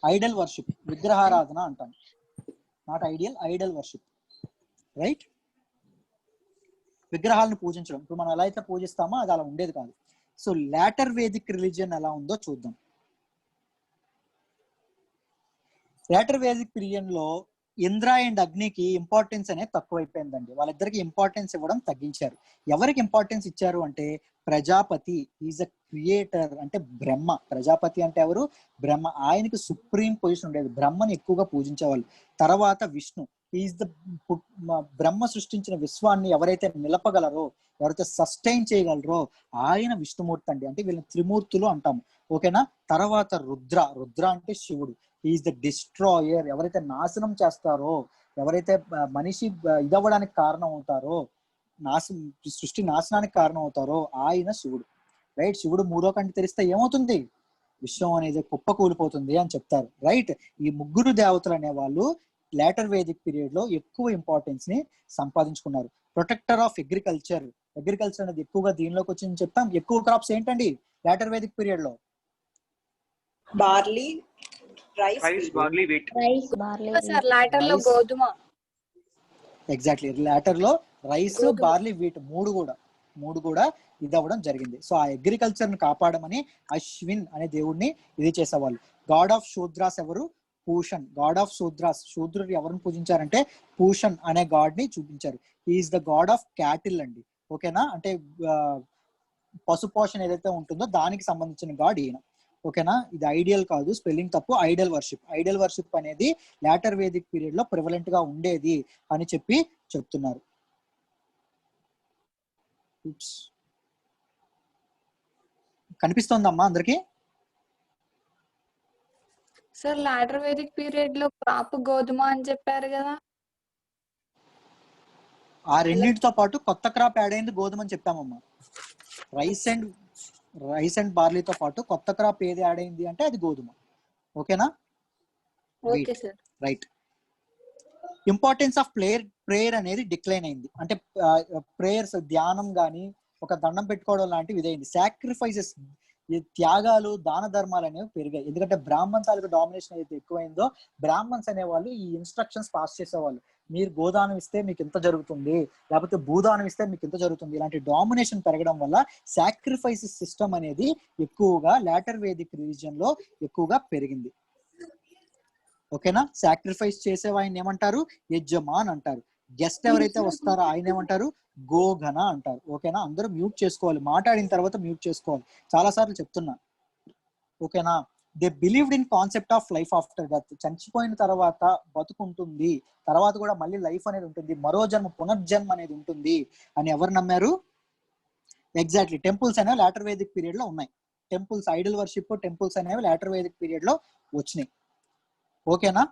S1: ఐడల్ వర్షిప్ విగ్రహారాధన అంటాం, నాట్ ఐడియల్ వర్షిప్, రైట్? విగ్రహాలను పూజించడం, ఇప్పుడు మనం ఎలా అయితే పూజిస్తామో అది అలా ఉండేది కాదు. సో లేటర్ వేదిక్ రిలీజియన్ ఎలా ఉందో చూద్దాం. లేటర్ వేదిక్ పీరియడ్ లో ఇంద్ర అండ్ అగ్నికి ఇంపార్టెన్స్ అనేది తక్కువైపోయిందండి. వాళ్ళిద్దరికి ఇంపార్టెన్స్ ఇవ్వడం తగ్గించారు. ఎవరికి ఇంపార్టెన్స్ ఇచ్చారు అంటే ప్రజాపతి ఈజ్ అ క్రియేటర్, అంటే బ్రహ్మ. ప్రజాపతి అంటే ఎవరు? బ్రహ్మ. ఆయనకి సుప్రీం పొజిషన్ ఉండేది, బ్రహ్మని ఎక్కువగా పూజించేవాళ్ళు. తర్వాత విష్ణు ఈజ్ ద బ్రహ్మ సృష్టించిన విశ్వాన్ని ఎవరైతే నిలపగలరో, ఎవరైతే సస్టైన్ చేయగలరో ఆయన విష్ణుమూర్తి అండి. అంటే వీళ్ళని త్రిమూర్తులు అంటాము, ఓకేనా? తర్వాత రుద్ర అంటే శివుడు, ఈజ్ ద డిస్ట్రాయర్. ఎవరైతే నాశనం చేస్తారో, ఎవరైతే మనిషి ఇదవ్వడానికి కారణం అవుతారో, సృష్టి నాశనానికి కారణం అవుతారో ఆయన శివుడు, రైట్? శివుడు మూడో కంటి తెరిస్తే ఏమవుతుంది? విశ్వం అనేది కుప్ప కూలిపోతుంది అని చెప్తారు, రైట్? ఈ ముగ్గురు దేవతలు అనే వాళ్ళు లేటర్ వేదిక్ పీరియడ్ లో ఎక్కువ ఇంపార్టెన్స్ ని సంపాదించుకున్నారు. ప్రొటెక్టర్ ఆఫ్ అగ్రికల్చర్ అనేది ఎక్కువగా దీనిలోకి వచ్చిందని చెప్తాం. ఎక్కువ క్రాప్స్ ఏంటండి లేటర్ వేదిక్ పీరియడ్ లో?
S11: Barley, rice,
S5: barley, wheat.
S4: Sir later లో గోధుమ.
S1: ఎగ్జాక్ట్లీ, లేటర్ లో రైస్, బార్లీ, వీట్ మూడు కూడా ఇది అవ్వడం జరిగింది. సో ఆ అగ్రికల్చర్ ని కాపాడమని అశ్విన్ అనే దేవుడిని ఇది చేసేవాళ్ళు. గాడ్ ఆఫ్ శూద్రాస్ ఎవరు? పూషన్. గాడ్ ఆఫ్ శూద్రుడు ఎవరిని పూజించారంటే పూషన్ అనే గాడ్ ని చూపించారు. Is the God of cattle అండి, ఓకేనా? అంటే పశుపోషణ ఏదైతే ఉంటుందో దానికి సంబంధించిన గాడ్ ఈయన, ఓకేనా? ఇది ఐడియల్ కాదు, స్పెల్లింగ్ తప్పు. ఐడల్ వర్షిప్ అనేది లేటర్ వేదిక్ పీరియడ్ లో ప్రివలెంట్ గా ఉండేది అని చెప్తున్నారు. కనిపిస్తోందమ్మా అందరికి?
S4: సార్ లాటర్ వేదిక్ పీరియడ్ లో క్రాప్ గోధుమ అని చెప్పారు కదా.
S1: ఆ రెండింటితో పాటు కొత్త క్రాప్ యాడ్ అయింది గోధుమ అని చెప్పామమ్మా. రైస్ అండ్ బార్లీతో పాటు కొత్త క్రాప్ ఏది యాడ్ అయింది అంటే అది గోధుమ. ఓకేనా?
S4: Okay sir.
S1: Right. Importance of prayer అనేది డిక్లైన్ అయింది. అంటే ప్రేయర్స్, ధ్యానం కానీ ఒక దండం పెట్టుకోవడం లాంటివి ఇదైంది. సాక్రిఫైసెస్, త్యాగాలు, దాన ధర్మాలు అనేవి పెరిగాయి. ఎందుకంటే బ్రాహ్మణ్ తాలూకు డామినేషన్ అయితే ఎక్కువైందో బ్రాహ్మణ్స్ అనేవాళ్ళు ఈ ఇన్స్ట్రక్షన్స్ పాస్ చేసేవాళ్ళు. మీరు గోదానం ఇస్తే మీకు ఇంత జరుగుతుంది, లేకపోతే భూదానం ఇస్తే మీకు ఇంత జరుగుతుంది. ఇలాంటి డామినేషన్ పెరగడం వల్ల సాక్రిఫైసెస్ సిస్టమ్ అనేది ఎక్కువగా లాటర్ వేదిక్ రిలీజియన్ లో ఎక్కువగా పెరిగింది. ఓకేనా? సాక్రిఫైస్ చేసేవాడిని ఏమంటారు? యజమాన్ అంటారు. గెస్ట్ ఎవరైతే వస్తారో ఆయన ఏమంటారు? గోగణ అంటారు. ఓకేనా? అందరూ మ్యూట్ చేసుకోవాలి, మాట్లాడిన తర్వాత మ్యూట్ చేసుకోవాలి. చాలా సార్లు చెప్తున్నా. ఓకేనా? They believed in concept of life after death. చనిపోయిన తర్వాత బతుకుంటుంది, తర్వాత కూడా మళ్ళీ లైఫ్ అనేది ఉంటుంది, మరో జన్మ, పునర్జన్మ అనేది ఉంటుంది అని ఎవరు నమ్మారు? ఎగ్జాక్ట్లీ. టెంపుల్స్ అనేవి లాటర్ వేదిక్ పీరియడ్ లో ఉన్నాయి. టెంపుల్స్, ఐడల్ వర్షిప్ టెంపుల్స్ అనేవి లాటర్ వేదిక్ పీరియడ్ లో వచ్చినాయి. ఓకేనా?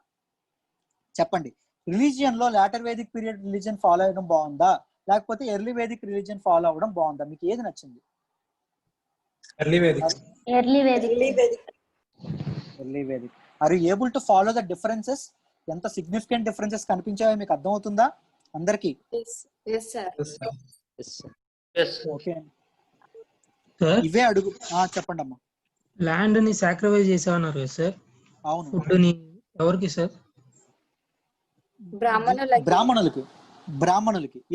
S1: చెప్పండి, రిలీజియన్ లో later Vedic period religion follow అవ్వడం బాగుందా, లేకపోతే ఎర్లీ వేదిక్ రిలీజియన్ ఫాలో అవ్వడం బాగుందా? మీకు ఏది నచ్చింది?
S13: Early Vedic. Are you able to follow the differences? ఎంత సిగ్నిఫికెంట్ డిఫరెన్సెస్ కనిపించాయో మీకు అర్థమవుతుందా అందరికి? ఓకే, ఇవే అడుగు. చెప్పండి అమ్మా.
S14: ల్యాండ్ ని సాక్రిఫైస్ చేసేవన్నారు కదా సార్.
S1: అవును.
S14: ఫుడ్ ని ఎవరికి సార్?
S1: బ్రాహ్మణులకి.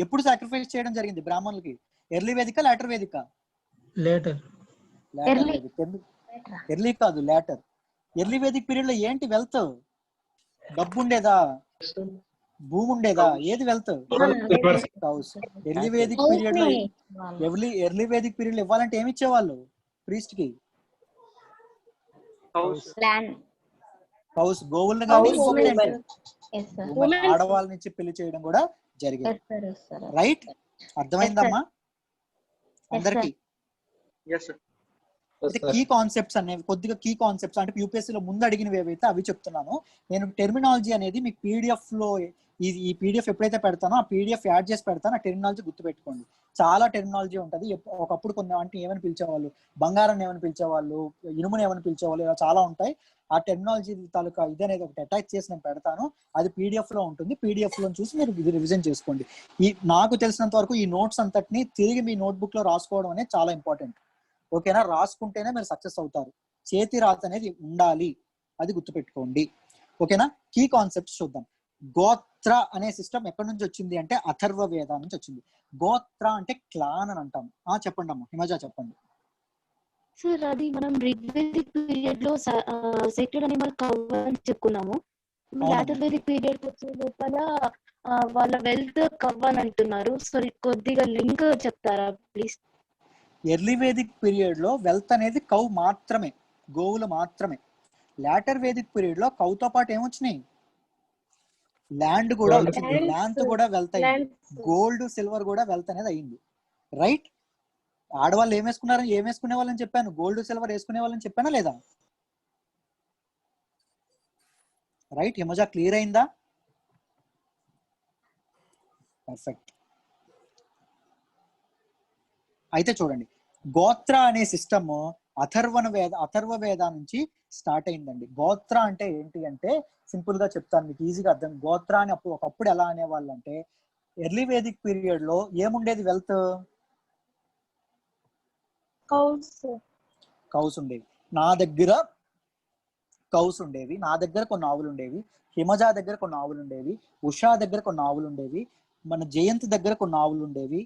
S1: ఎప్పుడు సాక్రిఫైస్ చేయడం జరిగింది బ్రాహ్మణులకి? ఎర్లీ వేదిక, లాటర్ వేదిక?
S14: లేటర్.
S1: ఎర్లీ కాదు, లాటర్. ఎర్లీ వేదిక్ పీరియడ్ లో ఏంటి వెల్త్? డబ్బు ఉండేదా? భూమి ఉండేదా? ఏది వెల్త్? ఎర్లీ వేదిక్ పీరియడ్ లో ఎర్లీ వేదిక్ పీరియడ్ లో ఇవ్వాలంటే ఏమి ఇచ్చేవాళ్ళు ప్రీస్ట్ కి? హౌస్, గోవులను కానీ ఆడవాళ్ళ నుంచి పెళ్లి చేయడం కూడా జరిగింది. రైట్? అర్థమైందమ్మా అందరికి? కీ కాన్సెప్ట్స్ అనేవి కొద్దిగా కీ కాన్సెప్ట్స్ అంటే యూపీఎస్సీ లో ముందు అడిగినవి ఏవైతే అవి చెప్తున్నాను నేను. టెర్మినాలజీ అనేది మీకు పీడిఎఫ్ లో ఈ పీడిఎఫ్ ఎప్పుడైతే పెడతానో ఆ పీడిఎఫ్ యాడ్ చేసి పెడతాను. ఆ టెర్మినాలజీ గుర్తుపెట్టుకోండి. చాలా టెర్మినాలజీ ఉంటుంది. ఒకప్పుడు కొన్ని అంటే ఏమని పిలిచేవాళ్ళు, బంగారాన్ని ఏమని పిలిచేవాళ్ళు, ఇనుముని ఏమని పిలిచేవాళ్ళు, ఇలా చాలా ఉంటాయి. ఆ టెర్మినాలజీ తాలూకా ఇది అనేది ఒకటి అటాచ్ చేసి నేను పెడతాను. అది పీడిఎఫ్ లో ఉంటుంది. పీడిఎఫ్ లో చూసి మీరు ఇది రివిజన్ చేసుకోండి. నాకు తెలిసినంత వరకు ఈ నోట్స్ అంతటిని తిరిగి మీ నోట్బుక్ లో రాసుకోవడం అనేది చాలా ఇంపార్టెంట్. ఓకేనా? రాసుకుంటేనే మీరు సక్సెస్ అవుతారు. చేతి రాత అనేది ఉండాలి, అది గుర్తుపెట్టుకోండి. ఓకేనా? కీ కాన్సెప్ట్స్ చూద్దాం. గోత్ర అనే సిస్టమ్ ఎక్కడి నుంచి వచ్చింది అంటే అథర్వ వేద నుంచి వచ్చింది. గోత్ర అంటే క్లాన్ అని అంటాం. చెప్పండి అమ్మా, హిమజ చెప్పండి.
S15: సార్, అది మనం రిగ్వేదిక్ పీరియడ్ లో సెక్రెడ్ అనిమల్ కవ్ అని చెప్పుకున్నాము. లాటర్ వేదిక్ పీరియడ్ వచ్చే లోపల వాళ్ళ వెల్త్ కవ్ అని అంటున్నారు. సో కొద్దిగా లింక్ చెప్తారా ప్లీజ్?
S1: ఎర్లీ వేదిక్ పీరియడ్ లో వెల్త్ అనేది కౌ మాత్రమే, గోవులు మాత్రమే. లాటర్ వేదిక్ పీరియడ్ లో కౌతో పాటు ఏమొచ్చినాయి? ల్యాండ్ కూడా వచ్చింది. ల్యాండ్ కూడా వెల్త్ అయింది. గోల్డ్, సిల్వర్ కూడా వెల్త్ అనేది అయింది. రైట్? ఆడవాళ్ళు ఏం వేసుకునే వాళ్ళని చెప్పాను, గోల్డ్ సిల్వర్ వేసుకునే వాళ్ళని చెప్పానా లేదా? రైట్? హిమజ క్లియర్ అయిందా? పర్ఫెక్ట్. అయితే చూడండి, గోత్ర అనే సిస్టమ్ అథర్వ వేద నుంచి స్టార్ట్ అయిందండి. గోత్ర అంటే ఏంటి అంటే సింపుల్ గా చెప్తాను, మీకు ఈజీగా అర్థం. గోత్ర అని ఒకప్పుడు ఎలా అనేవాళ్ళు అంటే ఎర్లీ వేదిక్ పీరియడ్ లో ఏముండేది? వెల్త్ కౌస్ ఉండేవి. నా దగ్గర కౌస్ ఉండేవి, నా దగ్గర కొన్ని ఆవులు ఉండేవి, హిమజ దగ్గర కొన్ని ఆవులు ఉండేవి, ఉషా దగ్గర కొన్ని ఆవులు ఉండేవి, మన జయంత్ దగ్గర కొన్ని ఆవులు ఉండేవి,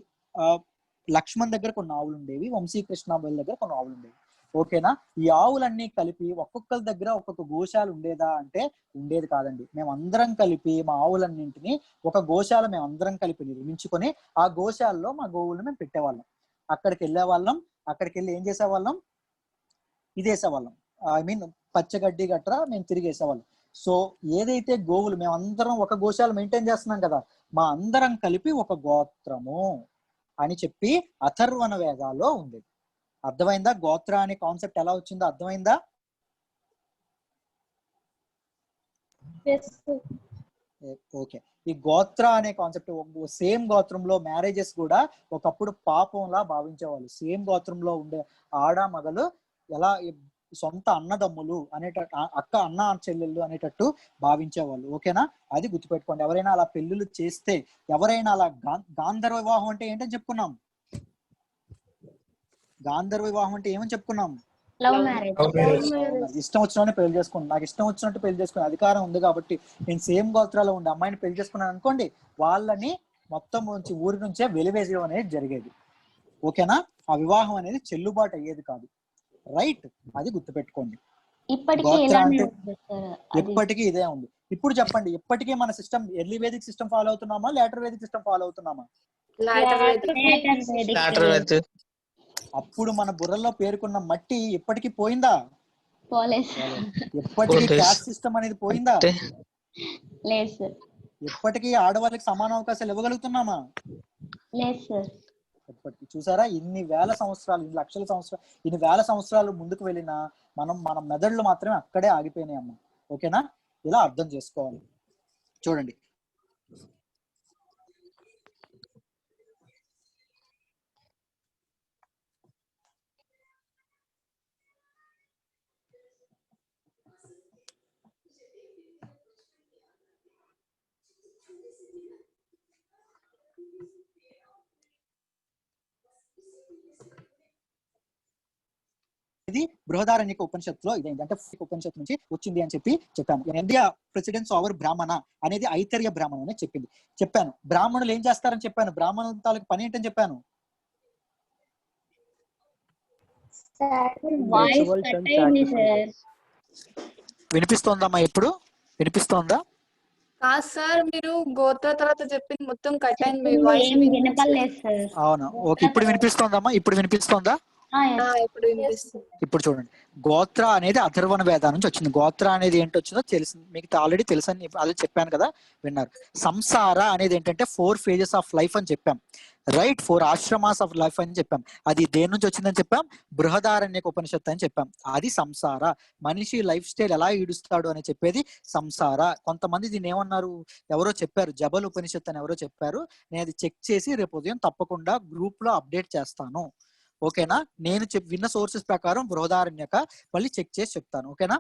S1: లక్ష్మణ్ దగ్గర కొన్ని ఆవులు ఉండేవి, వంశీకృష్ణ దగ్గర కొన్ని ఆవులు ఉండేవి. ఓకేనా? ఈ ఆవులన్నీ కలిపి ఒక్కొక్కరి దగ్గర ఒక్కొక్క గోశాల ఉండేదా అంటే ఉండేది కాదండి. మేము అందరం కలిపి మా ఆవులన్నింటినీ ఒక గోశాల మేము అందరం కలిపి నిర్మించుకొని ఆ గోశాలలో మా గోవులను మేము పెట్టేవాళ్ళం. అక్కడికి వెళ్ళే వాళ్ళం, అక్కడికి వెళ్ళి ఏం చేసేవాళ్ళం? ఇది వేసేవాళ్ళం, ఐ మీన్ పచ్చగడ్డి గట్రా మేము తిరిగి వేసేవాళ్ళం. సో ఏదైతే గోవులు మేము అందరం ఒక గోశాల మెయింటైన్ చేస్తున్నాం కదా, మా అందరం కలిపి ఒక గోత్రము అని చెప్పి అథర్వణ వేదాల్లో ఉంది. అర్థమైందా? గోత్ర అనే కాన్సెప్ట్ ఎలా వచ్చిందో అర్థమైందా? ఓకే. ఈ గోత్ర అనే కాన్సెప్ట్, సేమ్ గోత్రంలో మ్యారేజెస్ కూడా ఒకప్పుడు పాపంలా భావించేవాళ్ళు. సేమ్ గోత్రంలో ఉండే ఆడ మగలు ఎలా సొంత అన్నదమ్ములు అక్క అన్న చెల్లెళ్ళు అనేటట్టు భావించేవాళ్ళు. ఓకేనా? అది గుర్తుపెట్టుకోండి. ఎవరైనా అలా పెళ్ళిళ్ళు చేస్తే, ఎవరైనా అలా గాంధర్వ వివాహం అంటే ఏంటని చెప్పుకున్నాం? గాంధర్వ వివాహం అంటే ఏమని చెప్పుకున్నాం? ఇష్టం వచ్చినట్టు పెళ్లి చేసుకోండి, నాకు ఇష్టం వచ్చినట్టు పెళ్లి చేసుకునే అధికారం ఉంది కాబట్టి నేను సేమ్ గోత్రాల్లో ఉండే అమ్మాయిని పెళ్లి చేసుకున్నాను అనుకోండి, వాళ్ళని మొత్తం నుంచి ఊరి నుంచే వెలివేయడం అనేది జరిగేది. ఓకేనా? ఆ వివాహం అనేది చెల్లుబాటు అయ్యేది కాదు. రైట్? అది గుర్తుపెట్టుకోండి. గోత్ర అంటే ఎప్పటికీ ఇదే ఉంది. ఇప్పుడు చెప్పండి, ఎప్పటికీ మన system early Vedic system follow అవుతున్నామా, లేటర్ వేదిక్ సిస్టమ్ ఫాలో అవుతున్నామా? అప్పుడు మన బుర్రలో పేరుకున్న మట్టి ఎప్పటికీ పోయిందా? ఎప్పటికీ క్యాస్ట్ సిస్టమ్ అనేది పోయిందా? ఎప్పటికీ ఆడవాళ్ళకి సమాన అవకాశాలు ఇవ్వగలుగుతున్నామా? ఎప్పటికీ. చూసారా? ఇన్ని వేల సంవత్సరాలు, ఇన్ని లక్షల సంవత్సరాలు, ఇన్ని వేల సంవత్సరాలు ముందుకు వెళ్ళినా మన మెదడులు మాత్రమే అక్కడే ఆగిపోయినాయి అమ్మ. ఓకేనా? ఇలా అర్థం చేసుకోవాలి. చూడండి, ఇది బృహదారణ్యక ఉపనిషత్తులో ఇదేంటి అంటే ఉపనిషత్తు నుంచి వచ్చింది అని చెప్పాను. ఇండియా ప్రెసిడెన్స్ ఓవర్ బ్రాహ్మణ అనేది ఐతర్య బ్రాహ్మణం అని చెప్పాను. బ్రాహ్మణులు ఏం చేస్తారని చెప్పాను, బ్రాహ్మణుల తాలూకు పని ఏంటని చెప్పాను. వినిపిస్తోందమ్మా? ఇప్పుడు వినిపిస్తోందా?
S4: కాదు సార్, మీరు గోత్ర తర్వాత చెప్పింది మొత్తం కట్ అయింది.
S1: అవునా? ఓకే. ఇప్పుడు వినిపిస్తోందమ్మా? ఇప్పుడు వినిపిస్తోందా? ఇప్పుడు చూడండి, గోత్ర అనేది అథర్వణ వేద నుంచి వచ్చింది. గోత్ర అనేది ఏంటి వచ్చిందో తెలుసు మీకు, ఆల్రెడీ తెలుసు అని అది చెప్పాను కదా, విన్నారు. సంసార అనేది ఏంటంటే 4 phases ఆఫ్ లైఫ్ అని చెప్పాం. రైట్? 4 ఆశ్రమాస్ ఆఫ్ లైఫ్ అని చెప్పాం. అది దేని నుంచి వచ్చిందని చెప్పాం? బృహదారణ్యక ఉపనిషత్తు అని చెప్పాం. అది సంసార. మనిషి లైఫ్ స్టైల్ ఎలా ఈడుస్తాడు అని చెప్పేది సంసార. కొంతమంది దీన్ని ఏమన్నారు, ఎవరో చెప్పారు, జబల్ ఉపనిషత్తు అని ఎవరో చెప్పారు. నేను అది చెక్ చేసి రేపు ఉదయం తప్పకుండా గ్రూప్ లో అప్డేట్ చేస్తాను. ఓకేనా? నేను విన్న సోర్సెస్ ప్రకారం బృహదారణ్యక మళ్ళీ చెక్ చేసి చెప్తాను. ఓకేనా?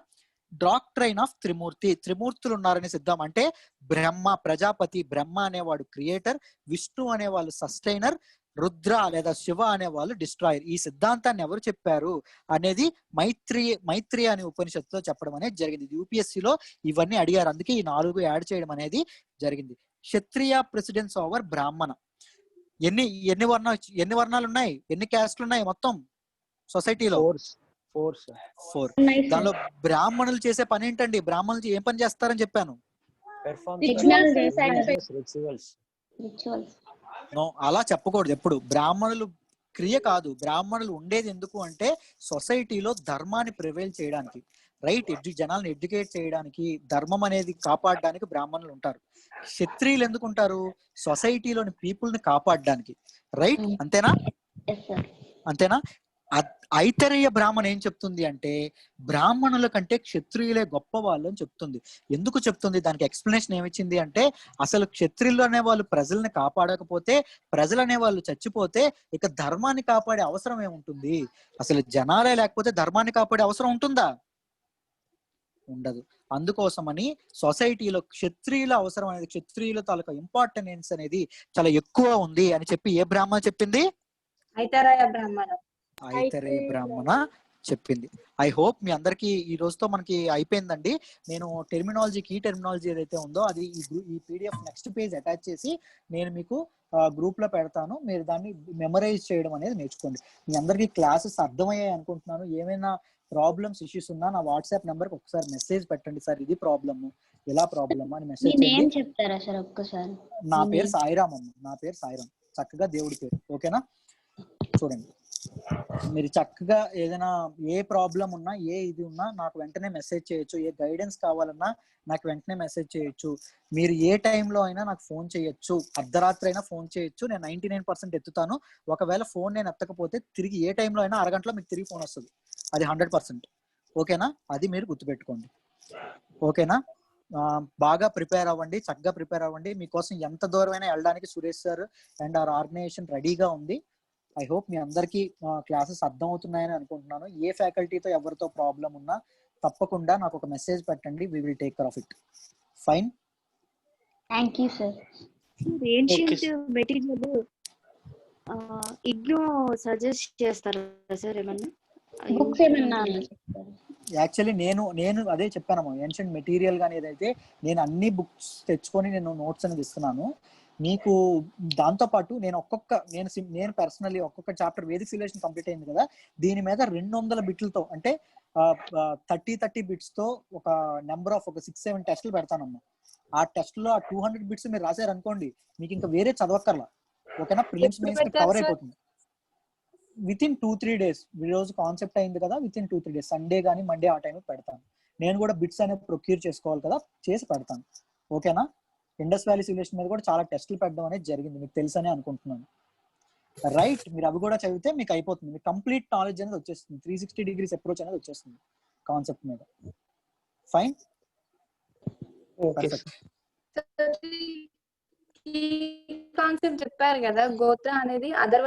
S1: డాక్ట్రైన్ ఆఫ్ త్రిమూర్తులు ఉన్నారని సిద్ధం. అంటే బ్రహ్మ ప్రజాపతి, బ్రహ్మ అనేవాడు క్రియేటర్, విష్ణు అనేవాళ్ళు సస్టైనర్, రుద్ర లేదా శివ అనేవాళ్ళు డిస్ట్రాయర్. ఈ సిద్ధాంతాన్ని ఎవరు చెప్పారు అనేది మైత్రి అనే ఉపనిషత్తులో చెప్పడం అనేది జరిగింది. యూపీఎస్సీలో ఇవన్నీ అడిగారు, అందుకే ఈ 4 యాడ్ చేయడం అనేది జరిగింది. క్షత్రియ ప్రెసిడెన్స్ ఓవర్ బ్రాహ్మణ. ఎన్ని వర్ణాలు ఉన్నాయి, ఎన్ని క్యాస్ట్లు ఉన్నాయి మొత్తం సొసైటీలో? 4. దానిలో బ్రాహ్మణులు చేసే పని ఏంటండి? బ్రాహ్మణులు ఏం పని చేస్తారని చెప్పాను? అలా చెప్పకూడదు ఎప్పుడు. బ్రాహ్మణులు క్రియ కాదు, బ్రాహ్మణులు ఉండేది ఎందుకు అంటే సొసైటీలో ధర్మాన్ని ప్రివైల్ చేయడానికి. రైట్? జనాలను ఎడ్యుకేట్ చేయడానికి, ధర్మం అనేది కాపాడడానికి బ్రాహ్మణులు ఉంటారు. క్షత్రియులు ఎందుకు ఉంటారు? సొసైటీలోని పీపుల్ ని కాపాడడానికి. రైట్? అంతేనా? ఐతరేయ బ్రాహ్మణ ఏం చెప్తుంది అంటే బ్రాహ్మణుల కంటే క్షత్రియులే గొప్ప వాళ్ళు అని చెప్తుంది. ఎందుకు చెప్తుంది? దానికి ఎక్స్ప్లెనేషన్ ఏమిచ్చింది అంటే, అసలు క్షత్రియులు అనే వాళ్ళు ప్రజల్ని కాపాడకపోతే, ప్రజలు అనే వాళ్ళు చచ్చిపోతే ఇక ధర్మాన్ని కాపాడే అవసరం ఏముంటుంది? అసలు జనాలే లేకపోతే ధర్మాన్ని కాపాడే అవసరం ఉంటుందా? ఉండదు. అందుకోసమని సొసైటీలో క్షత్రియుల అవసరం అనేది, క్షత్రియుల తాలూకా ఇంపార్టెన్స్ అనేది చాలా ఎక్కువ ఉంది అని చెప్పి ఏ బ్రాహ్మణ చెప్పింది? ఐతరేయ బ్రాహ్మణ చెప్పింది. ఐ హోప్ మీ అందరికి ఈ రోజుతో మనకి అయిపోయిందండి. నేను కీ టెర్మినాలజీ ఏదైతే ఉందో అది ఈ పీడిఎఫ్ నెక్స్ట్ పేజ్ అటాచ్ చేసి నేను మీకు గ్రూప్ లో పెడతాను. మీరు దాన్ని మెమరైజ్ చేయడం అనేది నేర్చుకోండి. మీ అందరికి క్లాసెస్ అర్థమయ్యాయి అనుకుంటున్నాను. ఏమైనా ప్రాబ్లమ్స్, ఇష్యూస్ ఉన్నా నా వాట్సాప్ నెంబర్కి ఒకసారి మెసేజ్ పెట్టండి, సార్ ఇది ప్రాబ్లమ్, ఎలా ప్రాబ్లమ్ అని మెసేజ్ చేయండి. నా పేరు సాయిరామ్ అమ్మ, నా పేరు సాయిరామ్, చక్కగా దేవుడి పేరు. ఓకేనా? చూడండి, మీరు చక్కగా ఏదైనా ఏ ప్రాబ్లం ఉన్నా ఏ ఇది ఉన్నా నాకు వెంటనే మెసేజ్ చేయొచ్చు, ఏ గైడెన్స్ కావాలన్నా నాకు వెంటనే మెసేజ్ చేయొచ్చు, మీరు ఏ టైంలో అయినా నాకు ఫోన్ చేయొచ్చు, అర్ధరాత్రి అయినా ఫోన్ చేయొచ్చు, నేను 99% ఎత్తుతాను. ఒకవేళ ఫోన్ నేను ఎత్తకపోతే తిరిగి ఏ టైంలో అయినా అరగంటలో మీకు తిరిగి ఫోన్ వస్తుంది, అది 100%. ఓకేనా? అది మీరు గుర్తుపెట్టుకోండి. ఓకేనా? బాగా ప్రిపేర్ అవ్వండి, చక్కగా ప్రిపేర్ అవ్వండి. మీకోసం ఎంత దూరమైనా వెళ్ళడానికి Suresh sir and our organization రెడీగా ఉంది. ఐ హోప్ మీ అందరికీ క్లాసెస్ అర్థం అవుతున్నాయని అనుకుంటున్నాను. ఏ ఫ్యాకల్టీతో ఎవరితో ప్రాబ్లం ఉన్నా తప్పకుండా నాకు ఒక మెసేజ్ పెట్టండి, we will take care of it. Fine,
S7: thank you sir.
S15: Ancient material IGNOU suggest చేస్తారా సార్ ఏమన్నా?
S7: బుక్స్ ఏమన్నా
S1: యాక్చువల్లీ నేను అదే చెప్పానమ్మా, ఏన్షియంట్ మెటీరియల్ కానీ ఏదైతే నేను అన్ని బుక్స్ తెచ్చుకొని నేను నోట్స్ అనేది ఇస్తున్నాను మీకు. దాంతోపాటు నేను పర్సనల్లీ ఒక్కొక్క చాప్టర్ వేదిక్ సిలేషన్ కంప్లీట్ అయింది కదా, దీని మీద 200 బిట్లతో అంటే 30 బిట్స్తో ఒక నెంబర్ ఆఫ్ ఒక 6-7 టెస్టులు పెడతానమ్మా. ఆ టెస్ట్లో ఆ 200 బిట్స్ మీరు రాశారు అనుకోండి, మీకు ఇంకా వేరే చదవక్కర్లా. ఓకేనా? ప్రిలిమ్స్ మెయిన్స్ కవర్ అయిపోతుంది విత్ ఇన్ 2-3 డేస్. ఈ రోజు కాన్సెప్ట్ అయింది కదా, విత్ ఇన్ 2-3 డేస్, సండే కానీ మండే ఆ టైంకి పెడతాను. నేను కూడా బిట్స్ అనేది ప్రొక్యూర్ చేసుకోవాలి కదా, చేసి పెడతాను. ఓకేనా? ఇండస్ వ్యాలీ సిమ్యులేషన్ మీద కూడా చాలా టెస్టులు పెట్టడం అనేది జరిగింది, మీకు తెలుసని అనుకుంటున్నాను. రైట్, మీరు అవి కూడా చదివితే మీకు అయిపోతుంది, మీకు కంప్లీట్ నాలెడ్జ్ అనేది వచ్చేస్తుంది, 360 డిగ్రీస్ అప్రోచ్ అనేది వచ్చేస్తుంది కాన్సెప్ట్ మీద. Fine, perfect.
S4: కాన్సెప్ట్ చెప్పారు కదా, గోత్ర అనేది అదర్